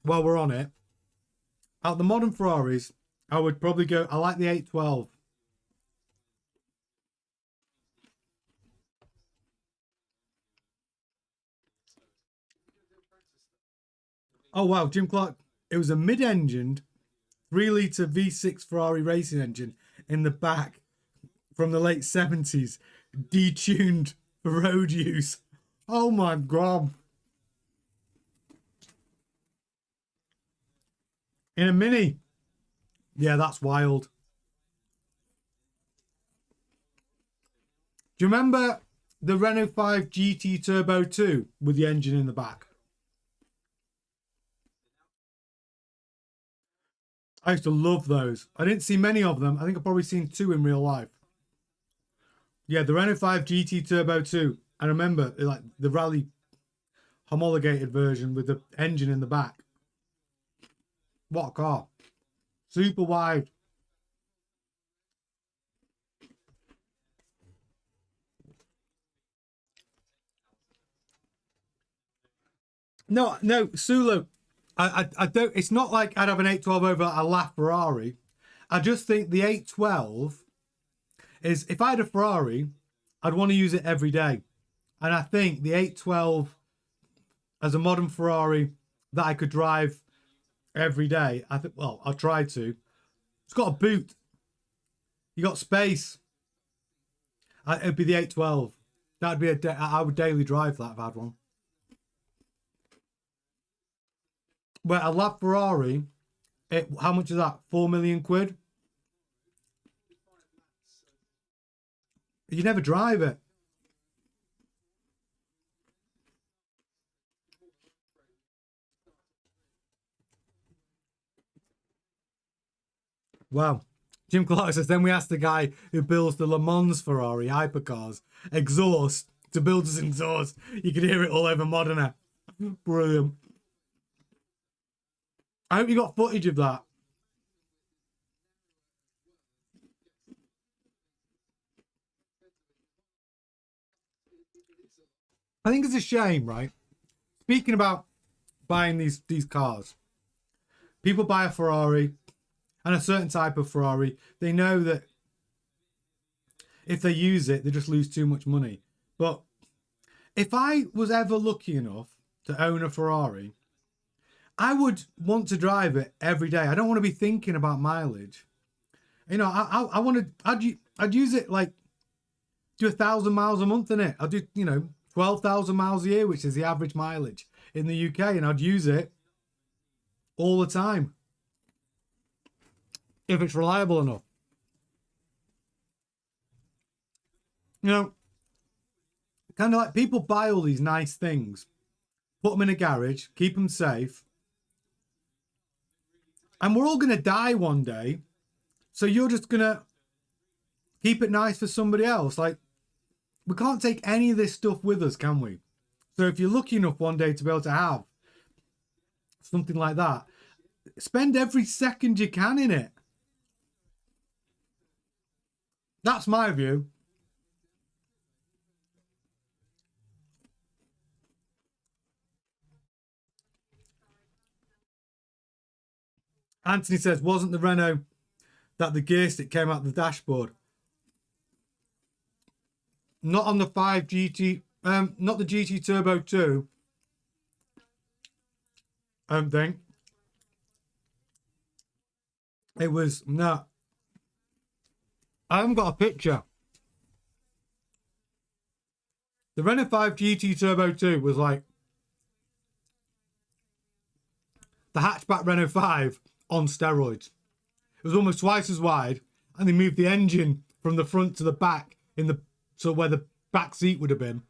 Speaker 1: while we're on it, out of the modern Ferraris, I would probably go, I like the 812. Oh wow, Jim Clark. It was a mid-engined 3-litre V6 Ferrari racing engine in the back from the late 70s, detuned for road use. Oh my God. In a Mini. Yeah, that's wild. Do you remember the Renault 5 GT Turbo 2 with the engine in the back? I used to love those. I didn't see many of them. I think I've probably seen 2 in real life. Yeah, the Renault 5 GT Turbo 2. I remember like the rally homologated version with the engine in the back. What a car. Super wide. No, Sulu. I don't. It's not like I'd have an 812 over a LaFerrari. I just think the 812 is, if I had a Ferrari, I'd want to use it every day. And I think the 812 as a modern Ferrari that I could drive every day, I think, well, I'll try to. It's got a boot. You got space. It'd be the 812. That'd be I would daily drive that if I had one. But a LaFerrari, how much is that? 4 million quid? You never drive it. Wow. Jim Clark says, then we asked the guy who builds the Le Mans Ferrari hypercars exhaust to build us exhaust. You could hear it all over Modena. Brilliant. I hope you got footage of that. I think it's a shame, right? Speaking about buying these cars, people buy a Ferrari and a certain type of Ferrari. They know that if they use it, they just lose too much money. But if I was ever lucky enough to own a Ferrari, I would want to drive it every day. I don't want to be thinking about mileage. You know, I want to. I'd use it like do 1,000 miles a month in it. I'll do 12,000 miles a year, which is the average mileage in the UK, and I'd use it all the time if it's reliable enough. You know, kind of like people buy all these nice things, put them in a garage, keep them safe, and we're all going to die one day. So you're just going to keep it nice for somebody else. Like, we can't take any of this stuff with us, can we? So if you're lucky enough one day to be able to have something like that, spend every second you can in it. That's my view. Anthony says, wasn't the Renault that the gear stick came out the dashboard? Not on the 5 GT, not the GT Turbo 2. Thing. It was, no. I haven't got a picture. The Renault 5 GT Turbo 2 was like the hatchback Renault 5 on steroids. It was almost twice as wide, and they moved the engine from the front to the back in the so where the back seat would have been,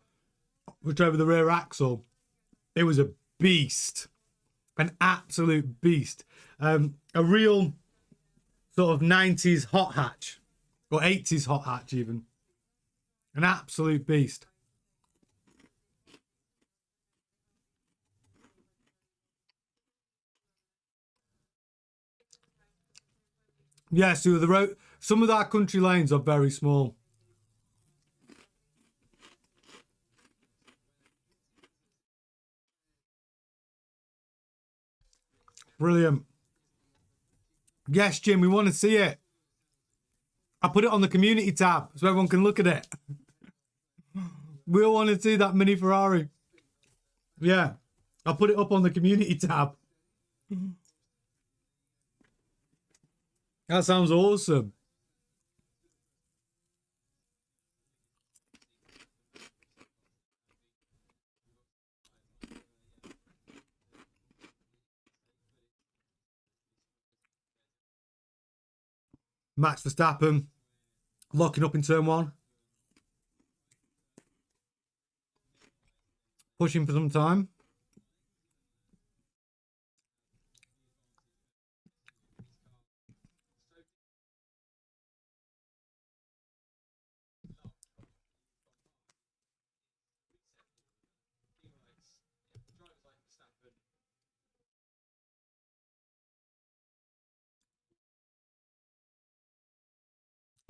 Speaker 1: which over the rear axle. It was a beast, an absolute beast. A real sort of 90s hot hatch, or 80s hot hatch even. An absolute beast. Yeah, so the road, some of our country lanes are very small. Brilliant. Yes, Jim, we want to see it. I put it on the community tab so everyone can look at it. We all want to see that mini Ferrari. Yeah, I'll put it up on the community tab. That sounds awesome. Max Verstappen locking up in turn 1. Pushing for some time.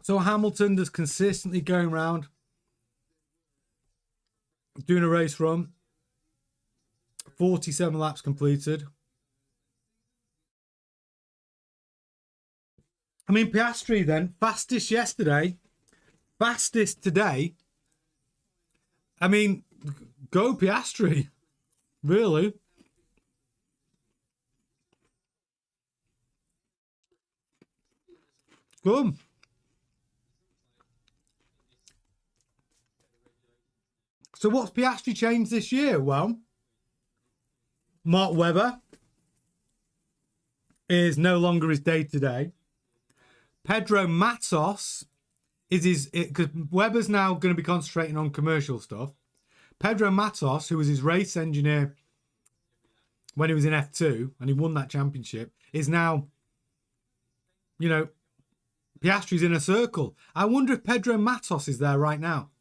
Speaker 1: So Hamilton just consistently going around, doing a race run. 47 laps completed. I mean, Piastri then, fastest yesterday, fastest today. I mean, go Piastri, really. Good. So what's Piastri changed this year? Well, Mark Webber is no longer his day-to-day. Pedro Matos is his, because Webber's now going to be concentrating on commercial stuff. Pedro Matos, who was his race engineer when he was in F2 and he won that championship, is now, you know, Piastri's in a circle. I wonder if Pedro Matos is there right now.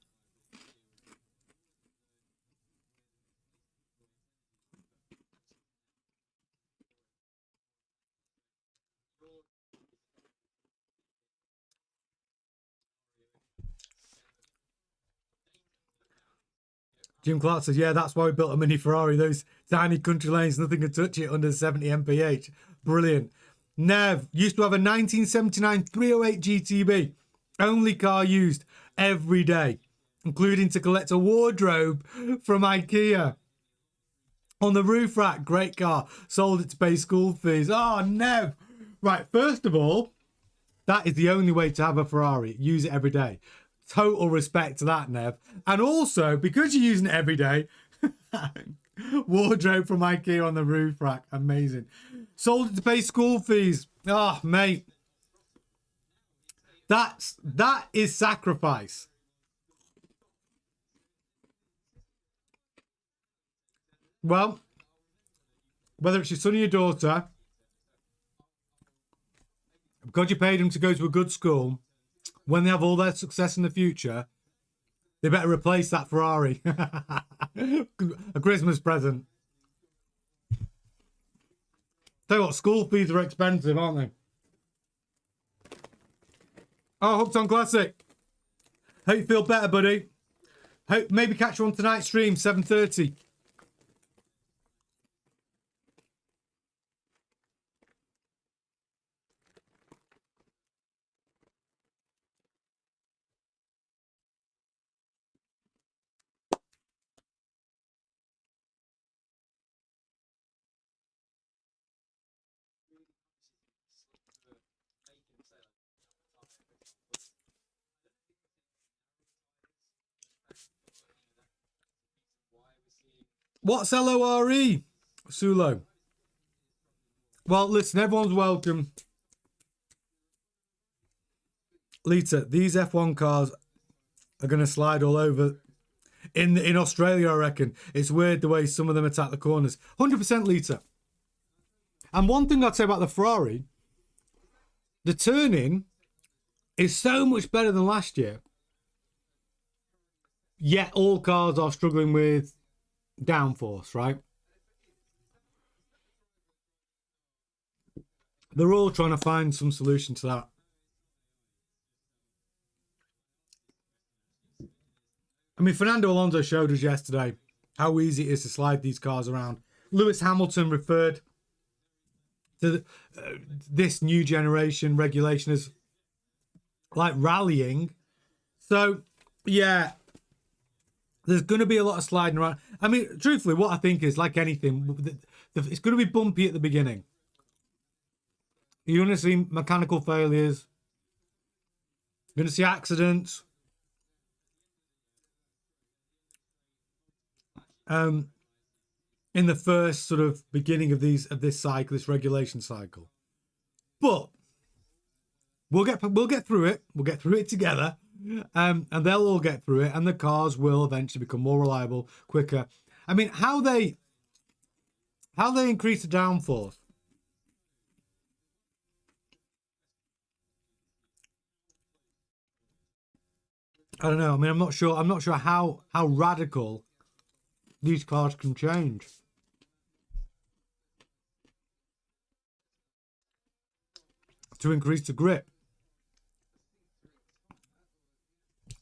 Speaker 1: Jim Clark says, yeah, that's why we built a mini Ferrari. Those tiny country lanes, nothing can touch it under 70 mph. Brilliant. Nev used to have a 1979 308 GTB. Only car used every day, including to collect a wardrobe from IKEA. On the roof rack, great car. Sold it to pay school fees. Oh, Nev. Right, first of all, that is the only way to have a Ferrari. Use it every day. Total respect to that, Nev. And also, because you're using it every day, wardrobe from IKEA on the roof rack. Amazing. Sold it to pay school fees. Oh, mate. That is sacrifice. Well, whether it's your son or your daughter, because you paid them to go to a good school, when they have all their success in the future, they better replace that Ferrari. A Christmas present. Tell you what, school fees are expensive, aren't they? Oh, Hooked on Classic. Hope you feel better, buddy. Hope maybe catch you on tonight's stream, 7:30. What's LORE, Sulo? Well, listen, everyone's welcome. Lita, these F1 cars are going to slide all over. In Australia, I reckon. It's weird the way some of them attack the corners. 100% Lita. And one thing I'd say about the Ferrari, the turning is so much better than last year. Yet all cars are struggling with downforce, right? They're all trying to find some solution to that. I mean, Fernando Alonso showed us yesterday how easy it is to slide these cars around. Lewis Hamilton referred to this new generation regulation as like rallying. So, yeah, there's going to be a lot of sliding around. I mean, truthfully, what I think is like anything, it's going to be bumpy at the beginning. You're going to see mechanical failures. You're going to see accidents. In the first sort of beginning of this cycle, this regulation cycle. But we'll get through it. We'll get through it together. And they'll all get through it, and the cars will eventually become more reliable, quicker. I mean, how they increase the downforce. I don't know. I mean, I'm not sure how radical these cars can change. To increase the grip.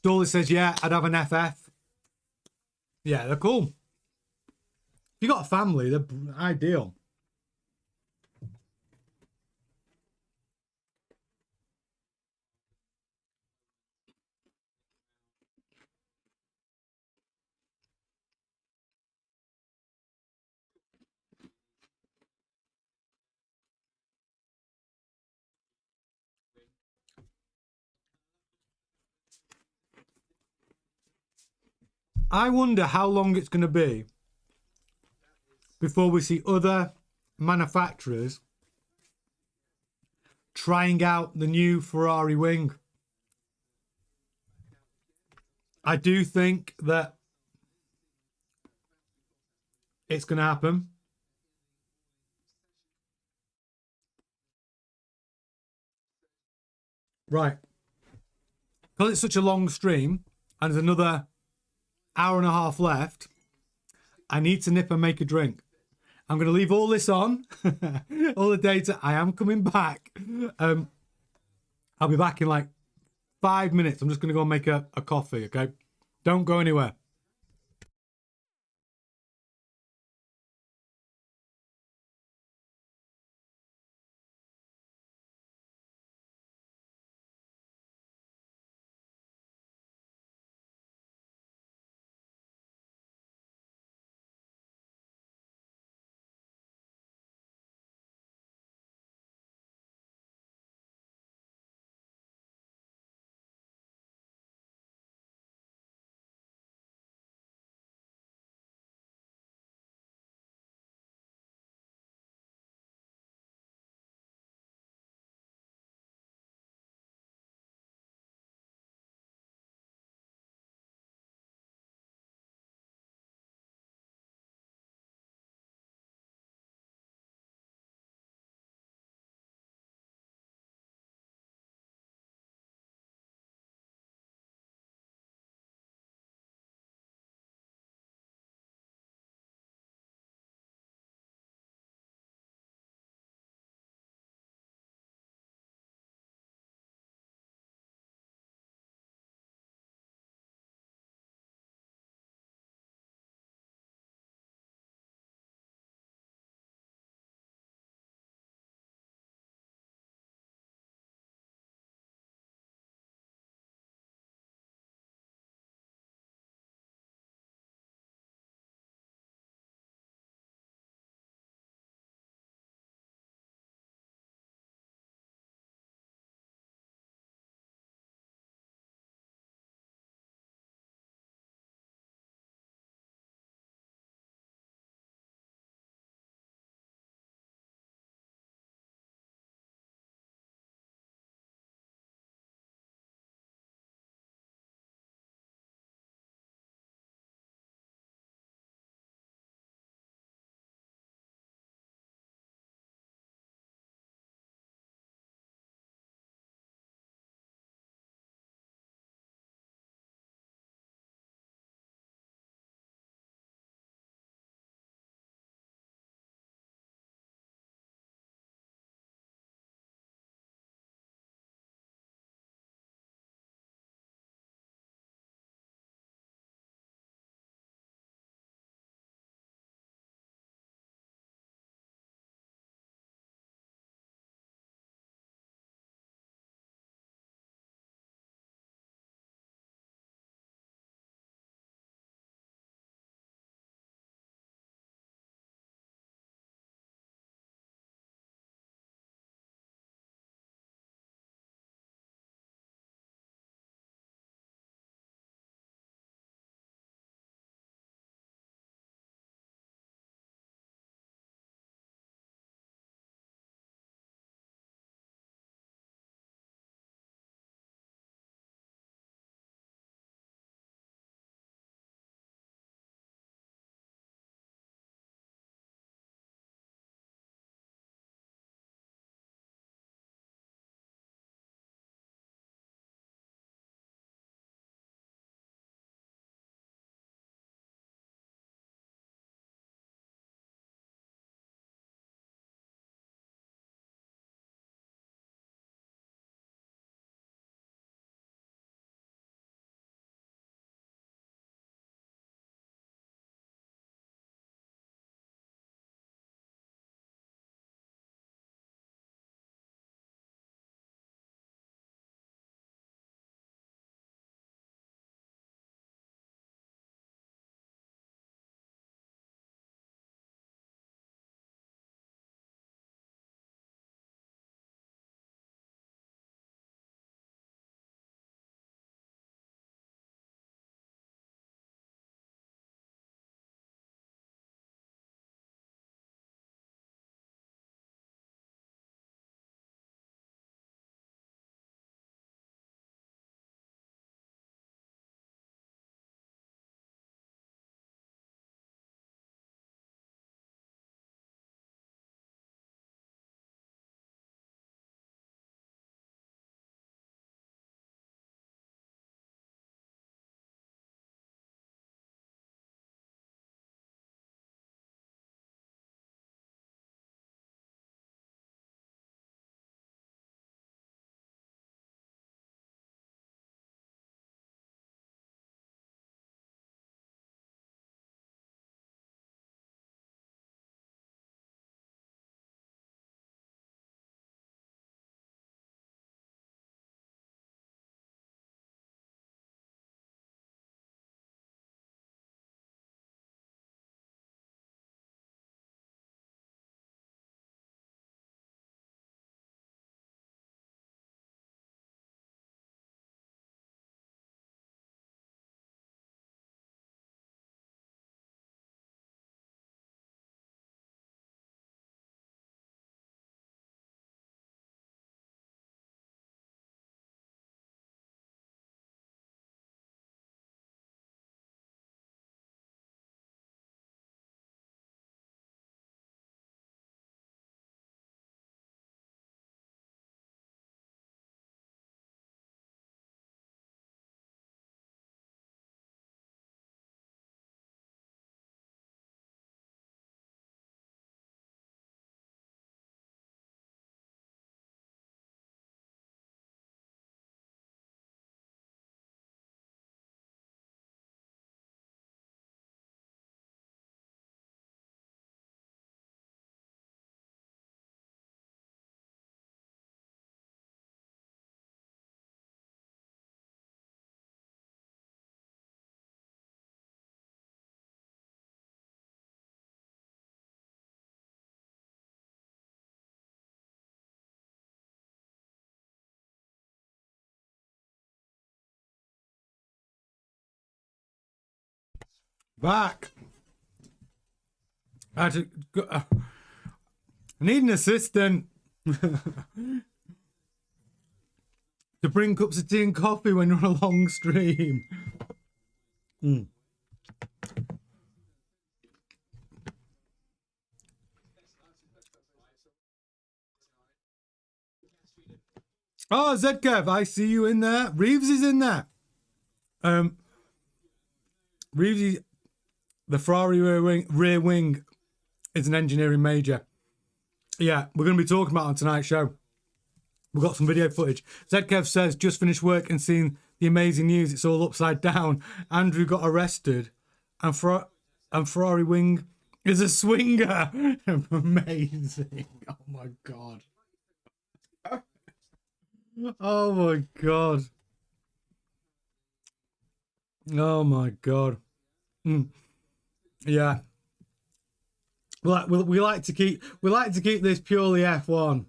Speaker 1: Dolly says, yeah, I'd have an FF. Yeah, they're cool. If you got a family, they're ideal. I wonder how long it's going to be before we see other manufacturers trying out the new Ferrari wing. I do think that it's going to happen. Right. Because it's such a long stream and there's another hour and a half left, I need to nip and make a drink. I'm going to leave all this on, all the data. I am coming back. I'll be back in like 5 minutes. I'm just going to go and make a coffee, okay? Don't go anywhere. Back. I had to go, I need an assistant to bring cups of tea and coffee when you're on a long stream. Oh, Zkev, I see you in there. Reeves is in there. Reeves, the Ferrari rear wing is an engineering major. Yeah, we're going to be talking about it on tonight's show. We've got some video footage. Zkev says, just finished work and seen the amazing news. It's all upside down. Andrew got arrested and Ferrari wing is a swinger. Amazing. Oh my God. Oh my God. Oh my God. Yeah. We like to keep this purely F1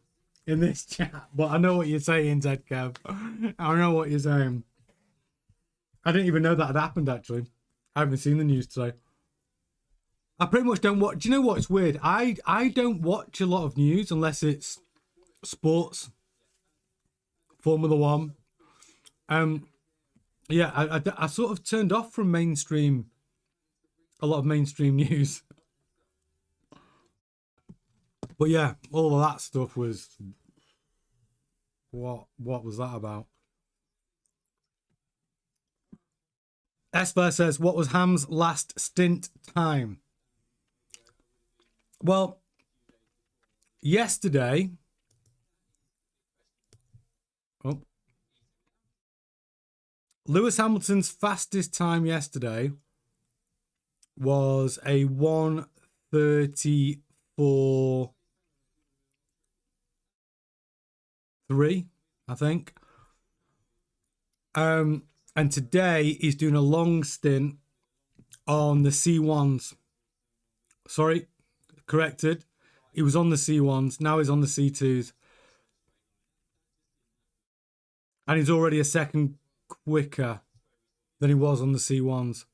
Speaker 1: in this chat, but I know what you're saying, Zkev. I know what you're saying. I didn't even know that had happened, actually. I haven't seen the news today. I pretty much don't watch. Do you know what? It's weird. I don't watch a lot of news unless it's sports, Formula One. Yeah, I sort of turned off from a lot of mainstream news. But yeah, all of that stuff was, what was that about? Esper says, what was Ham's last stint time? Well, yesterday, Lewis Hamilton's fastest time yesterday was a 1:34.3, I think. And today he's doing a long stint on the C1s. Sorry, corrected. He was on the C1s. Now he's on the C2s. And he's already a second quicker than he was on the C1s.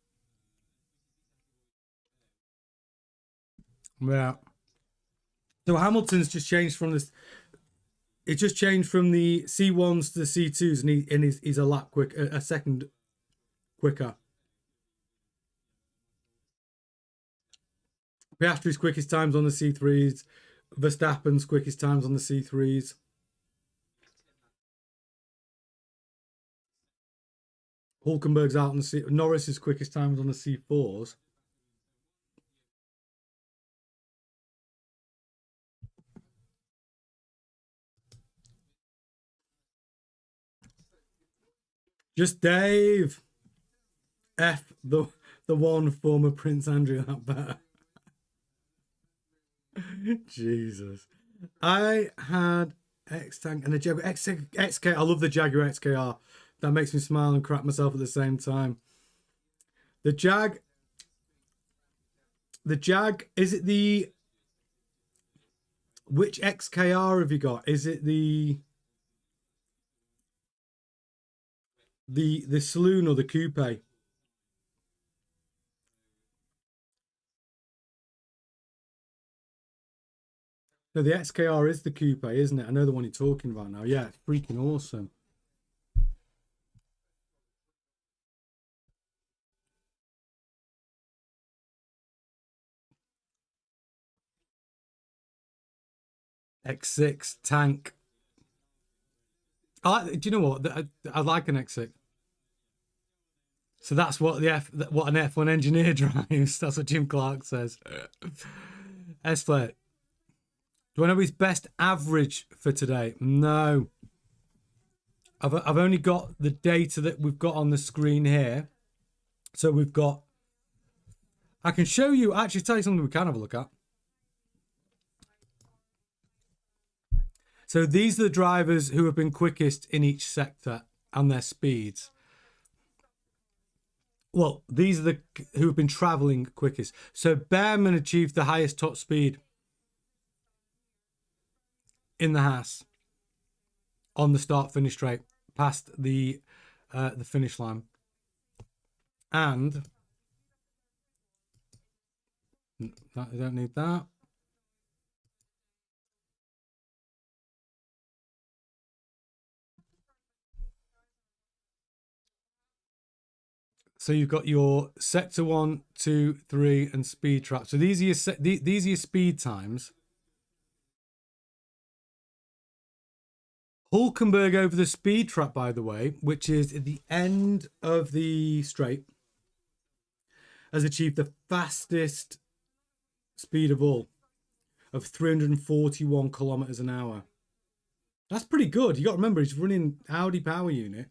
Speaker 1: Yeah. So Hamilton's just changed from this. It just changed from the C1s to the C2s, and he's a lap quick, a second quicker. Piastri's quickest times on the C3s. Verstappen's quickest times on the C3s. Hulkenberg's out on the C. Norris's quickest times on the C4s. Just Dave. F the one former Prince Andrew that better. Jesus. I had X-Tank and a Jaguar XK. I love the Jaguar XKR. That makes me smile and crap myself at the same time. The Jag, is it the... Which XKR have you got? Is it the saloon or the coupe? No, the XKR is the coupe, isn't it? I know the one you're talking about now. Yeah, it's freaking awesome. X6 tank. Do you know what? I like an X6. So that's what what an F1 engineer drives. That's what Jim Clark says. S-Flat. Do I know his best average for today? No. I've only got the data that we've got on the screen here. So we've got... I can show you... Actually, tell you something we can have a look at. So these are the drivers who have been quickest in each sector and their speeds. Well, these are the who have been traveling quickest. So Behrman achieved the highest top speed in the Haas on the start-finish straight, past the finish line. And I don't need that. So you've got your sector 1, 2, 3, and speed trap. So these are your speed times. Hulkenberg over the speed trap, by the way, which is at the end of the straight, has achieved the fastest speed of all, of 341 kilometers an hour. That's pretty good. You got to remember, he's running Audi power unit.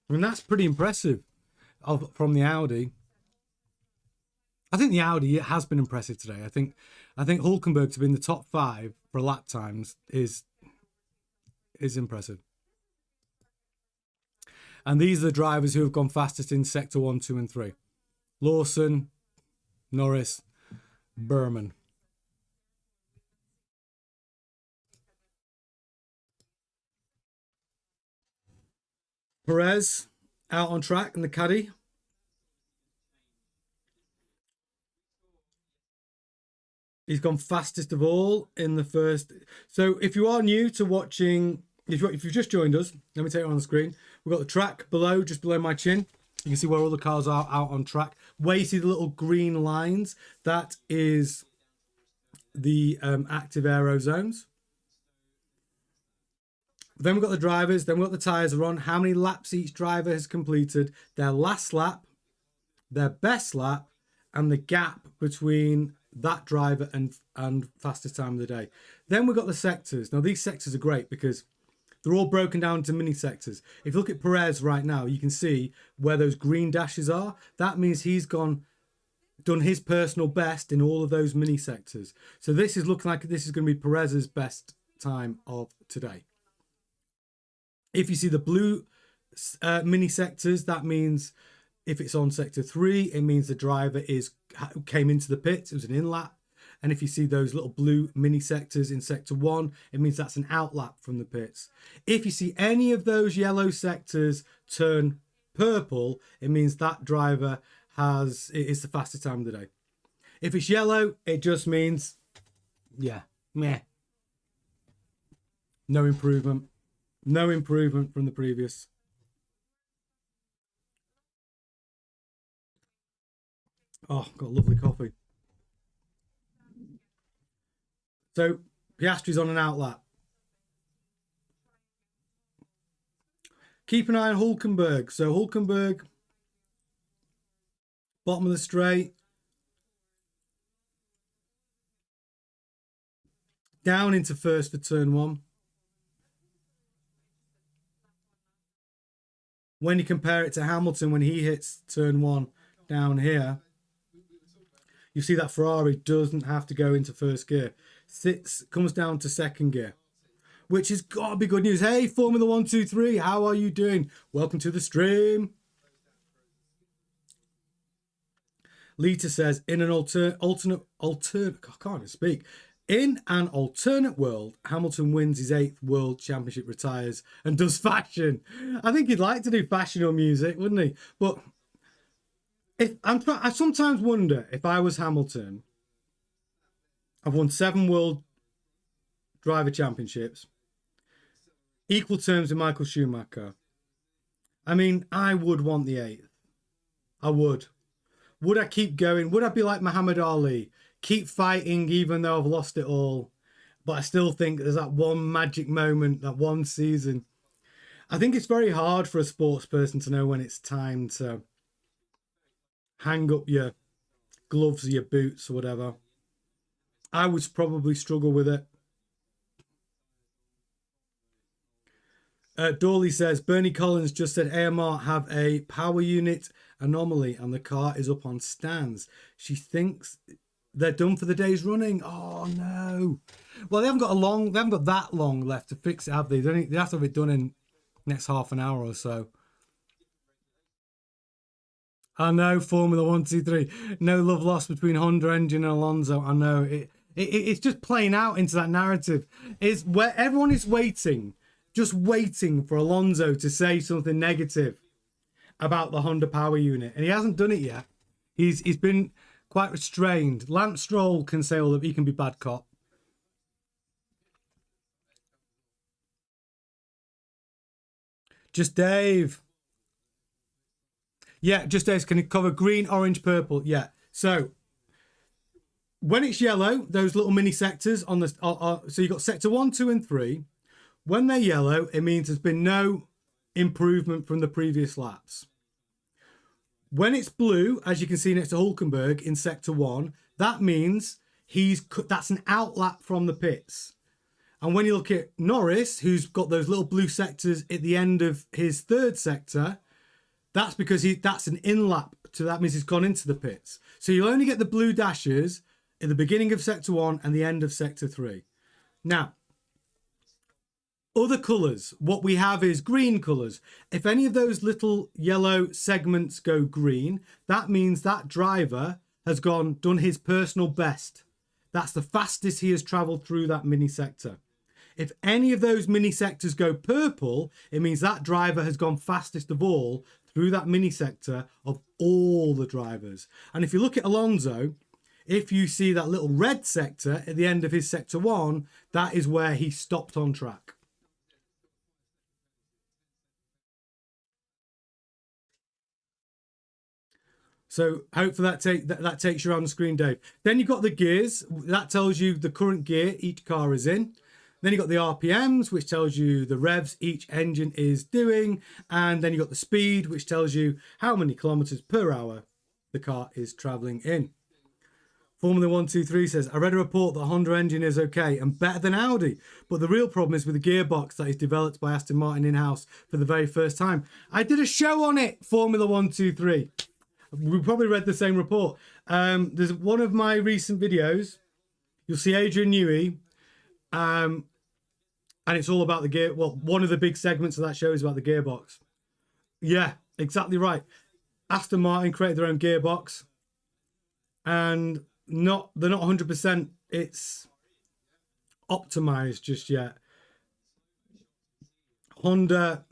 Speaker 1: I mean, that's pretty impressive from the Audi. I think the Audi has been impressive today. I think Hulkenberg to be in the top 5 for lap times is impressive. And these are the drivers who have gone fastest in sector 1, 2, and 3. Lawson, Norris, Berman. Perez out on track in the caddy. He's gone fastest of all in the first. So if you are new to watching, if you've just joined us, let me take it on the screen. We've got the track below, just below my chin. You can see where all the cars are out on track. Where you see the little green lines, that is the active aero zones. Then we've got the drivers, then we've got the tyres are on, how many laps each driver has completed, their last lap, their best lap, and the gap between that driver and fastest time of the day. Then we've got the sectors. Now, these sectors are great because they're all broken down into mini sectors. If you look at Perez right now, you can see where those green dashes are. That means he's done his personal best in all of those mini sectors. So this is looking like this is going to be Perez's best time of today. If you see the blue mini sectors, that means if it's on sector 3, it means the driver came into the pits. It was an in lap. And if you see those little blue mini sectors in sector 1, it means that's an out lap from the pits. If you see any of those yellow sectors turn purple, it means that driver is the fastest time of the day. If it's yellow, it just means, yeah, meh. No improvement. No improvement from the previous. Oh, got lovely coffee. So Piastri's on an outlap. Keep an eye on Hulkenberg. So Hulkenberg, bottom of the straight. Down into first for turn 1. When you compare it to Hamilton, when he hits turn 1 down here, you see that Ferrari doesn't have to go into first gear. Comes down to second gear, which has got to be good news. Hey, Formula 123, how are you doing? Welcome to the stream. Lita says, in an alternate, I can't even speak. In an alternate world, Hamilton wins his 8th World Championship, retires, and does fashion. I think he'd like to do fashion or music, wouldn't he? But I sometimes wonder if I was Hamilton. I've won 7 World Driver Championships, equal terms with Michael Schumacher. I mean, I would want the 8th. I would. Would I keep going? Would I be like Muhammad Ali? Keep fighting even though I've lost it all. But I still think there's that one magic moment, that one season. I think it's very hard for a sports person to know when it's time to hang up your gloves or your boots or whatever. I would probably struggle with it. Dawley says, Bernie Collins just said AMR have a power unit anomaly and the car is up on stands. She thinks they're done for the day's running. Oh no. Well, they haven't got that long left to fix it, have they? They have to have it done in next half an hour or so. I know, Formula 123. No love lost between Honda engine and Alonso. I know. It's just playing out into that narrative. It's where everyone is waiting, just waiting for Alonso to say something negative about the Honda power unit. And he hasn't done it yet. He's been quite restrained. Lance Stroll can say all that he can be bad cop. Just Dave. Yeah, just Dave can cover green, orange, purple. Yeah. So when it's yellow, those little mini sectors on the so you've got sector 1, 2, and 3. When they're yellow, it means there's been no improvement from the previous laps. When it's blue, as you can see next to Hulkenberg in sector 1, that means that's an outlap from the pits. And when you look at Norris, who's got those little blue sectors at the end of his third sector, that's because that's an in-lap. So that means he's gone into the pits. So you'll only get the blue dashes at the beginning of sector 1 and the end of sector 3. Now, other colours, what we have is green colours. If any of those little yellow segments go green, that means that driver has done his personal best. That's the fastest he has travelled through that mini sector. If any of those mini sectors go purple, it means that driver has gone fastest of all through that mini sector of all the drivers. And if you look at Alonso, if you see that little red sector at the end of his sector 1, that is where he stopped on track. So hopefully that takes you around the screen, Dave. Then you've got the gears. That tells you the current gear each car is in. Then you've got the RPMs, which tells you the revs each engine is doing. And then you've got the speed, which tells you how many kilometers per hour the car is traveling in. Formula 123 says, I read a report that Honda engine is okay and better than Audi, but the real problem is with the gearbox that is developed by Aston Martin in-house for the very first time. I did a show on it, Formula 123. We probably read the same report. There's one of my recent videos. You'll see Adrian Newey, and it's all about the gear. Well, one of the big segments of that show is about the gearbox. Yeah, exactly right. Aston Martin created their own gearbox, and they're not 100%. It's optimized just yet. Honda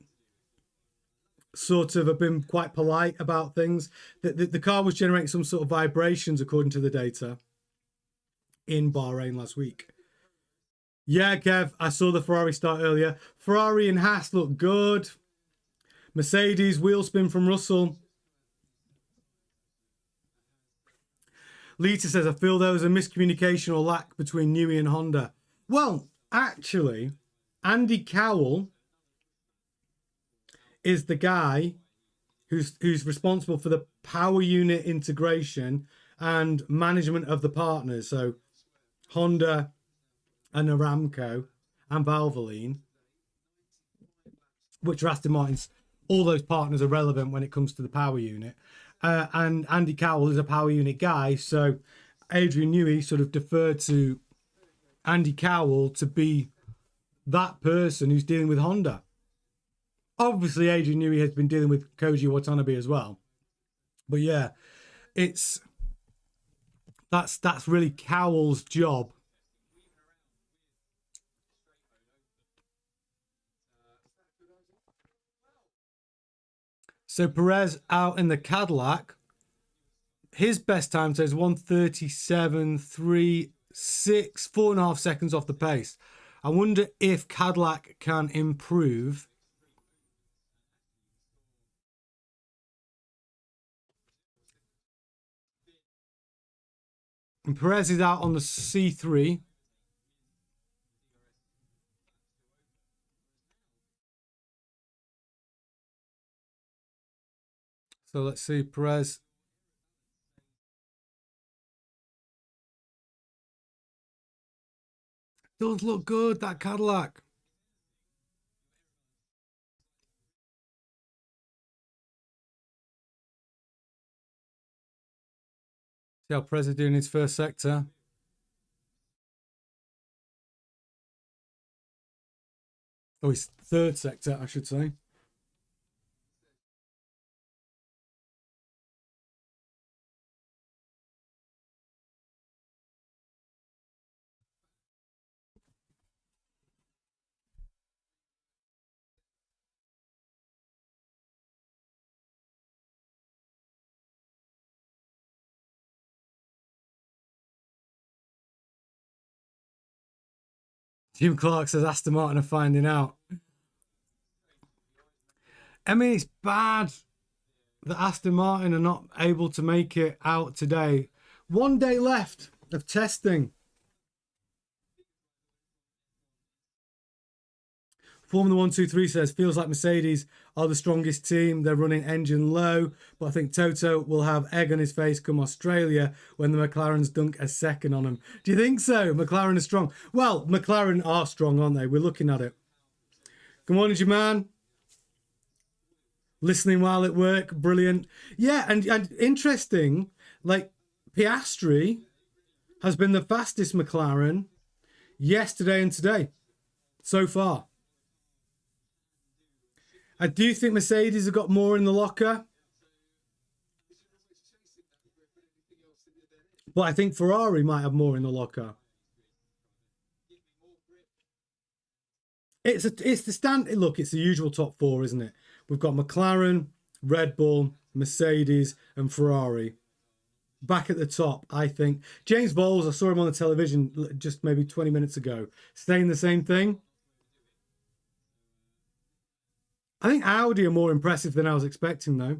Speaker 1: sort of have been quite polite about things. The car was generating some sort of vibrations according to the data in Bahrain last week. Yeah, Kev, I saw the Ferrari start earlier. Ferrari and Haas look good. Mercedes wheel spin from Russell. Lita says, I feel there was a miscommunication or lack between Newey and Honda. Well, actually, Andy Cowell is the guy who's responsible for the power unit integration and management of the partners. So Honda and Aramco and Valvoline, which are Aston Martin's, all those partners are relevant when it comes to the power unit. And Andy Cowell is a power unit guy. So Adrian Newey sort of deferred to Andy Cowell to be that person who's dealing with Honda. Obviously, Adrian Newey has been dealing with Koji Watanabe as well. But yeah, that's really Cowell's job. So Perez out in the Cadillac. His best time says 1:37.36, 4.5 seconds off the pace. I wonder if Cadillac can improve. And Perez is out on the C3. So let's see, Perez. Does look good, that Cadillac. See how Perez is doing his first sector. Oh, his third sector, I should say. Jim Clark says Aston Martin are finding out. I mean, it's bad that Aston Martin are not able to make it out today. 1 day left of testing. Formula 123 says, feels like Mercedes are the strongest team. They're running engine low, but I think Toto will have egg on his face come Australia when the McLarens dunk a second on him. Do you think so? McLaren are strong. Well, McLaren are strong, aren't they? We're looking at it. Good morning, Jaman. Listening while at work. Brilliant. Yeah, and interesting, like Piastri has been the fastest McLaren yesterday and today so far. I do think Mercedes have got more in the locker. But I think Ferrari might have more in the locker. It's the stand. Look, it's the usual top four, isn't it? We've got McLaren, Red Bull, Mercedes, and Ferrari. Back at the top, I think. James Bowles, I saw him on the television just maybe 20 minutes ago, saying the same thing. I think Audi are more impressive than I was expecting, though.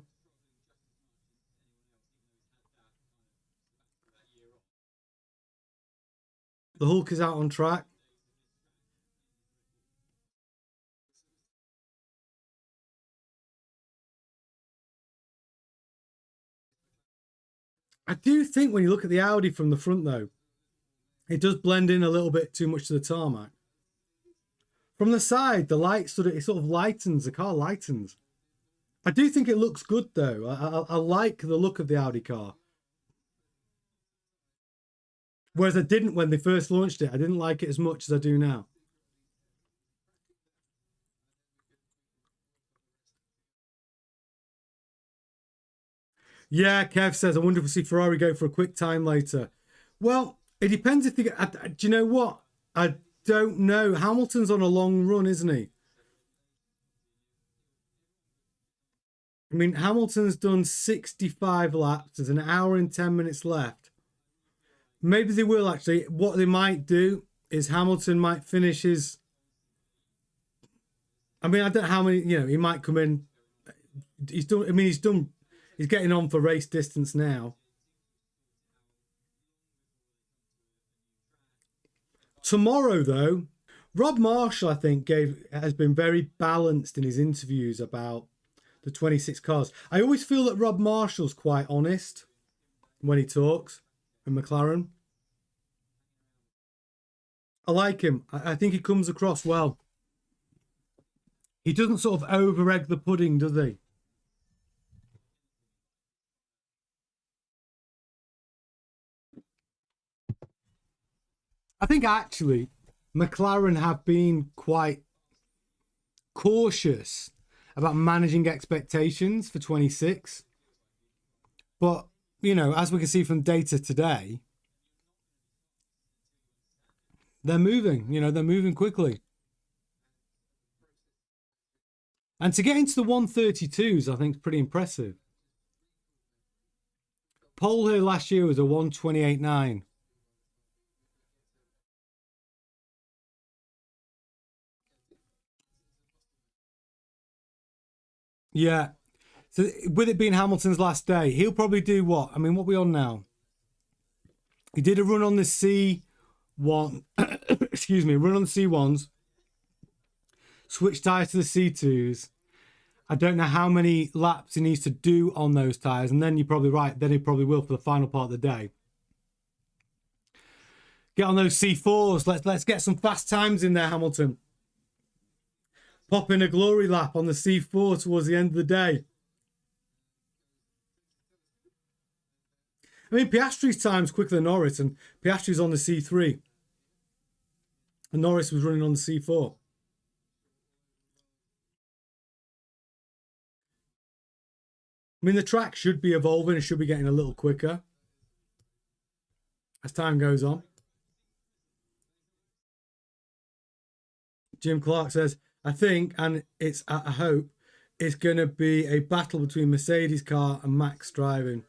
Speaker 1: The Hulk is out on track. I do think when you look at the Audi from the front, though, it does blend in a little bit too much to the tarmac. From the side, the light it sort of lightens, the car lightens. I do think it looks good, though. I like the look of the Audi car. Whereas I didn't when they first launched it. I didn't like it as much as I do now. Yeah, Kev says, I wonder if we see Ferrari go for a quick time later. Well, it depends if they get... do you know what? I don't know. Hamilton's on a long run, isn't he? I mean, Hamilton's done 65 laps. There's an hour and 10 minutes left. Maybe they will, actually. What they might do is Hamilton might finish his... I mean, I don't know how many... You know, he might come in... He's done... I mean, he's done... He's getting on for race distance now. Tomorrow, though, Rob Marshall, I think, has been very balanced in his interviews about the 26 cars. I always feel that Rob Marshall's quite honest when he talks in McLaren. I like him. I think he comes across well. He doesn't sort of over-egg the pudding, does he? I think actually McLaren have been quite cautious about managing expectations for 26. But, you know, as we can see from data today, they're moving, they're moving quickly. And to get into the 132s, I think is pretty impressive. Pole here last year was a 128.9. Yeah. So with it being Hamilton's last day, he'll probably do what? I mean, what are we on now? He did a run on the C1, excuse me, run on the C1s, switch tyres to the C2s. I don't know how many laps he needs to do on those tyres, and then you're probably right, then he probably will for the final part of the day. Get on those C4s. Let's get some fast times in there, Hamilton. Pop in a glory lap on the C4 towards the end of the day. I mean, Piastri's time's quicker than Norris, and Piastri's on the C3. And Norris was running on the C4. I mean, the track should be evolving. It should be getting a little quicker as time goes on. Jim Clark says, I think, and it's I hope, it's going to be a battle between Mercedes car and Max driving.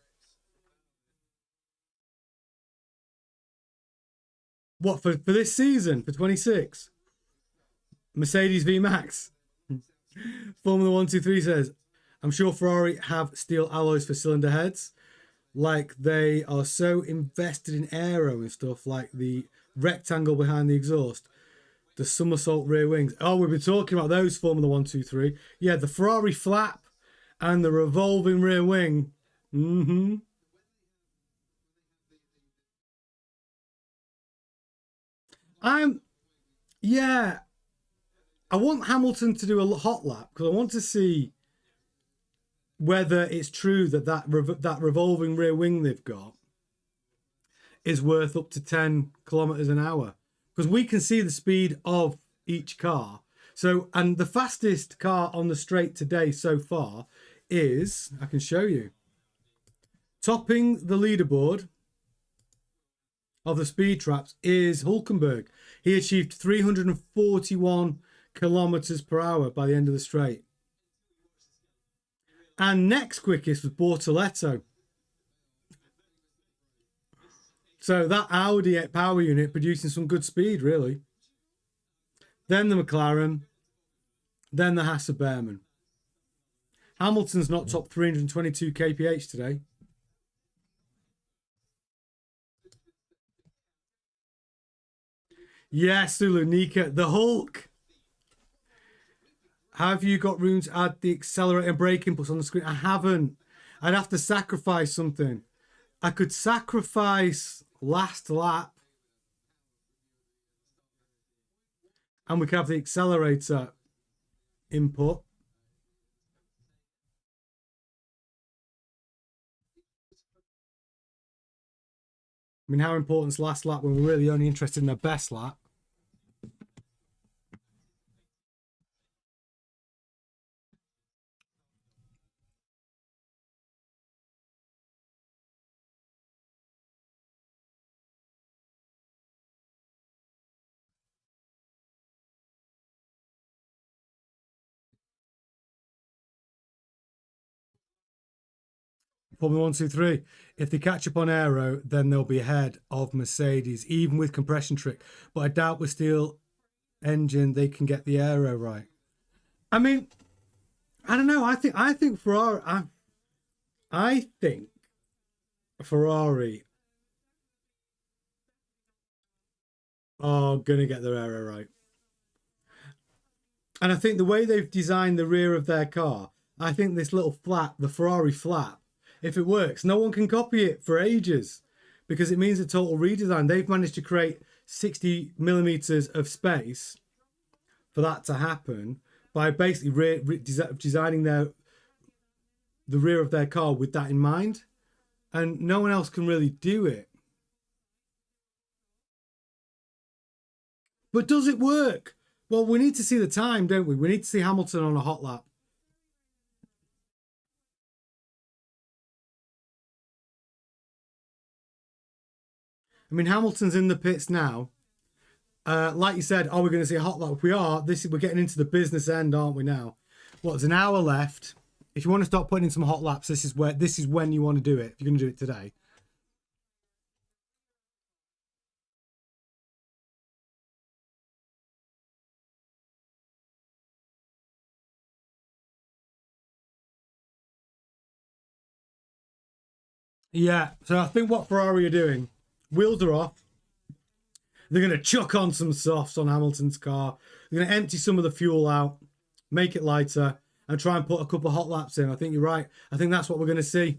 Speaker 1: What, for this season, for 26? Mercedes V Max. Formula 123 says, I'm sure Ferrari have steel alloys for cylinder heads. Like they are so invested in aero and stuff, like the rectangle behind the exhaust, the somersault rear wings. Oh, we've been talking about those, Formula 123. Yeah, the Ferrari flap and the revolving rear wing. Mm-hmm. Yeah, I want Hamilton to do a hot lap because I want to see whether it's true that that revolving rear wing they've got is worth up to 10 kilometers an hour, because we can see the speed of each car. So, and the fastest car on the straight today so far is, I can show you, topping the leaderboard of the speed traps is Hulkenberg. He achieved 341 kilometers per hour by the end of the straight. And next quickest was Bortoletto. So that Audi power unit producing some good speed, really. Then the McLaren, then the Haas Behrman. Hamilton's not top 322 kph today. Yes, Sulu, Nika, the Hulk. Have you got room to add the accelerator and brake inputs on the screen? I haven't. I'd have to sacrifice something. I could sacrifice last lap. And we could have the accelerator input. I mean, how important is last lap when we're really only interested in the best lap? Formula 123. If they catch up on aero, then they'll be ahead of Mercedes, even with compression trick. But I doubt with steel engine they can get the aero right. I mean, I don't know. I think Ferrari. I think Ferrari are gonna get their aero right. And I think the way they've designed the rear of their car, I think this little flap, the Ferrari flap, if it works, no one can copy it for ages because it means a total redesign. They've managed to create 60 millimeters of space for that to happen by basically designing the rear of their car with that in mind. And no one else can really do it. But does it work? Well, we need to see the time, don't we? We need to see Hamilton on a hot lap. I mean, Hamilton's in the pits now. Like you said, are we going to see a hot lap? If we are, we're getting into the business end, aren't we now? There's an hour left. If you want to start putting in some hot laps, this is when you want to do it. If you're going to do it today. Yeah, so I think what Ferrari are doing, wheels are off. They're going to chuck on some softs on Hamilton's car. They're going to empty some of the fuel out, make it lighter, and try and put a couple of hot laps in. I think you're right. I think that's what we're going to see.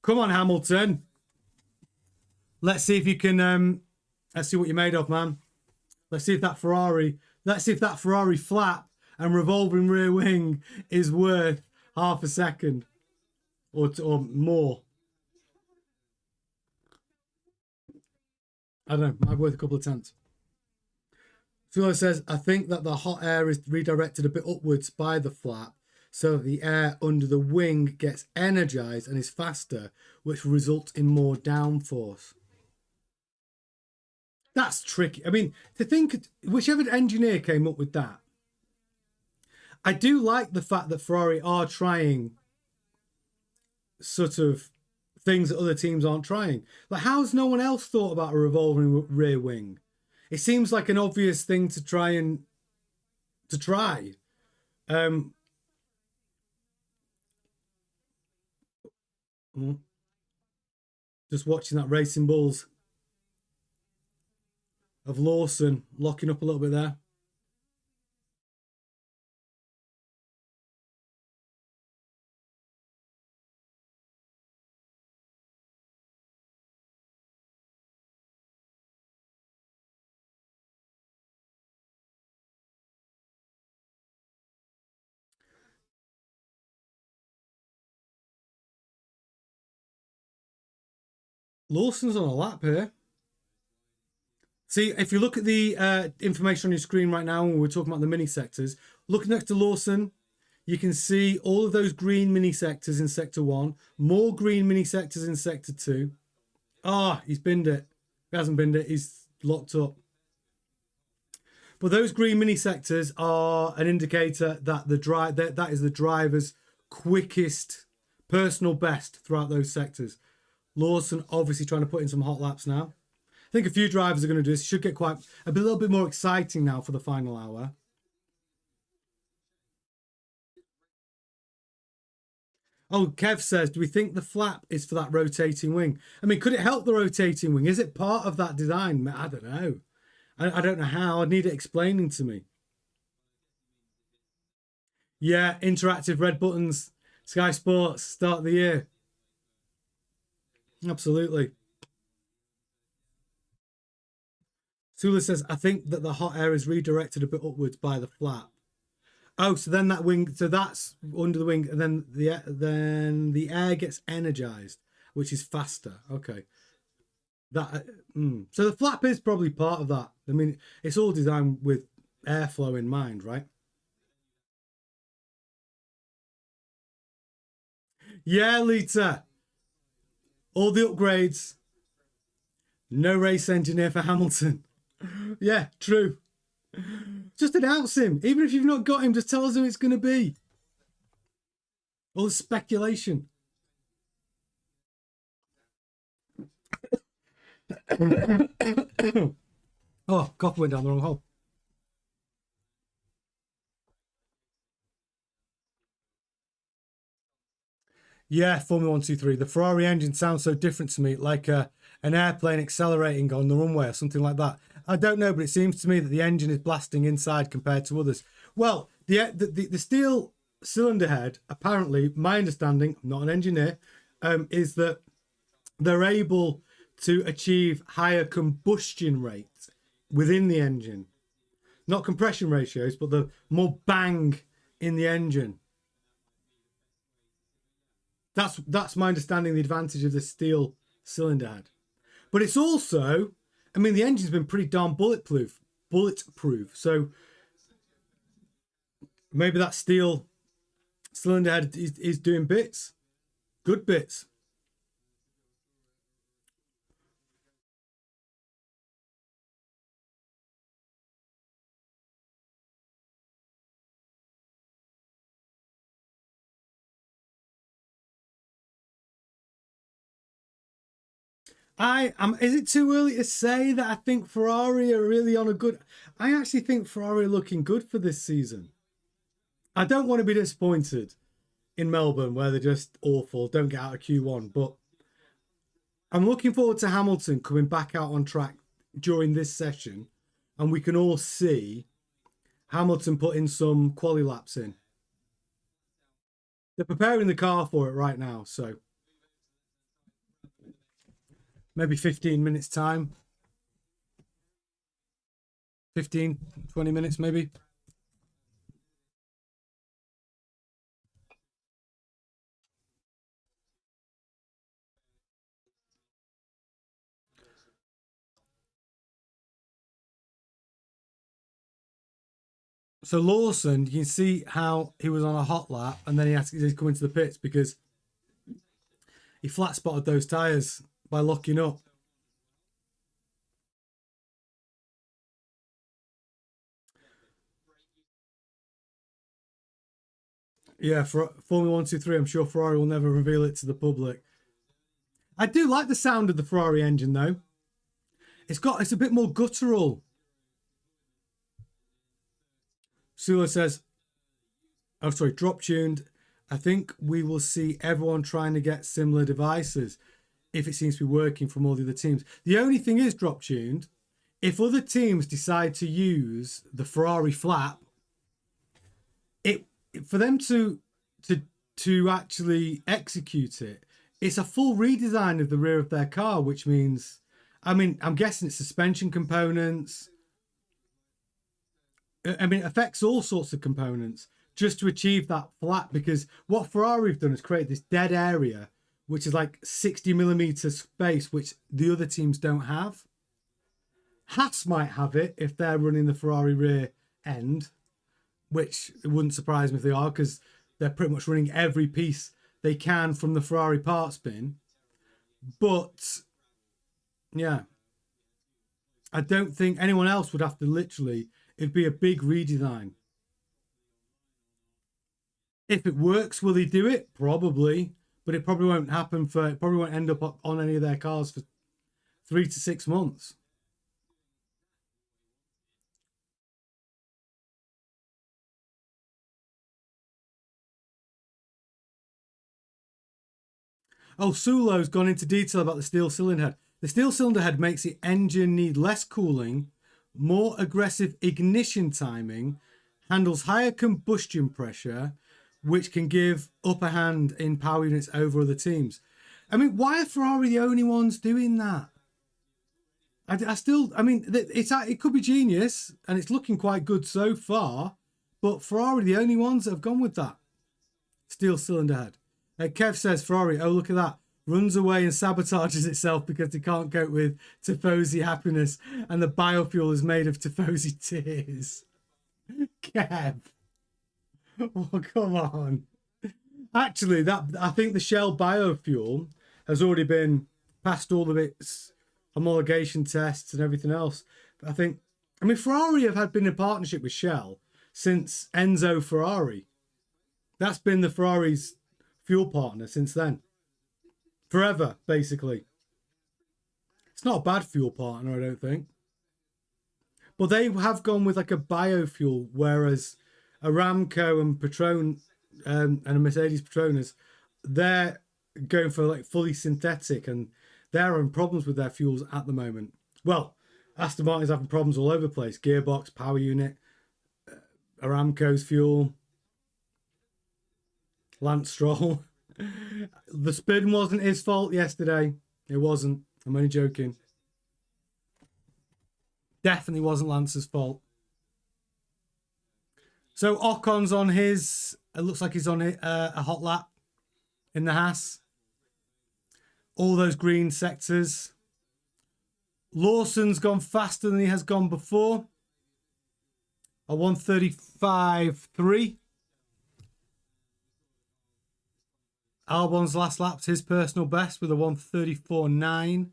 Speaker 1: Come on, Hamilton. Let's see if you can. Let's see what you're made of, man. Let's see if that Ferrari flap and revolving rear wing is worth half a second or more. I don't know. Might be worth a couple of tenths. Philo says, I think that the hot air is redirected a bit upwards by the flap, so that the air under the wing gets energized and is faster, which results in more downforce. That's tricky. I mean, to think, whichever engineer came up with that, I do like the fact that Ferrari are trying sort of things that other teams aren't trying. Like, how's no one else thought about a revolving rear wing? It seems like an obvious thing to try and to try. Just watching that Racing Bulls of Lawson locking up a little bit there. Lawson's on a lap here. See, if you look at the information on your screen right now when we're talking about the mini sectors, look next to Lawson, you can see all of those green mini sectors in Sector 1, more green mini sectors in Sector 2. Ah, he's binned it. He hasn't binned it, he's locked up. But those green mini sectors are an indicator that that is the driver's quickest personal best throughout those sectors. Lawson obviously trying to put in some hot laps now. I think a few drivers are going to do this. It should get quite a little bit more exciting now for the final hour. Oh, Kev says, do we think the flap is for that rotating wing? I mean, could it help the rotating wing? Is it part of that design? I don't know. I don't know how. I'd need it explaining to me. Yeah, interactive red buttons. Sky Sports, start of the year. Absolutely. Sula says, I think that the hot air is redirected a bit upwards by the flap. Oh, so then that wing, so that's under the wing, and then the air gets energized, which is faster. Okay. So the flap is probably part of that. I mean, it's all designed with airflow in mind, right? Yeah, Lita. All the upgrades. No race engineer for Hamilton. Yeah, true. Just announce him. Even if you've not got him, just tell us who it's going to be. All the speculation. Oh, cough went down the wrong hole. Yeah, Formula 1, 2, 3. The Ferrari engine sounds so different to me, like an airplane accelerating on the runway or something like that. I don't know, but it seems to me that the engine is blasting inside compared to others. Well, the steel cylinder head, apparently, my understanding, I'm not an engineer, is that they're able to achieve higher combustion rates within the engine. Not compression ratios, but the more bang in the engine. That's my understanding, the advantage of the steel cylinder head. But it's also, I mean, the engine's been pretty darn bulletproof. So maybe that steel cylinder head is doing bits, good bits. Is it too early to say that I think Ferrari are really on a good? I actually think Ferrari are looking good for this season. I don't want to be disappointed in Melbourne where they're just awful, don't get out of Q1, but I'm looking forward to Hamilton coming back out on track during this session, and we can all see Hamilton putting some quali laps in. They're preparing the car for it right now, so maybe 15 minutes time. 15, 20 minutes maybe. So Lawson, you can see how he was on a hot lap and then he's coming to the pits because he flat spotted those tyres by locking up. Yeah, for Formula 1, 2, 3, I'm sure Ferrari will never reveal it to the public. I do like the sound of the Ferrari engine though. It's a bit more guttural. Sula says, oh, sorry, drop tuned. I think we will see everyone trying to get similar devices if it seems to be working from all the other teams. The only thing is, drop tuned, if other teams decide to use the Ferrari flap, it for them to actually execute it, it's a full redesign of the rear of their car, which means, I mean, I'm guessing it's suspension components. I mean, it affects all sorts of components just to achieve that flap, because what Ferrari have done is create this dead area, which is like 60mm space, which the other teams don't have. Haas might have it if they're running the Ferrari rear end, which it wouldn't surprise me if they are, because they're pretty much running every piece they can from the Ferrari parts bin. But yeah, I don't think anyone else would have to literally, it'd be a big redesign. If it works, will they do it? Probably, but it probably won't happen it probably won't end up on any of their cars for 3 to 6 months. Oh, Sulo's gone into detail about the steel cylinder head. The steel cylinder head makes the engine need less cooling, more aggressive ignition timing, handles higher combustion pressure, which can give upper hand in power units over other teams. I mean, why are Ferrari the only ones doing that? I mean, it could be genius, and it's looking quite good so far, but Ferrari the only ones that have gone with that steel cylinder head. Kev says, Ferrari, oh, look at that. Runs away and sabotages itself because they can't cope with Tifosi happiness, and the biofuel is made of Tifosi tears. Kev. Oh, come on. Actually, I think the Shell biofuel has already been past all of its homologation tests and everything else. But I mean, Ferrari have been in partnership with Shell since Enzo Ferrari. That's been the Ferrari's fuel partner since then. Forever, basically. It's not a bad fuel partner, I don't think. But they have gone with like a biofuel, whereas Aramco and Patron and a Mercedes Petronas, they're going for like fully synthetic, and they're having problems with their fuels at the moment. Well, Aston Martin's having problems all over the place. Gearbox, power unit, Aramco's fuel, Lance Stroll. The spin wasn't his fault yesterday. It wasn't. I'm only joking. Definitely wasn't Lance's fault. So Ocon's on his, it looks like he's on a hot lap in the Haas. All those green sectors. Lawson's gone faster than he has gone before. A 1:35.3. Albon's last lap's his personal best with a 1:34.9.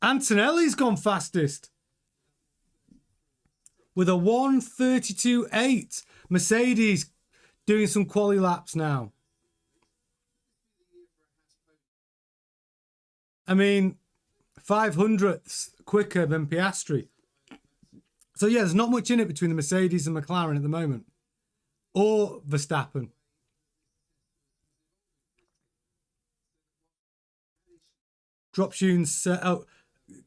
Speaker 1: Antonelli's gone fastest with a 1:32.8. Mercedes doing some quali laps now. I mean, 500ths quicker than Piastri. So yeah, there's not much in it between the Mercedes and McLaren at the moment. Or Verstappen. Droptunes.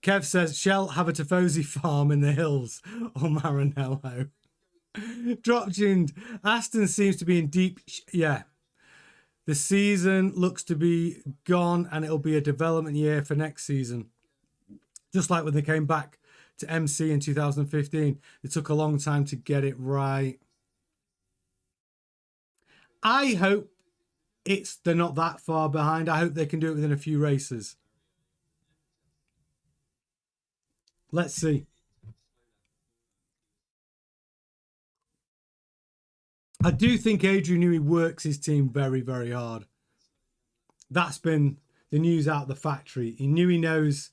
Speaker 1: Kev says, Shell have a Tifosi farm in the hills. Or Maranello. Droptuned. Aston seems to be in deep... Yeah. The season looks to be gone, and it'll be a development year for next season. Just like when they came back to MC in 2015. It took a long time to get it right. I hope they're not that far behind. I hope they can do it within a few races. Let's see. I do think Adrian Newey works his team very, very hard. That's been the news out of the factory. He knows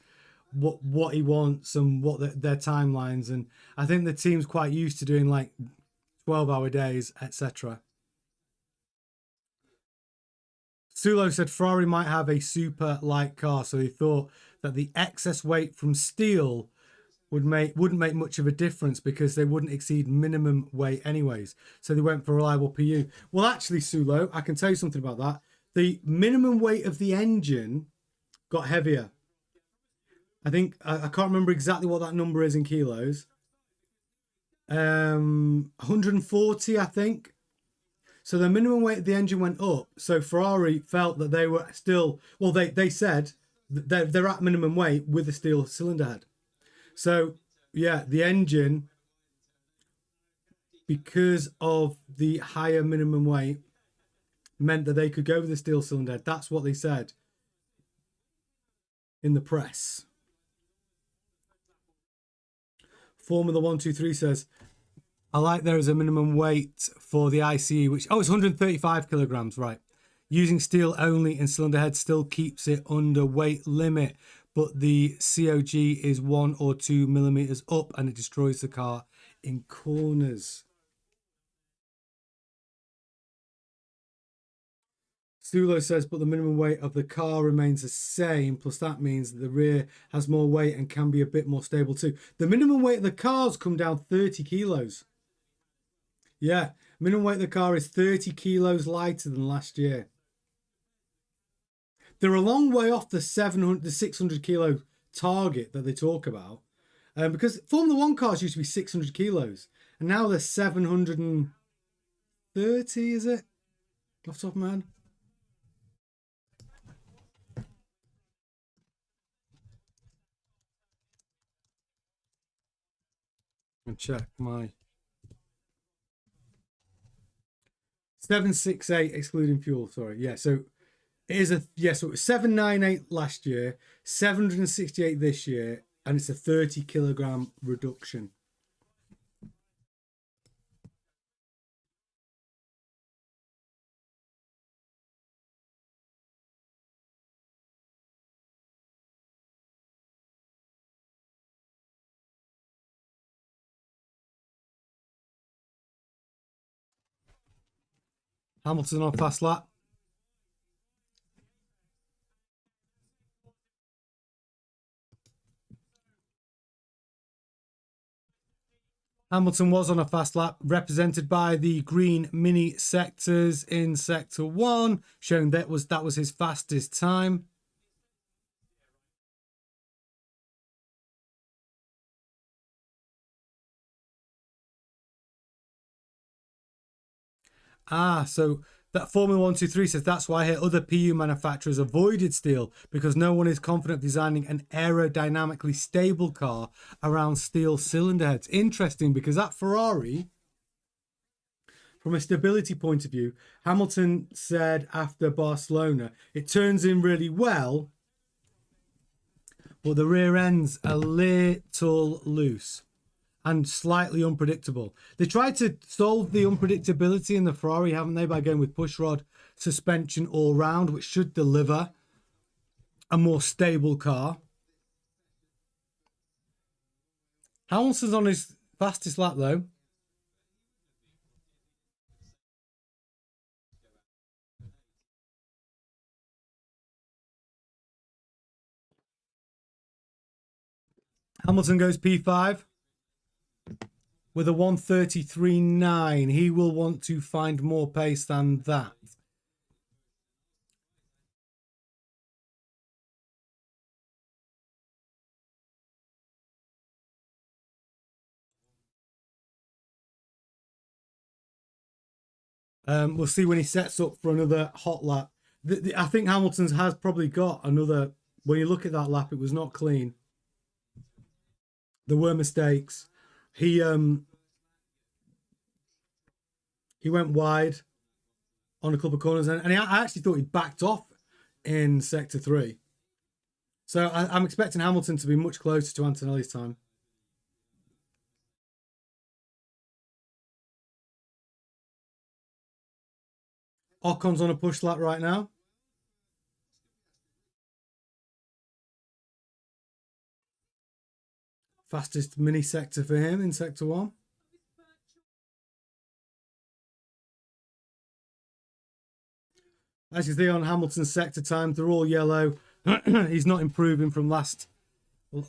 Speaker 1: what he wants and what their timelines. And I think the team's quite used to doing like 12-hour days, etc. Sulo said Ferrari might have a super light car, so he thought that the excess weight from steel wouldn't make much of a difference because they wouldn't exceed minimum weight anyways. So they went for reliable PU. Well, actually, Sulo, I can tell you something about that. The minimum weight of the engine got heavier. I think I can't remember exactly what that number is in kilos. 140, I think. So the minimum weight of the engine went up. So Ferrari felt that they were still, well, they said that they're at minimum weight with a steel cylinder head. So yeah, the engine, because of the higher minimum weight, meant that they could go with the steel cylinder head. That's what they said in the press. Formula 123 says, I like there is a minimum weight for the ICE, which, it's 135 kilograms, right. Using steel only in cylinder head still keeps it under weight limit, but the COG is 1 or 2 millimeters up and it destroys the car in corners. Stulo says, but the minimum weight of the car remains the same, plus that means that the rear has more weight and can be a bit more stable too. The minimum weight of the car's come down 30 kilos. Yeah, minimum weight of the car is 30 kilos lighter than last year. They're a long way off the 600 kilo target that they talk about, because Formula One cars used to be 600 kilos, and now they're 730. Is it off the top of my head? And check my 768 excluding fuel. Sorry, yeah. So it is so it was 798 last year, 768 this year, and it's a 30 kilogram reduction. Hamilton on fast lap. Hamilton was on a fast lap, represented by the green mini sectors in sector 1, showing that was his fastest time. So that Formula 123 says that's why here other PU manufacturers avoided steel, because no one is confident designing an aerodynamically stable car around steel cylinder heads. Interesting, because at Ferrari, from a stability point of view, Hamilton said after Barcelona, it turns in really well, but the rear end's a little loose and slightly unpredictable. They tried to solve the unpredictability in the Ferrari, haven't they, by going with pushrod suspension all round, which should deliver a more stable car. Hamilton's on his fastest lap, though. Hamilton goes P5 with a 1:33.9. He will want to find more pace than that. We'll see when he sets up for another hot lap. I think Hamilton's has probably got another. When you look at that lap, it was not clean. There were mistakes. He went wide on a couple of corners, and I actually thought he backed off in sector 3. So I'm expecting Hamilton to be much closer to Antonelli's time. Ocon's on a push lap right now. Fastest mini sector for him in sector 1. As you see on Hamilton's sector times, they're all yellow. He's not improving from last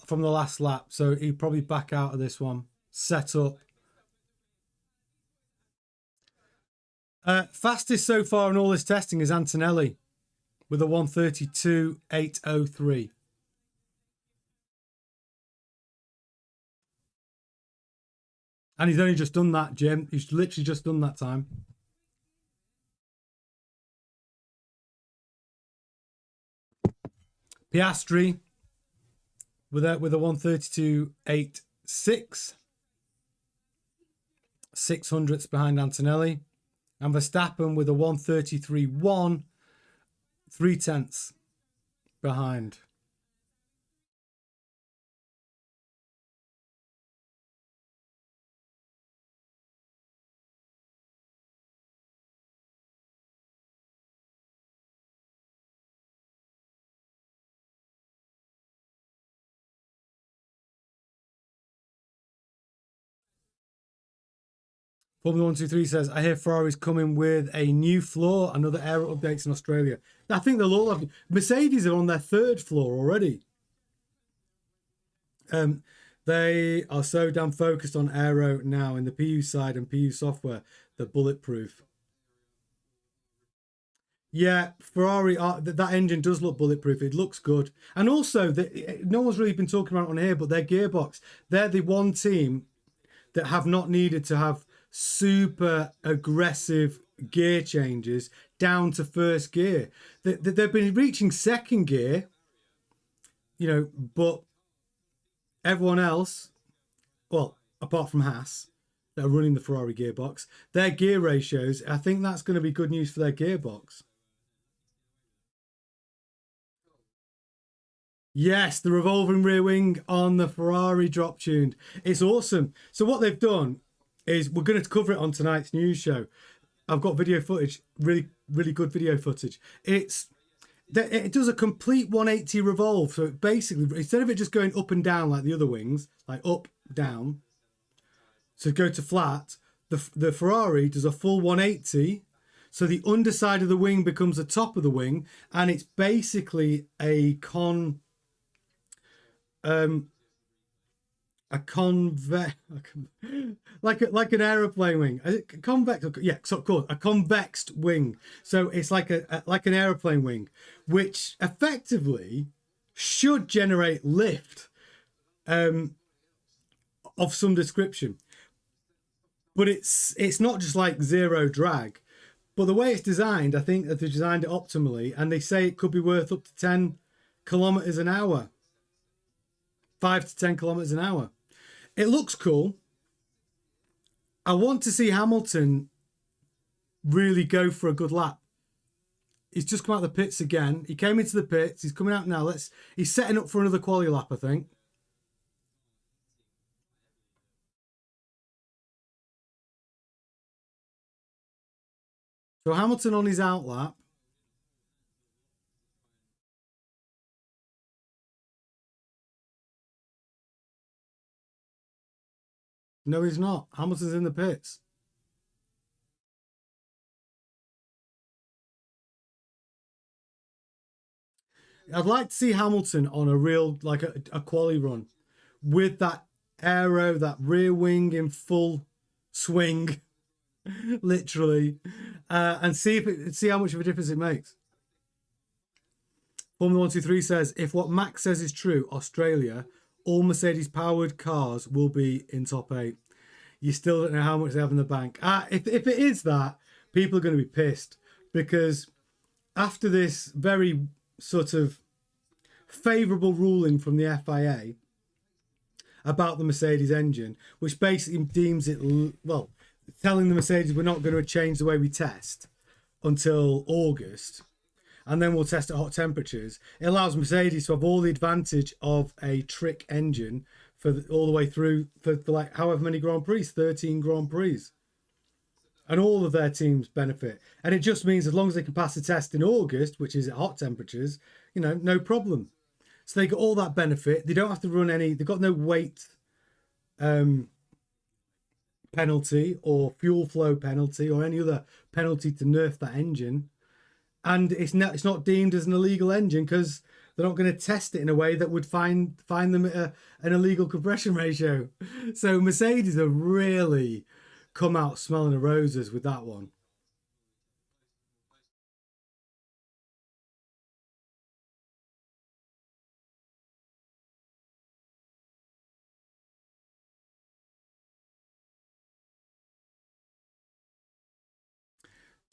Speaker 1: from the last lap. So he'd probably back out of this one. Set up. Fastest so far in all this testing is Antonelli with a 1:32.803. And he's only just done that, Jim. He's literally just done that time. Piastri with a 1:32.86. 600ths behind Antonelli. And Verstappen with a 1:33.1, 3/10 behind. Formula 123 says, I hear Ferrari's coming with a new floor, another aero updates in Australia. I think they'll all have. Mercedes are on their third floor already. They are so damn focused on aero now in the PU side and PU software, they're bulletproof. Yeah, Ferrari, that engine does look bulletproof. It looks good. And also, no one's really been talking about it on here, but their gearbox, they're the one team that have not needed to have super aggressive gear changes down to first gear. They've been reaching second gear, you know, but everyone else, well, apart from Haas, that are running the Ferrari gearbox, their gear ratios, I think that's going to be good news for their gearbox. Yes, the revolving rear wing on the Ferrari drop tuned. It's awesome. So what they've done is we're going to cover it on tonight's news show. I've got video footage, really, really good video footage. It does a complete 180 revolve. So it basically, instead of it just going up and down like the other wings, like up, down, so go to flat, the Ferrari does a full 180. So the underside of the wing becomes the top of the wing, and it's basically a like an aeroplane wing. Convex, yeah, so called a convexed wing. So it's like like an aeroplane wing, which effectively should generate lift of some description. But it's not just like zero drag. But the way it's designed, I think that they designed it optimally, and they say it could be worth up to 10 kilometers an hour. 5 to 10 kilometers an hour. It looks cool. I want to see Hamilton really go for a good lap. He's just come out of the pits again. He came into the pits. He's coming out now. He's setting up for another quali lap, I think. So Hamilton on his out lap. No, he's not. Hamilton's in the pits. I'd like to see Hamilton on a real, like a quali run with that aero, that rear wing in full swing, literally, and see how much of a difference it makes. Formula 123 says, if what Max says is true, Australia, all Mercedes-powered cars will be in top 8. You still don't know how much they have in the bank. If it is that, people are going to be pissed, because after this very sort of favourable ruling from the FIA about the Mercedes engine, which basically deems it, well, telling the Mercedes we're not going to change the way we test until August, and then we'll test at hot temperatures. It allows Mercedes to have all the advantage of a trick engine for all the way through for like however many Grand Prix, 13 Grand Prix. And all of their teams benefit. And it just means as long as they can pass the test in August, which is at hot temperatures, you know, no problem. So they get all that benefit. They don't have to run they've got no weight penalty or fuel flow penalty or any other penalty to nerf that engine. And it's not deemed as an illegal engine because they're not going to test it in a way that would find them at an illegal compression ratio. So Mercedes have really come out smelling the roses with that one.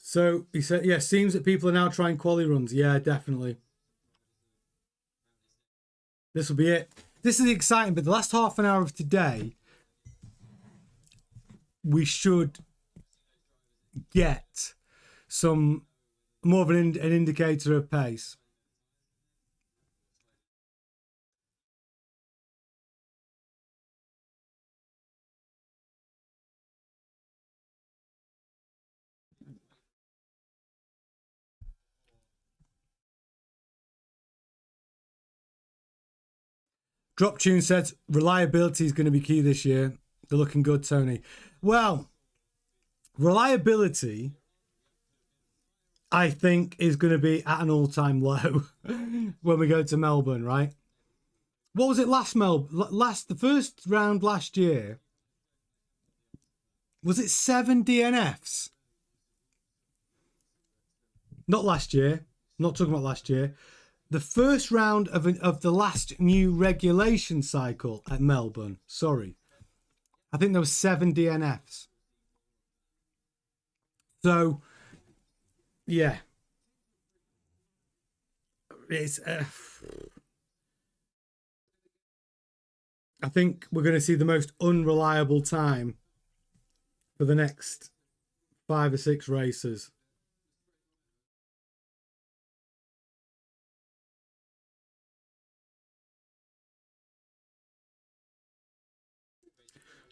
Speaker 1: So he said, yeah, seems that people are now trying quali runs. Yeah, definitely. This will be it. This is exciting, but the last half an hour of today, we should get some more of an indicator of pace. Drop Tune says reliability is going to be key this year. They're looking good, Tony. Well, reliability, I think, is going to be at an all-time low when we go to Melbourne, right? What was it the first round last year? Was it 7 DNFs? Not last year. I'm not talking about last year. The first round of the last new regulation cycle at Melbourne. Sorry. I think there was 7 DNFs. So, yeah. It's... I think we're going to see the most unreliable time for the next 5 or 6 races.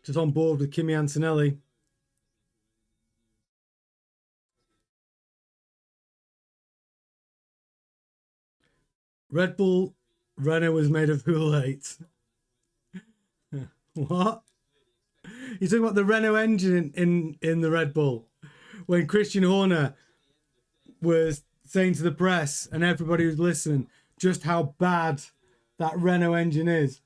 Speaker 1: Just on board with Kimi Antonelli. Red Bull Renault was made of Kool-Aid. What? You're talking about the Renault engine in the Red Bull when Christian Horner was saying to the press and everybody was listening just how bad that Renault engine is.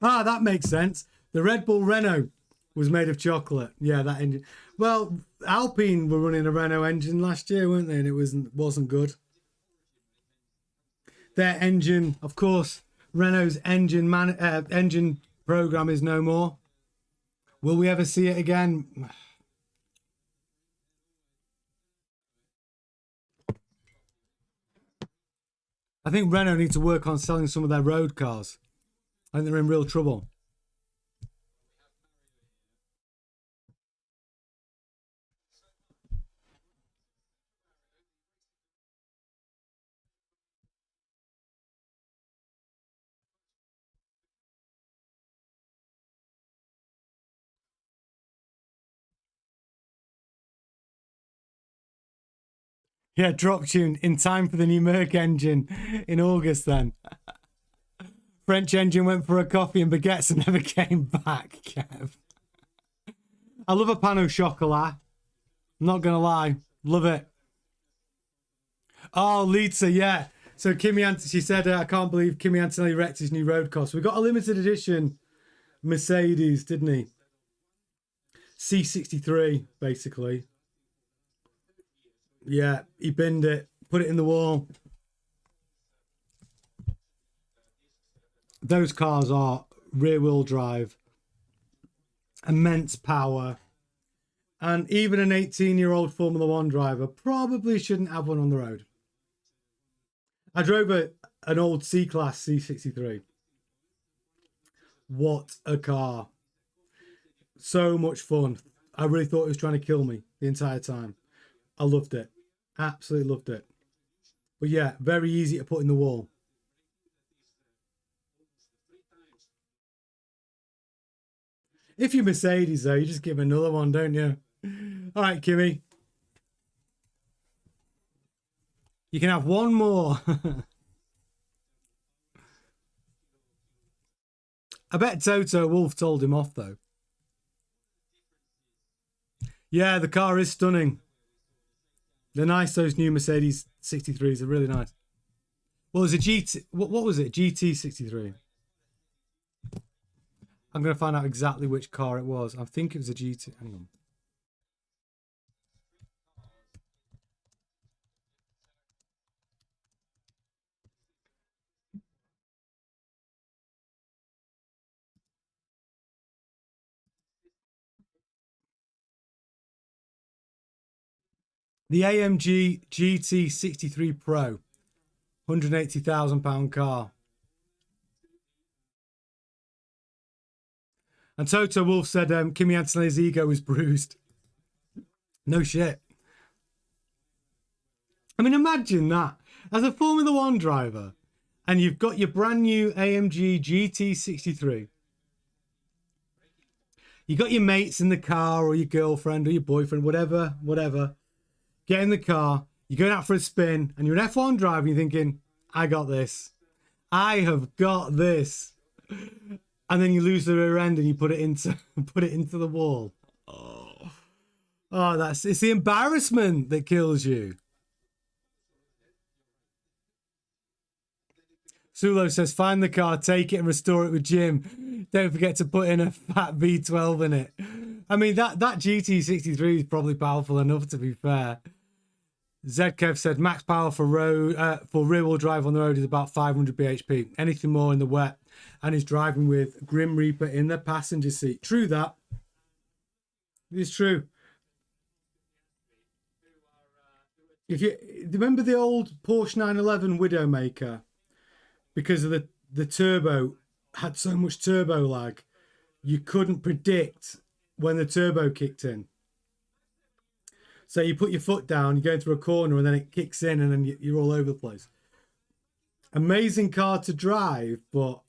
Speaker 1: Ah, that makes sense. The Red Bull Renault was made of chocolate. Yeah, that engine. Well, Alpine were running a Renault engine last year, weren't they? And it wasn't good. Their engine, of course, Renault's engine program is no more. Will we ever see it again? I think Renault need to work on selling some of their road cars. I think they're in real trouble. Yeah, drop tune in time for the new Merc engine in August then. French engine went for a coffee and baguettes and never came back, Kev. I love a pan au chocolat. I'm not going to lie. Love it. Oh, Lisa, yeah. So she said, I can't believe Kimi Antonelli wrecked his new road course. We got a limited edition Mercedes, didn't he? C63, basically. Yeah, he binned it, put it in the wall. Those cars are rear-wheel drive, immense power, and even an 18-year-old Formula One driver probably shouldn't have one on the road. I drove an old C-Class C63. What a car. So much fun. I really thought it was trying to kill me the entire time. I loved it. Absolutely loved it. But yeah, very easy to put in the wall. If you're Mercedes, though, you just give another one, don't you? All right, Kimmy. You can have one more. I bet Toto Wolff told him off, though. Yeah, the car is stunning. They're nice, those new Mercedes 63s. They're really nice. Well, there's a GT... What was it? GT63. I'm going to find out exactly which car it was. I think it was a GT... Hang on. The AMG GT63 Pro. £180,000 car. And Toto Wolf said Kimi Antonelli's ego was bruised. No shit. I mean, imagine that. As a Formula One driver, and you've got your brand new AMG GT63. You got your mates in the car, or your girlfriend, or your boyfriend, whatever. Get in the car, you're going out for a spin, and you're an F1 driver, and you're thinking, I got this. I have got this. And then you lose the rear end and you put it into the wall. Oh, it's the embarrassment that kills you. Sulo says, find the car, take it and restore it with Jim. Don't forget to put in a fat V12 in it. I mean, that GT63 is probably powerful enough, to be fair. Zkev said, max power for rear-wheel drive on the road is about 500 bhp. Anything more in the wet. And he's driving with Grim Reaper in the passenger seat. True that. It's true. If you remember the old Porsche 911 Widowmaker, because of the turbo had so much turbo lag, you couldn't predict when the turbo kicked in. So you put your foot down, you're going through a corner, and then it kicks in, and then you're all over the place. Amazing car to drive, but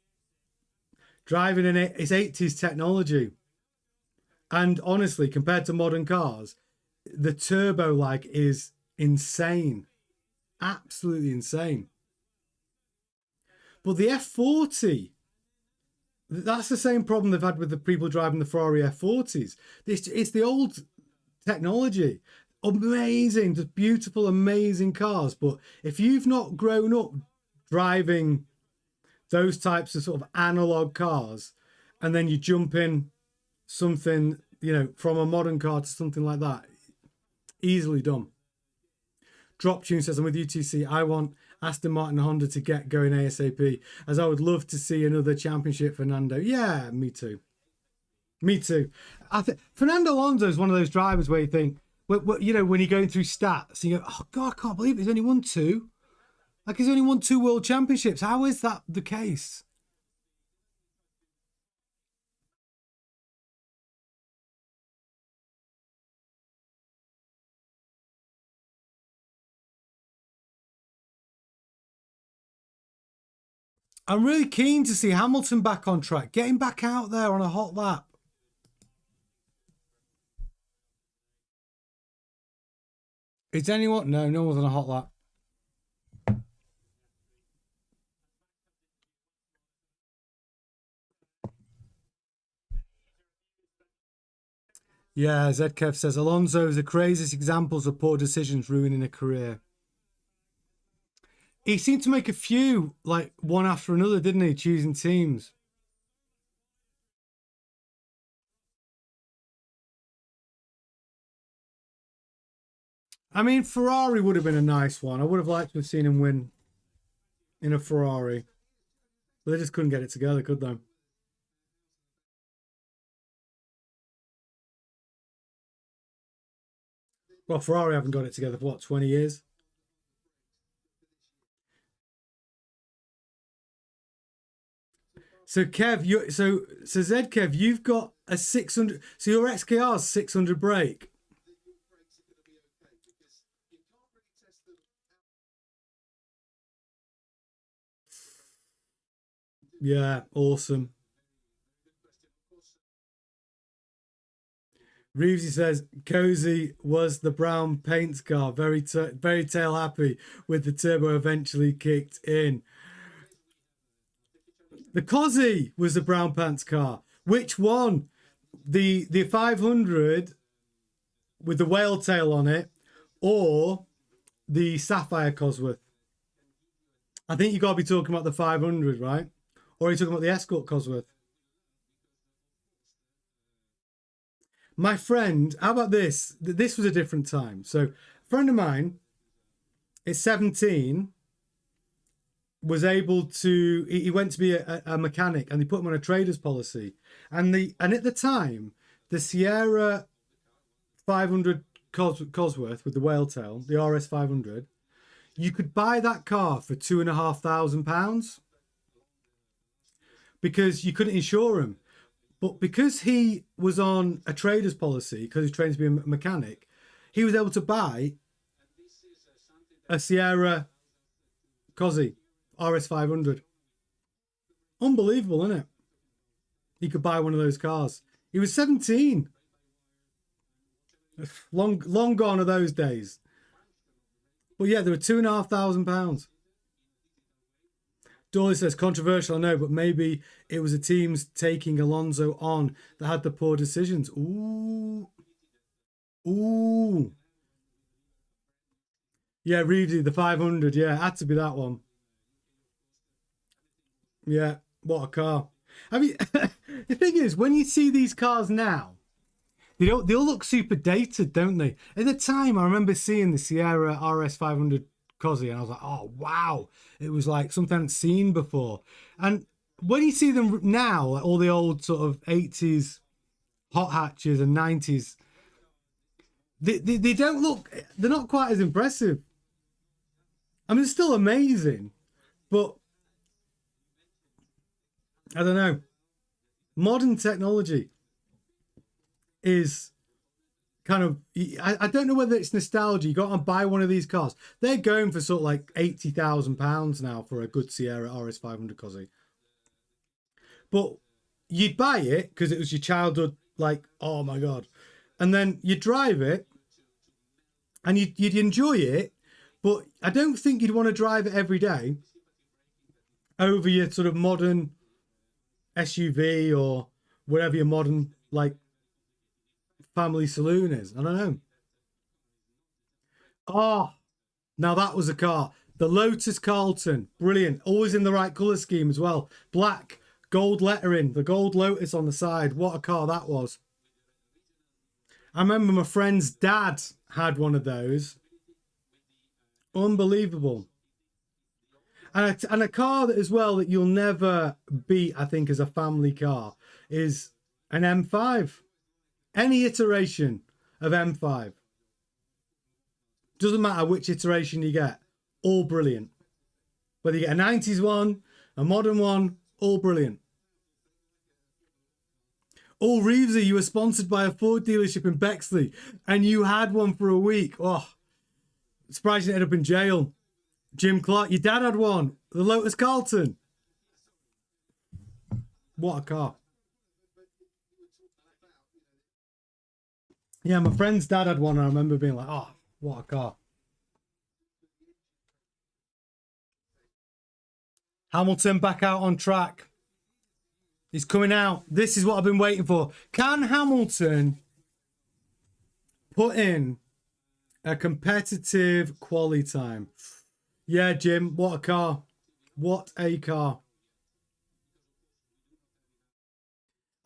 Speaker 1: driving in it is 80s technology. And honestly, compared to modern cars, the turbo lag is insane. Absolutely insane. But the F40, that's the same problem they've had with the people driving the Ferrari F40s. It's the old technology. Amazing, just beautiful, amazing cars. But if you've not grown up driving those types of sort of analog cars, and then you jump in something, from a modern car to something like that, easily done. Drop Tune says, I'm with UTC. I want Aston Martin and Honda to get going ASAP, as I would love to see another championship Fernando. Yeah, me too. Me too. I think Fernando Alonso is one of those drivers where you think, when you're going through stats, you go, oh God, I can't believe he's only won two. Like, he's only won 2 world championships. How is that the case? I'm really keen to see Hamilton back on track. Get him back out there on a hot lap. Is anyone? No, no one's on a hot lap. Yeah, Zkev says, Alonso is the craziest examples of poor decisions ruining a career. He seemed to make a few, like, one after another, didn't he? Choosing teams. I mean, Ferrari would have been a nice one. I would have liked to have seen him win in a Ferrari. But they just couldn't get it together, could they? Well, Ferrari haven't got it together for, what, 20 years? So Kev, so Zkev, you've got a 600. So your XKR's 600 brake. Yeah, awesome. Reevesy says Cozy was the brown paints car, very tail happy with the turbo eventually kicked in. The Cozzy was the brown pants car. Which one? The 500 with the whale tail on it, or the Sapphire Cosworth. I think you got to be talking about the 500, right? Or are you talking about the Escort Cosworth? My friend, how about this? This was a different time. So, a friend of mine at 17 was able to. He went to be a mechanic, and they put him on a trader's policy. And at the time, the Sierra 500 Cosworth with the whale tail, the RS 500, you could buy that car for £2,500 because you couldn't insure him. But because he was on a trader's policy, because he's trained to be a mechanic, he was able to buy a Sierra Cosy RS 500. Unbelievable, isn't it? He could buy one of those cars. He was 17. Long gone are those days. But yeah, there were £2,500. Dolly says, controversial, I know, but maybe it was the teams taking Alonso on that had the poor decisions. Ooh. Ooh. Yeah, Reevesy, the 500. Yeah, had to be that one. Yeah, what a car. I mean, the thing is, when you see these cars now, they all look super dated, don't they? At the time, I remember seeing the Sierra RS 500 Cosy, and I was like, oh, wow. It was like something I hadn't seen before. And when you see them now, like all the old sort of 80s hot hatches and 90s, they don't look, they're not quite as impressive. I mean, it's still amazing, but I don't know. Modern technology is kind of, I don't know whether it's nostalgia. You got to buy one of these cars. They're going for sort of like £80,000 now for a good Sierra RS 500 Cosy. But you'd buy it because it was your childhood, like, oh my God. And then you drive it and you'd enjoy it, but I don't think you'd want to drive it every day over your sort of modern SUV or whatever your modern, like, family saloon is. I don't know. Oh, now that was a car. The Lotus Carlton. Brilliant. Always in the right colour scheme as well. Black, gold lettering, the gold Lotus on the side. What a car that was. I remember my friend's dad had one of those. Unbelievable. And a car that as well that you'll never beat, I think, as a family car is an M5. Any iteration of M5. Doesn't matter which iteration you get. All brilliant. Whether you get a 90s one, a modern one, all brilliant. Oh, Reevesy, you were sponsored by a Ford dealership in Bexley and you had one for a week. Oh, surprised you ended up in jail. Jim Clark, your dad had one. The Lotus Carlton. What a car. Yeah, my friend's dad had one and I remember being like, oh, what a car. Hamilton back out on track. He's coming out. This is what I've been waiting for. Can Hamilton put in a competitive quali time? Yeah, Jim, what a car. What a car.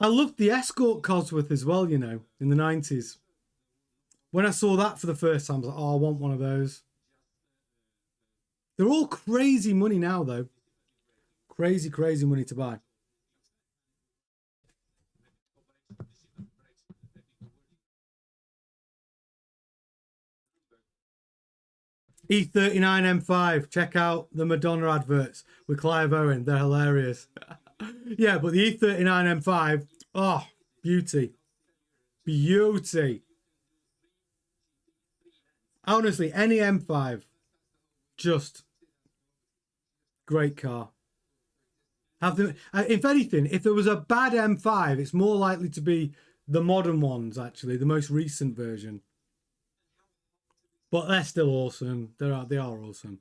Speaker 1: I loved the Escort Cosworth as well, you know, in the 90s. When I saw that for the first time, I was like, oh, I want one of those. They're all crazy money now, though. Crazy, crazy money to buy. E39 M5. Check out the Madonna adverts with Clive Owen. They're hilarious. Yeah, but the E39 M5, oh, beauty. Beauty. Honestly, any M5, just great car. Have them, if anything, if there was a bad M5, it's more likely to be the modern ones, actually, the most recent version. But they're still awesome. They are awesome.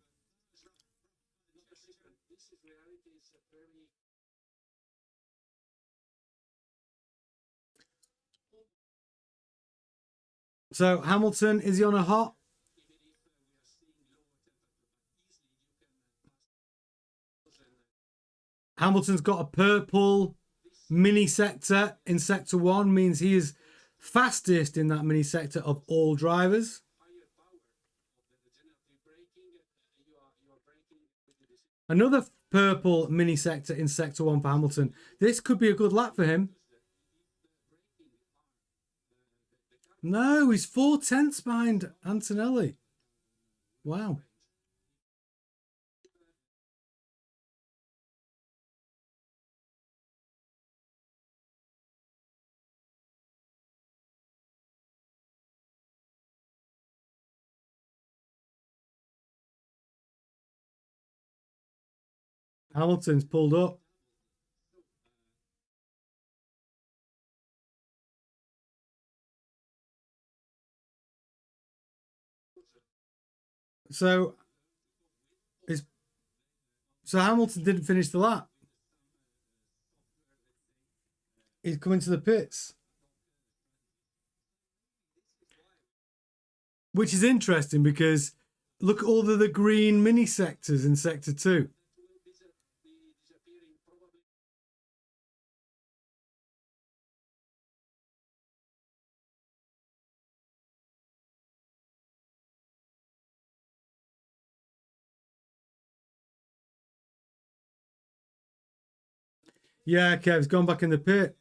Speaker 1: So Hamilton, is he on a hot? Hamilton's got a purple mini sector in sector 1, means he is fastest in that mini sector of all drivers. Another purple mini sector in sector 1 for Hamilton. This could be a good lap for him. No, he's 4/10 behind Antonelli. Wow. Hamilton's pulled up. So Hamilton didn't finish the lap. He's coming to the pits. Which is interesting because look at all of the green mini sectors in sector 2. Yeah, Kev's gone back in the pit.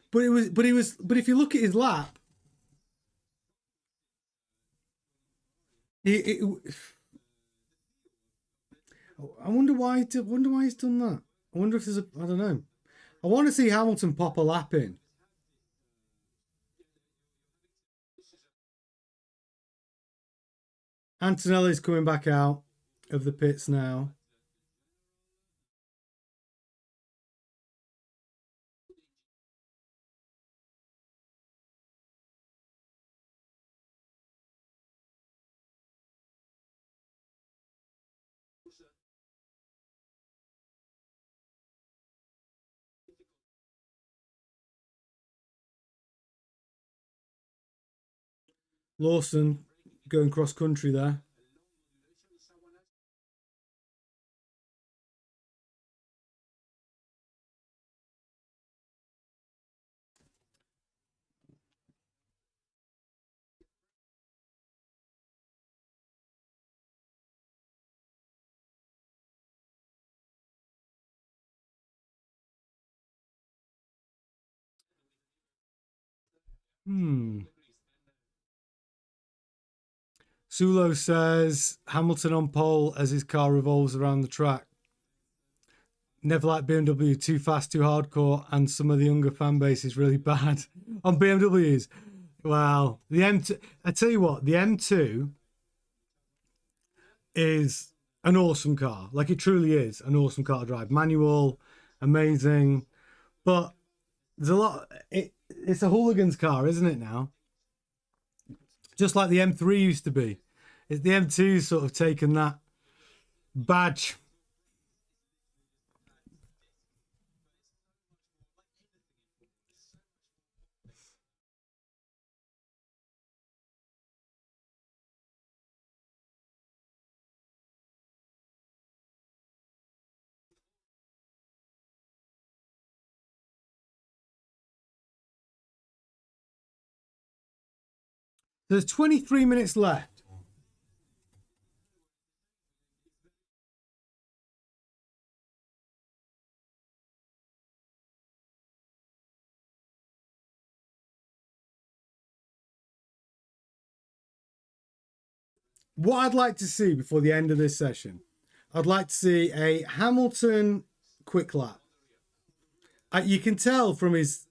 Speaker 1: But if you look at his lap, I wonder why he's done that. I wonder if there's a, I don't know. I want to see Hamilton pop a lap in. Antonelli's coming back out of the pits now. Lawson going cross country there. Sulo says Hamilton on pole as his car revolves around the track. Never liked BMW, too fast, too hardcore, and some of the younger fan base is really bad on BMWs. Wow, the M2. I tell you what, the M2 is an awesome car. Like it truly is an awesome car to drive. Manual, amazing, but there's a lot. It's a hooligan's car, isn't it now? Just like the M3 used to be. It's the M2 sort of taken that badge. There's 23 minutes left. What I'd like to see before the end of this session, I'd like to see a Hamilton quick lap. You can tell from his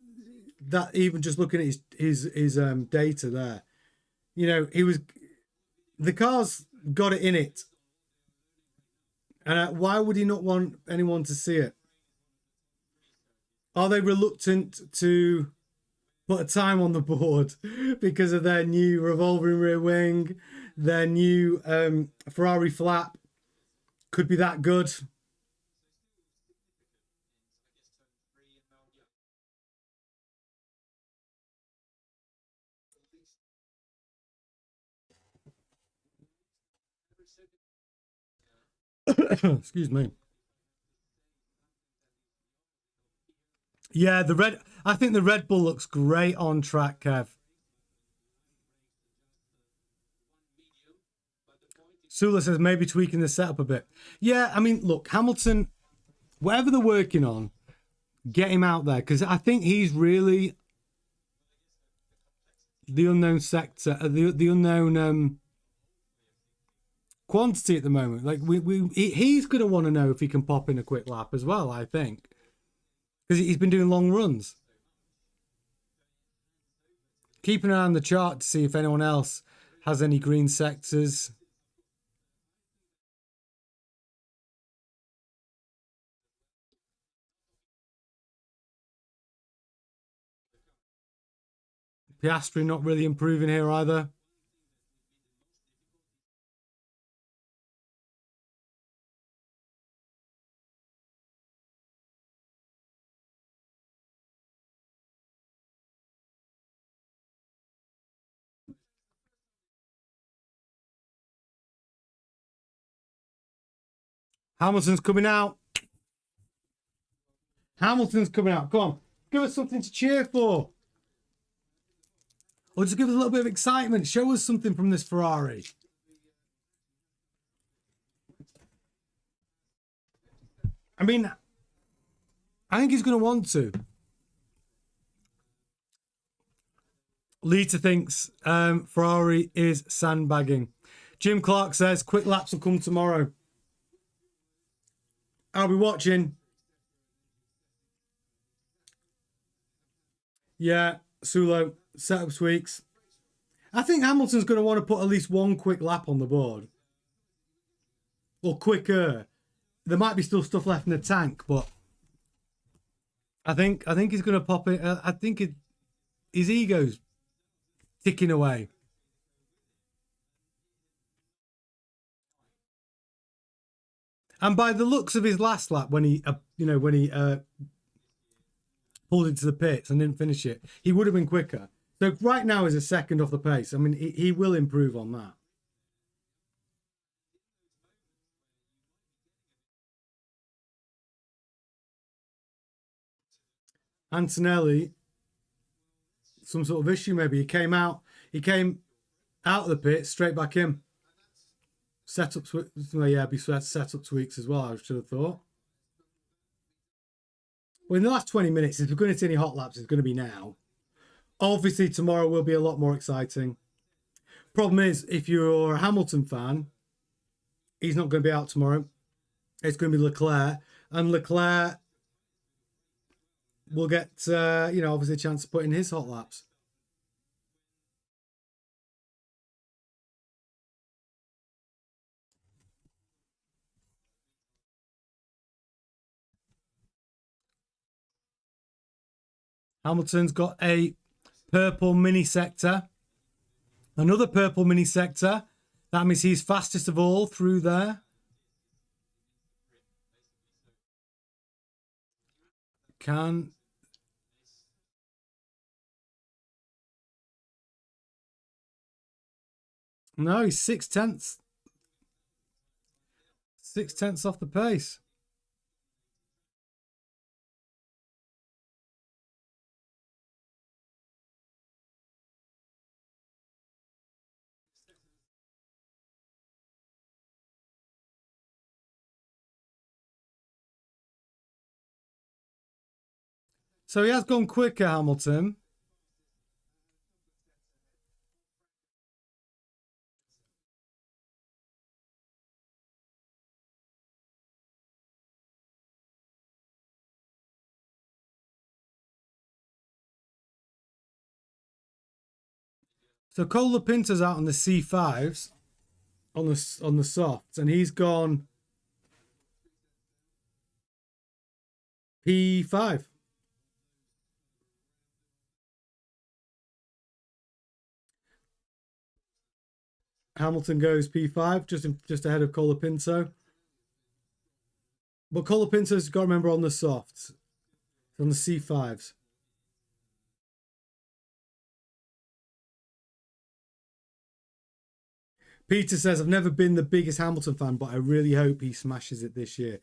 Speaker 1: that even just looking at his data there, you know, the car's got it in it. And why would he not want anyone to see it? Are they reluctant to put a time on the board because of their new revolving rear wing, their new Ferrari flap? Could be that good. Excuse me. Yeah, the red. I think the Red Bull looks great on track, Kev. Sula says maybe tweaking the setup a bit. Yeah, I mean, look, Hamilton, whatever they're working on, get him out there because I think he's really the unknown sector, the unknown quantity at the moment. Like he's going to want to know if he can pop in a quick lap as well. I think because he's been doing long runs. Keeping an eye on the chart to see if anyone else has any green sectors. Piastri not really improving here either. Hamilton's coming out. Hamilton's coming out. Come on. Give us something to cheer for. Or just give us a little bit of excitement. Show us something from this Ferrari. I mean, I think he's going to want to. Lita thinks Ferrari is sandbagging. Jim Clark says quick laps will come tomorrow. I'll be watching. Yeah, Sulo, setup tweaks. I think Hamilton's going to want to put at least one quick lap on the board. Or quicker. There might be still stuff left in the tank, but I think he's going to pop it. I think his ego's ticking away. And by the looks of his last lap, when he pulled into the pits and didn't finish it, he would have been quicker. So right now is a second off the pace. I mean, he will improve on that. Antonelli, some sort of issue maybe. He came out of the pit, straight back in. Setup, yeah, be setup tweaks as well, I should have thought. Well, in the last 20 minutes, if we're going to see any hot laps, it's going to be now. Obviously, tomorrow will be a lot more exciting. Problem is, if you're a Hamilton fan, he's not going to be out tomorrow. It's going to be Leclerc. And Leclerc will get, obviously a chance to put in his hot laps. Hamilton's got a purple mini sector. Another purple mini sector. That means he's fastest of all through there. No, he's 6/10. 6/10 off the pace. So he has gone quicker, Hamilton. So Cole Pinto's out on the C5s, on the softs, and he's gone P5. Hamilton goes P5, just ahead of Colapinto. But Colapinto's got to remember on the softs, on the C5s. Peter says, I've never been the biggest Hamilton fan, but I really hope he smashes it this year.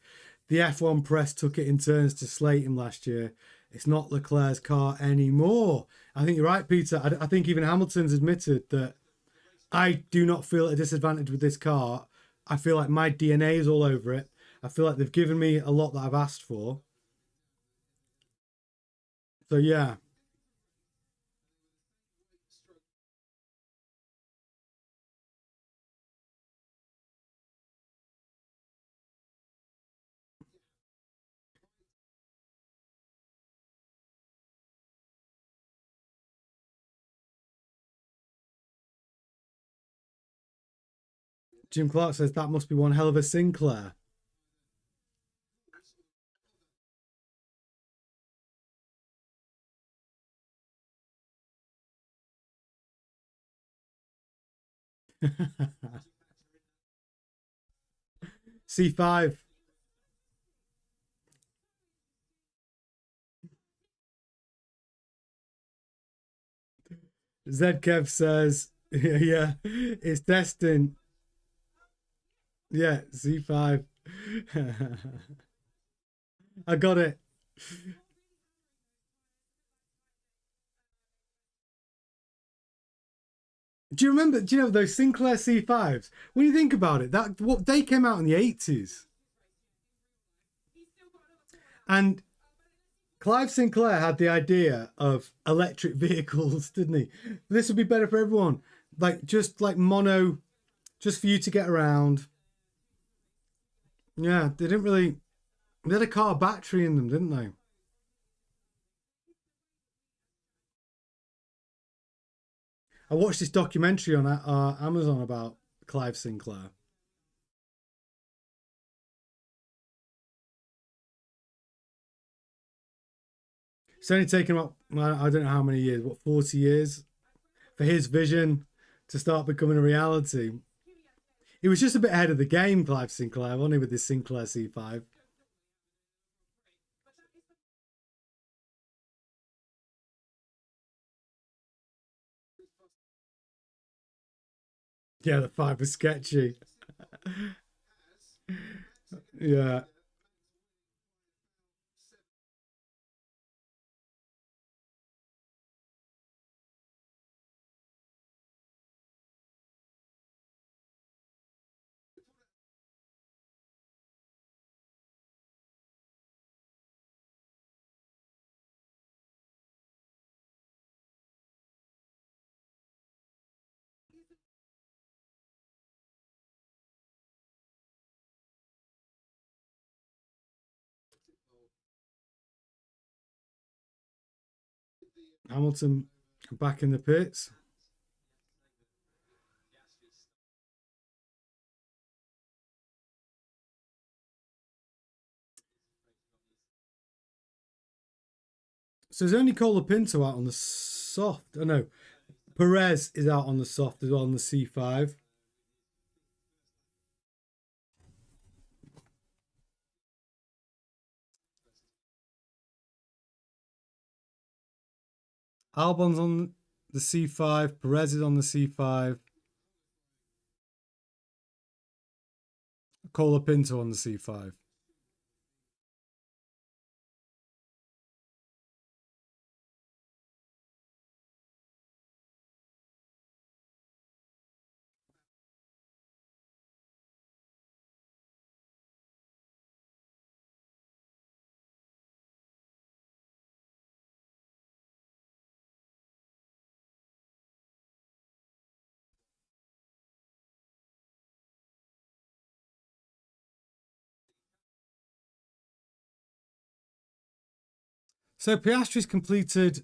Speaker 1: The F1 press took it in turns to slate him last year. It's not Leclerc's car anymore. I think you're right, Peter. I think even Hamilton's admitted that I do not feel at a disadvantage with this car. I feel like my DNA is all over it. I feel like they've given me a lot that I've asked for. So yeah. Jim Clark says that must be one hell of a Sinclair. C5. Zkev says, yeah, it's destined. Yeah, C5. I got it. Do you remember? Do you know those Sinclair C5s? When you think about it, that what they came out in the 80s, and Clive Sinclair had the idea of electric vehicles, didn't he? This would be better for everyone, like just like mono, just for you to get around. Yeah, they didn't really. They had a car battery in them, didn't they? I watched this documentary on Amazon about Clive Sinclair. It's only taken about, I don't know how many years, what, 40 years for his vision to start becoming a reality. He was just a bit ahead of the game, Clive Sinclair, wasn't he, with this Sinclair C5? Yeah, the 5 was sketchy. Yeah. Hamilton back in the pits. So there's only Colapinto out on the soft. Oh no, Perez is out on the soft as well on the C5. Albon's on the C5. Perez is on the C5. Colapinto on the C5. So Piastri's completed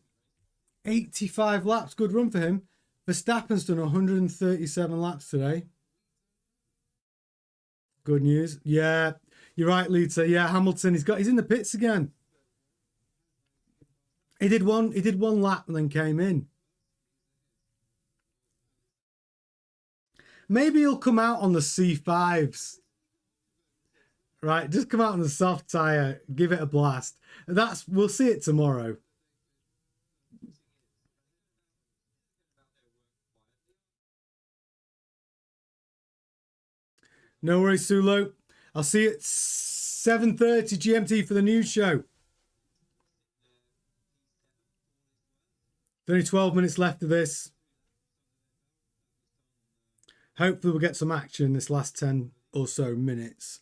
Speaker 1: 85 laps. Good run for him. Verstappen's done 137 laps today. Good news. Yeah, you're right, Lita. Yeah, Hamilton. He's in the pits again. He did one lap and then came in. Maybe he'll come out on the C5s. Right, just come out on the soft tyre, give it a blast. We'll see it tomorrow. No worries, Sulo. I'll see you at 7:30 GMT for the news show. There's only 12 minutes left of this. Hopefully we'll get some action in this last 10 or so minutes.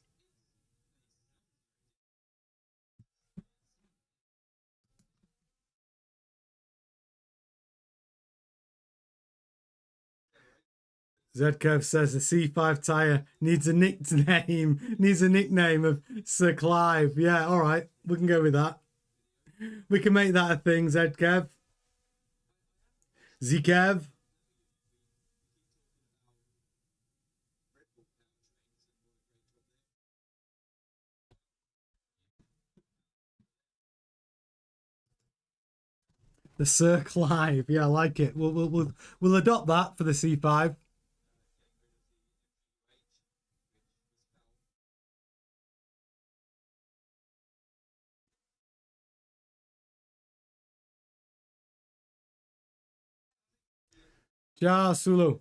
Speaker 1: Zedkev says the C5 tyre needs a nickname of Sir Clive. Yeah, all right. We can go with that. We can make that a thing, Zedkev. Zkev. The Sir Clive. Yeah, I like it. We'll adopt that for the C5. Ciao, Sulu.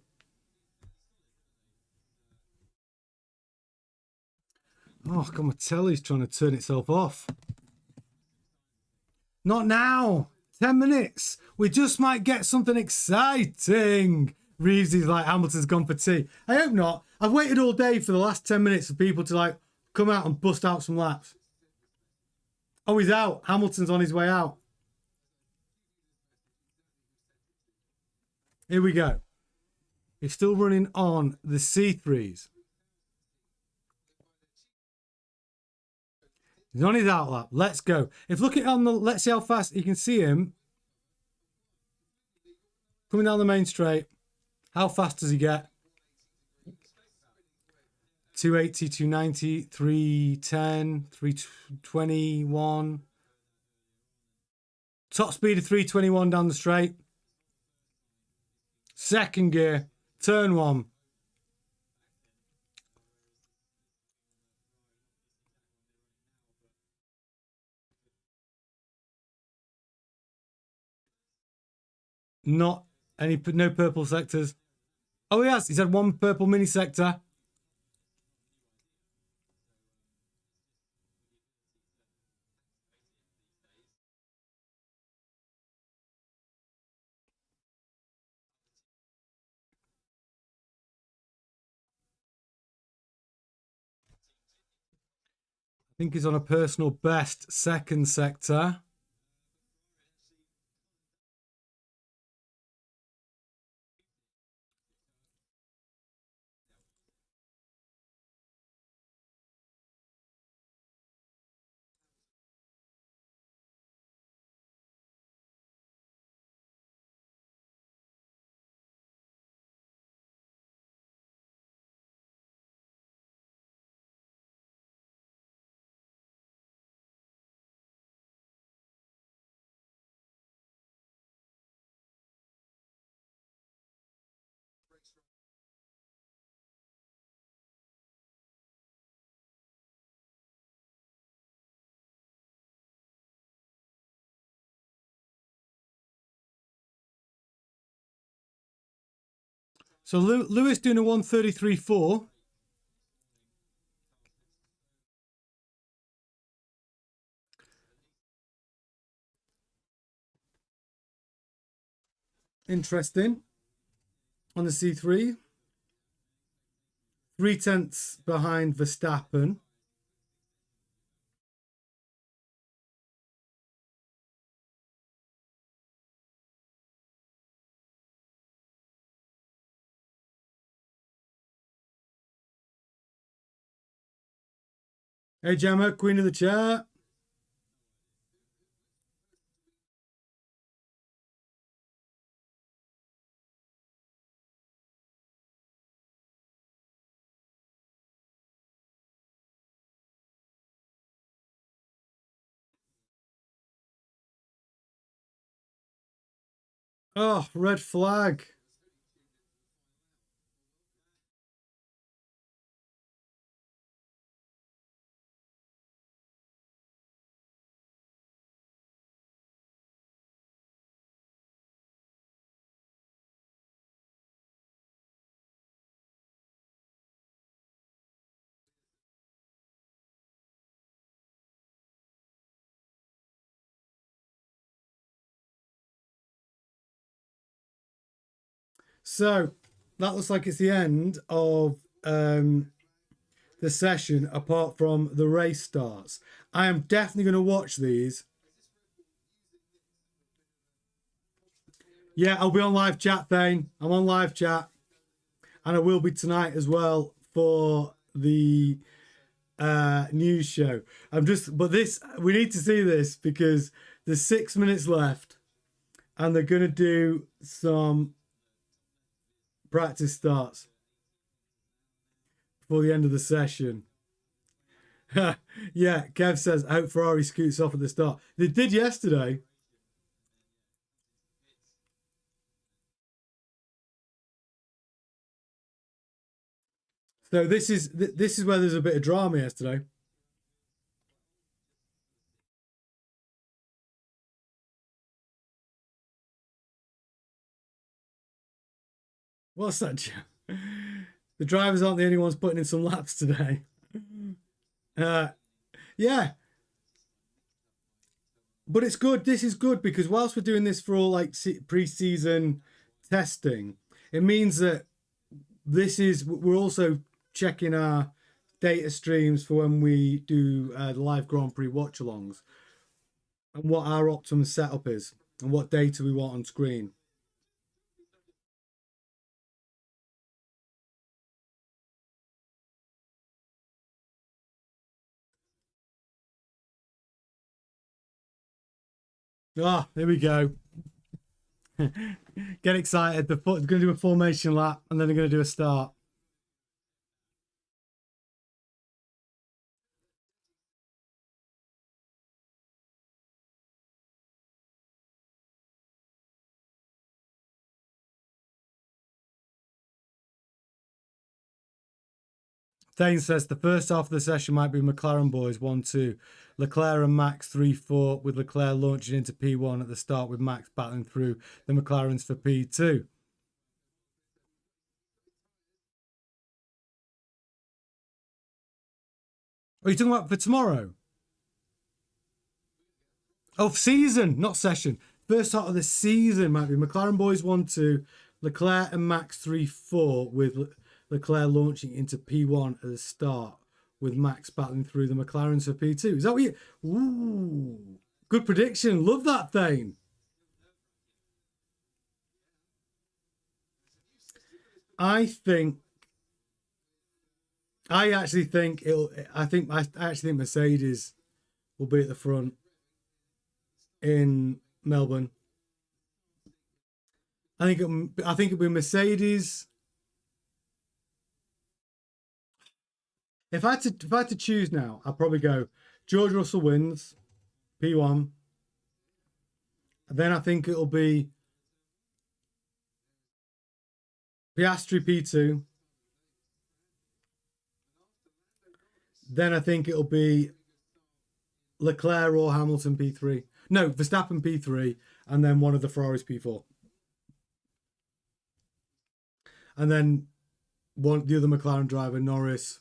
Speaker 1: Oh, God, my telly's trying to turn itself off. Not now. 10 minutes. We just might get something exciting. Reeves is like, Hamilton's gone for tea. I hope not. I've waited all day for the last 10 minutes for people to like come out and bust out some laps. Oh, he's out. Hamilton's on his way out. Here we go. He's still running on the C3s. He's on his out lap. Let's go. If looking on the, let's see how fast you can see him coming down the main straight. How fast does he get? 280, 290, 310, 321. Top speed of 321 down the straight. Second gear, turn one. Not any, no purple sectors. Oh, he has. He's had one purple mini sector. I think he's on a personal best second sector. So Lewis doing a 133.4. Interesting. On the C3. 3/10 behind Verstappen. Hey, Gemma, Queen of the Chair. Oh, red flag. So that looks like it's the end of the session, apart from the race starts. I am definitely going to watch these. Yeah, I'll be on live chat, Thane. I'm on live chat. And I will be tonight as well for the news show. But this, we need to see this because there's 6 minutes left and they're going to do some practice starts before the end of the session. Yeah, Kev says, I hope Ferrari scoots off at the start. They did yesterday. So this is where there's a bit of drama yesterday. What's that? The drivers aren't the only ones putting in some laps today. Yeah, but it's good. This is good because whilst we're doing this for all like pre-season testing, it means that we're also checking our data streams for when we do the live Grand Prix watch-alongs and what our optimum setup is and what data we want on screen. Ah, here we go. Get excited. They're going to do a formation lap and then they're going to do a start. Dane says the first half of the session might be McLaren boys 1-2. Leclerc and Max 3-4, with Leclerc launching into P1 at the start, with Max battling through the McLarens for P2. Are you talking about for tomorrow? Oh, season, not session. First half of the season might be McLaren boys 1-2, Leclerc and Max 3-4, with Leclerc launching into P1 at the start, with Max battling through the McLarens for P2. Is that what you... Ooh, good prediction. Love that, Thane. I actually think Mercedes will be at the front in Melbourne. I think it'll be Mercedes. If I had to choose now, I'd probably go George Russell wins P1. And then I think it'll be Piastri P2. Then I think it'll be Leclerc or Hamilton P3. No, Verstappen P3, and then one of the Ferraris P4. And then the other McLaren driver, Norris.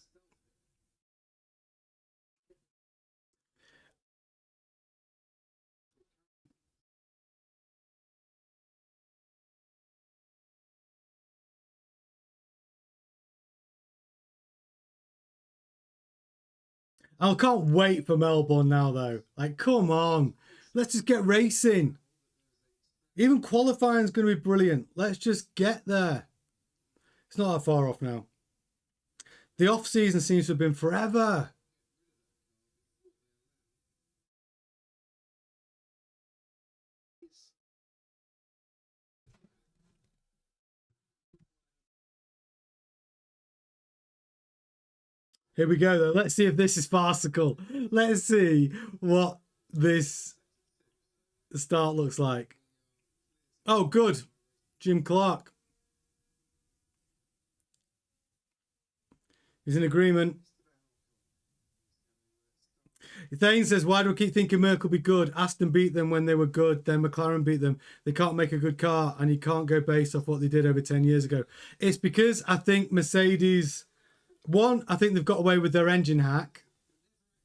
Speaker 1: I can't wait for Melbourne now, though. Like, come on. Let's just get racing. Even qualifying is going to be brilliant. Let's just get there. It's not that far off now. The off season seems to have been forever. Here we go, though. Let's see if this is farcical. Let's see what this start looks like. Oh, good. Jim Clark. He's in agreement. Thane says, why do I keep thinking Merck will be good? Aston beat them when they were good, then McLaren beat them. They can't make a good car, and you can't go based off what they did over 10 years ago. It's because I think Mercedes, one, I think they've got away with their engine hack.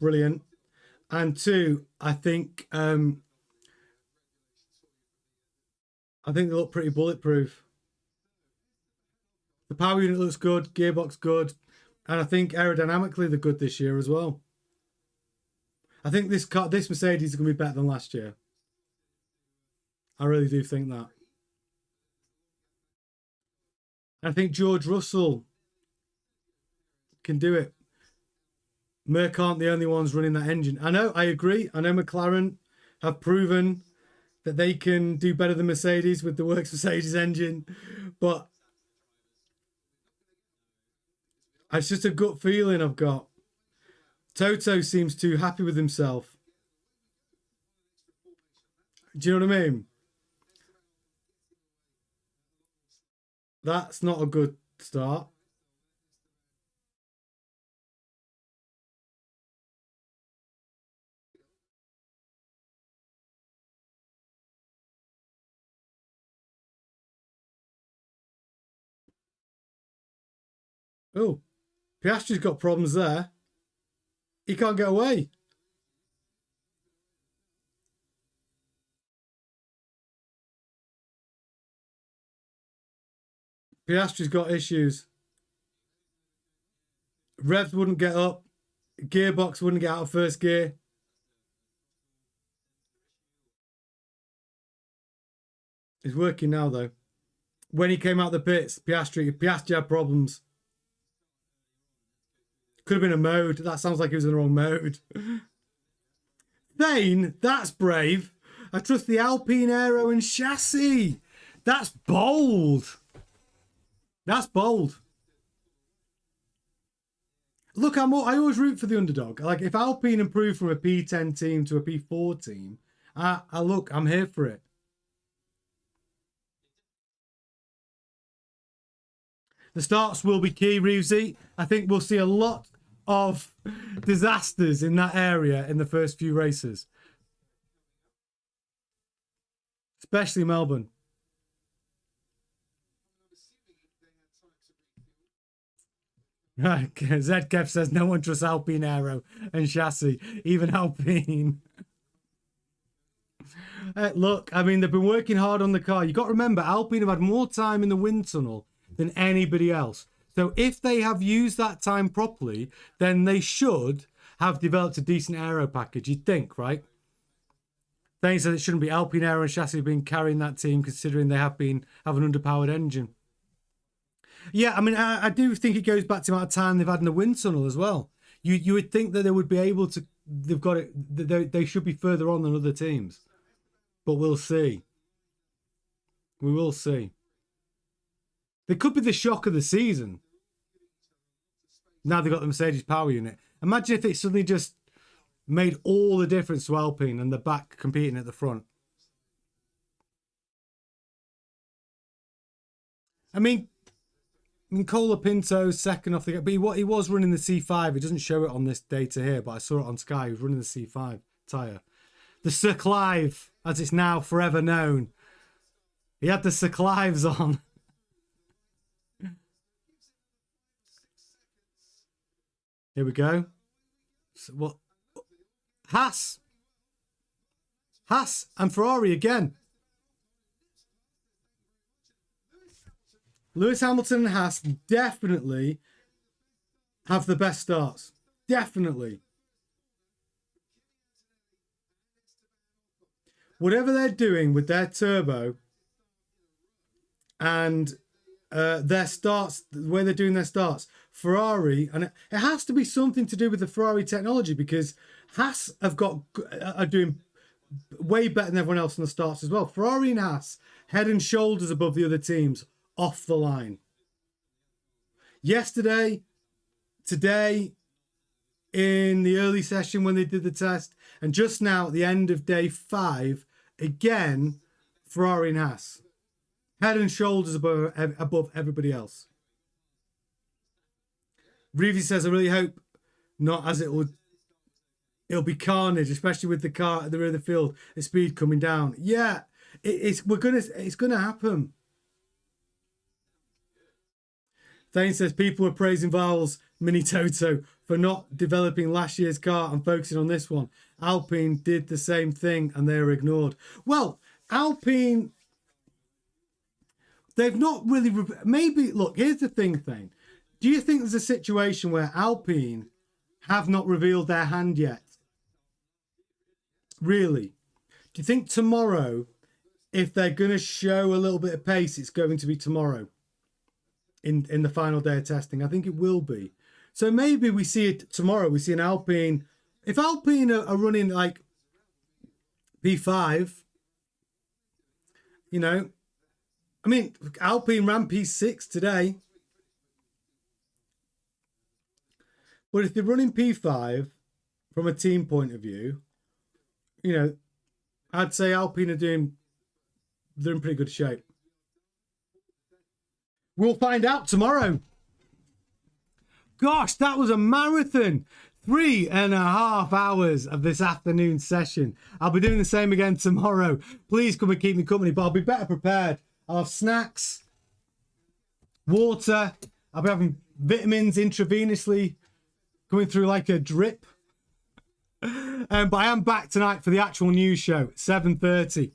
Speaker 1: Brilliant. And two, I think they look pretty bulletproof. The power unit looks good, gearbox good, and I think aerodynamically they're good this year as well. I think this Mercedes is going to be better than last year. I really do think that. I think George Russell can do it. Merc aren't the only ones running that engine. I agree. I know McLaren have proven that they can do better than Mercedes with the Works Mercedes engine, but it's just a gut feeling I've got. Toto seems too happy with himself. Do you know what I mean? That's not a good start. Oh, Piastri's got problems there. He can't get away. Piastri's got issues. Revs wouldn't get up. Gearbox wouldn't get out of first gear. It's working now, though. When he came out the pits, Piastri had problems. Could have been a mode. That sounds like he was in the wrong mode. Thane, that's brave. I trust the Alpine aero and chassis. That's bold. That's bold. Look, I always root for the underdog. Like, if Alpine improve from a P10 team to a P4 team, I'm here for it. The starts will be key, Reevesy. I think we'll see a lot of disasters in that area in the first few races. Especially Melbourne. Zkev says no one trusts Alpine aero and chassis, even Alpine. Look, I mean, they've been working hard on the car. You got to remember, Alpine have had more time in the wind tunnel than anybody else. So if they have used that time properly, then they should have developed a decent aero package, you'd think, right? Thane says it shouldn't be Alpine aero and chassis been carrying that team, considering they have an underpowered engine. Yeah, I mean, I do think it goes back to the amount of time they've had in the wind tunnel as well. You would think that they would be able to. They've got it. They should be further on than other teams, but we'll see. We will see. They could be the shock of the season. Now they've got the Mercedes power unit. Imagine if it suddenly just made all the difference to Alpine and the back competing at the front. I mean, Cola Pinto's second off the gate, but he was running the C5. It doesn't show it on this data here, but I saw it on Sky. He was running the C5 tyre. The Sir Clive, as it's now forever known. He had the Sir Clives on. Here we go. So what? Haas and Ferrari again. Lewis Hamilton and Haas definitely have the best starts. Definitely. Whatever they're doing with their turbo and their starts, the way they're doing their starts, Ferrari, and it has to be something to do with the Ferrari technology, because Haas are doing way better than everyone else in the starts as well. Ferrari and Haas, head and shoulders above the other teams off the line. Yesterday, today, in the early session when they did the test, and just now at the end of day 5, again, Ferrari and Haas. Head and shoulders above everybody else. Reevy says, I really hope not, as it'll be carnage, especially with the car at the rear of the field, the speed coming down. Yeah, it's gonna happen. Thane says people were praising Val's Mini Toto for not developing last year's car and focusing on this one. Alpine did the same thing and they were ignored. Well, Alpine, they've not really. Maybe look. Here's the thing. Do you think there's a situation where Alpine have not revealed their hand yet? Really? Do you think tomorrow, if they're going to show a little bit of pace, it's going to be tomorrow in the final day of testing? I think it will be. So maybe we see it tomorrow. We see an Alpine. If Alpine are running like P5, you know, I mean, Alpine ran P6 today. But if they're running P5 from a team point of view, you know, I'd say Alpine they're in pretty good shape. We'll find out tomorrow. Gosh, that was a marathon. 3.5 hours of this afternoon session. I'll be doing the same again tomorrow. Please come and keep me company, but I'll be better prepared. I'll have snacks, water. I'll be having vitamins intravenously coming through like a drip. But I am back tonight for the actual news show, 7:30.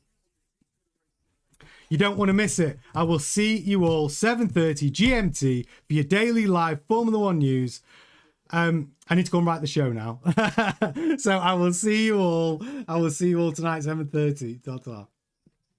Speaker 1: You don't want to miss it. I will see you all 7:30 GMT for your daily live Formula One news. I need to go and write the show now. So I will see you all. I will see you all tonight, 7:30. Ta-ta.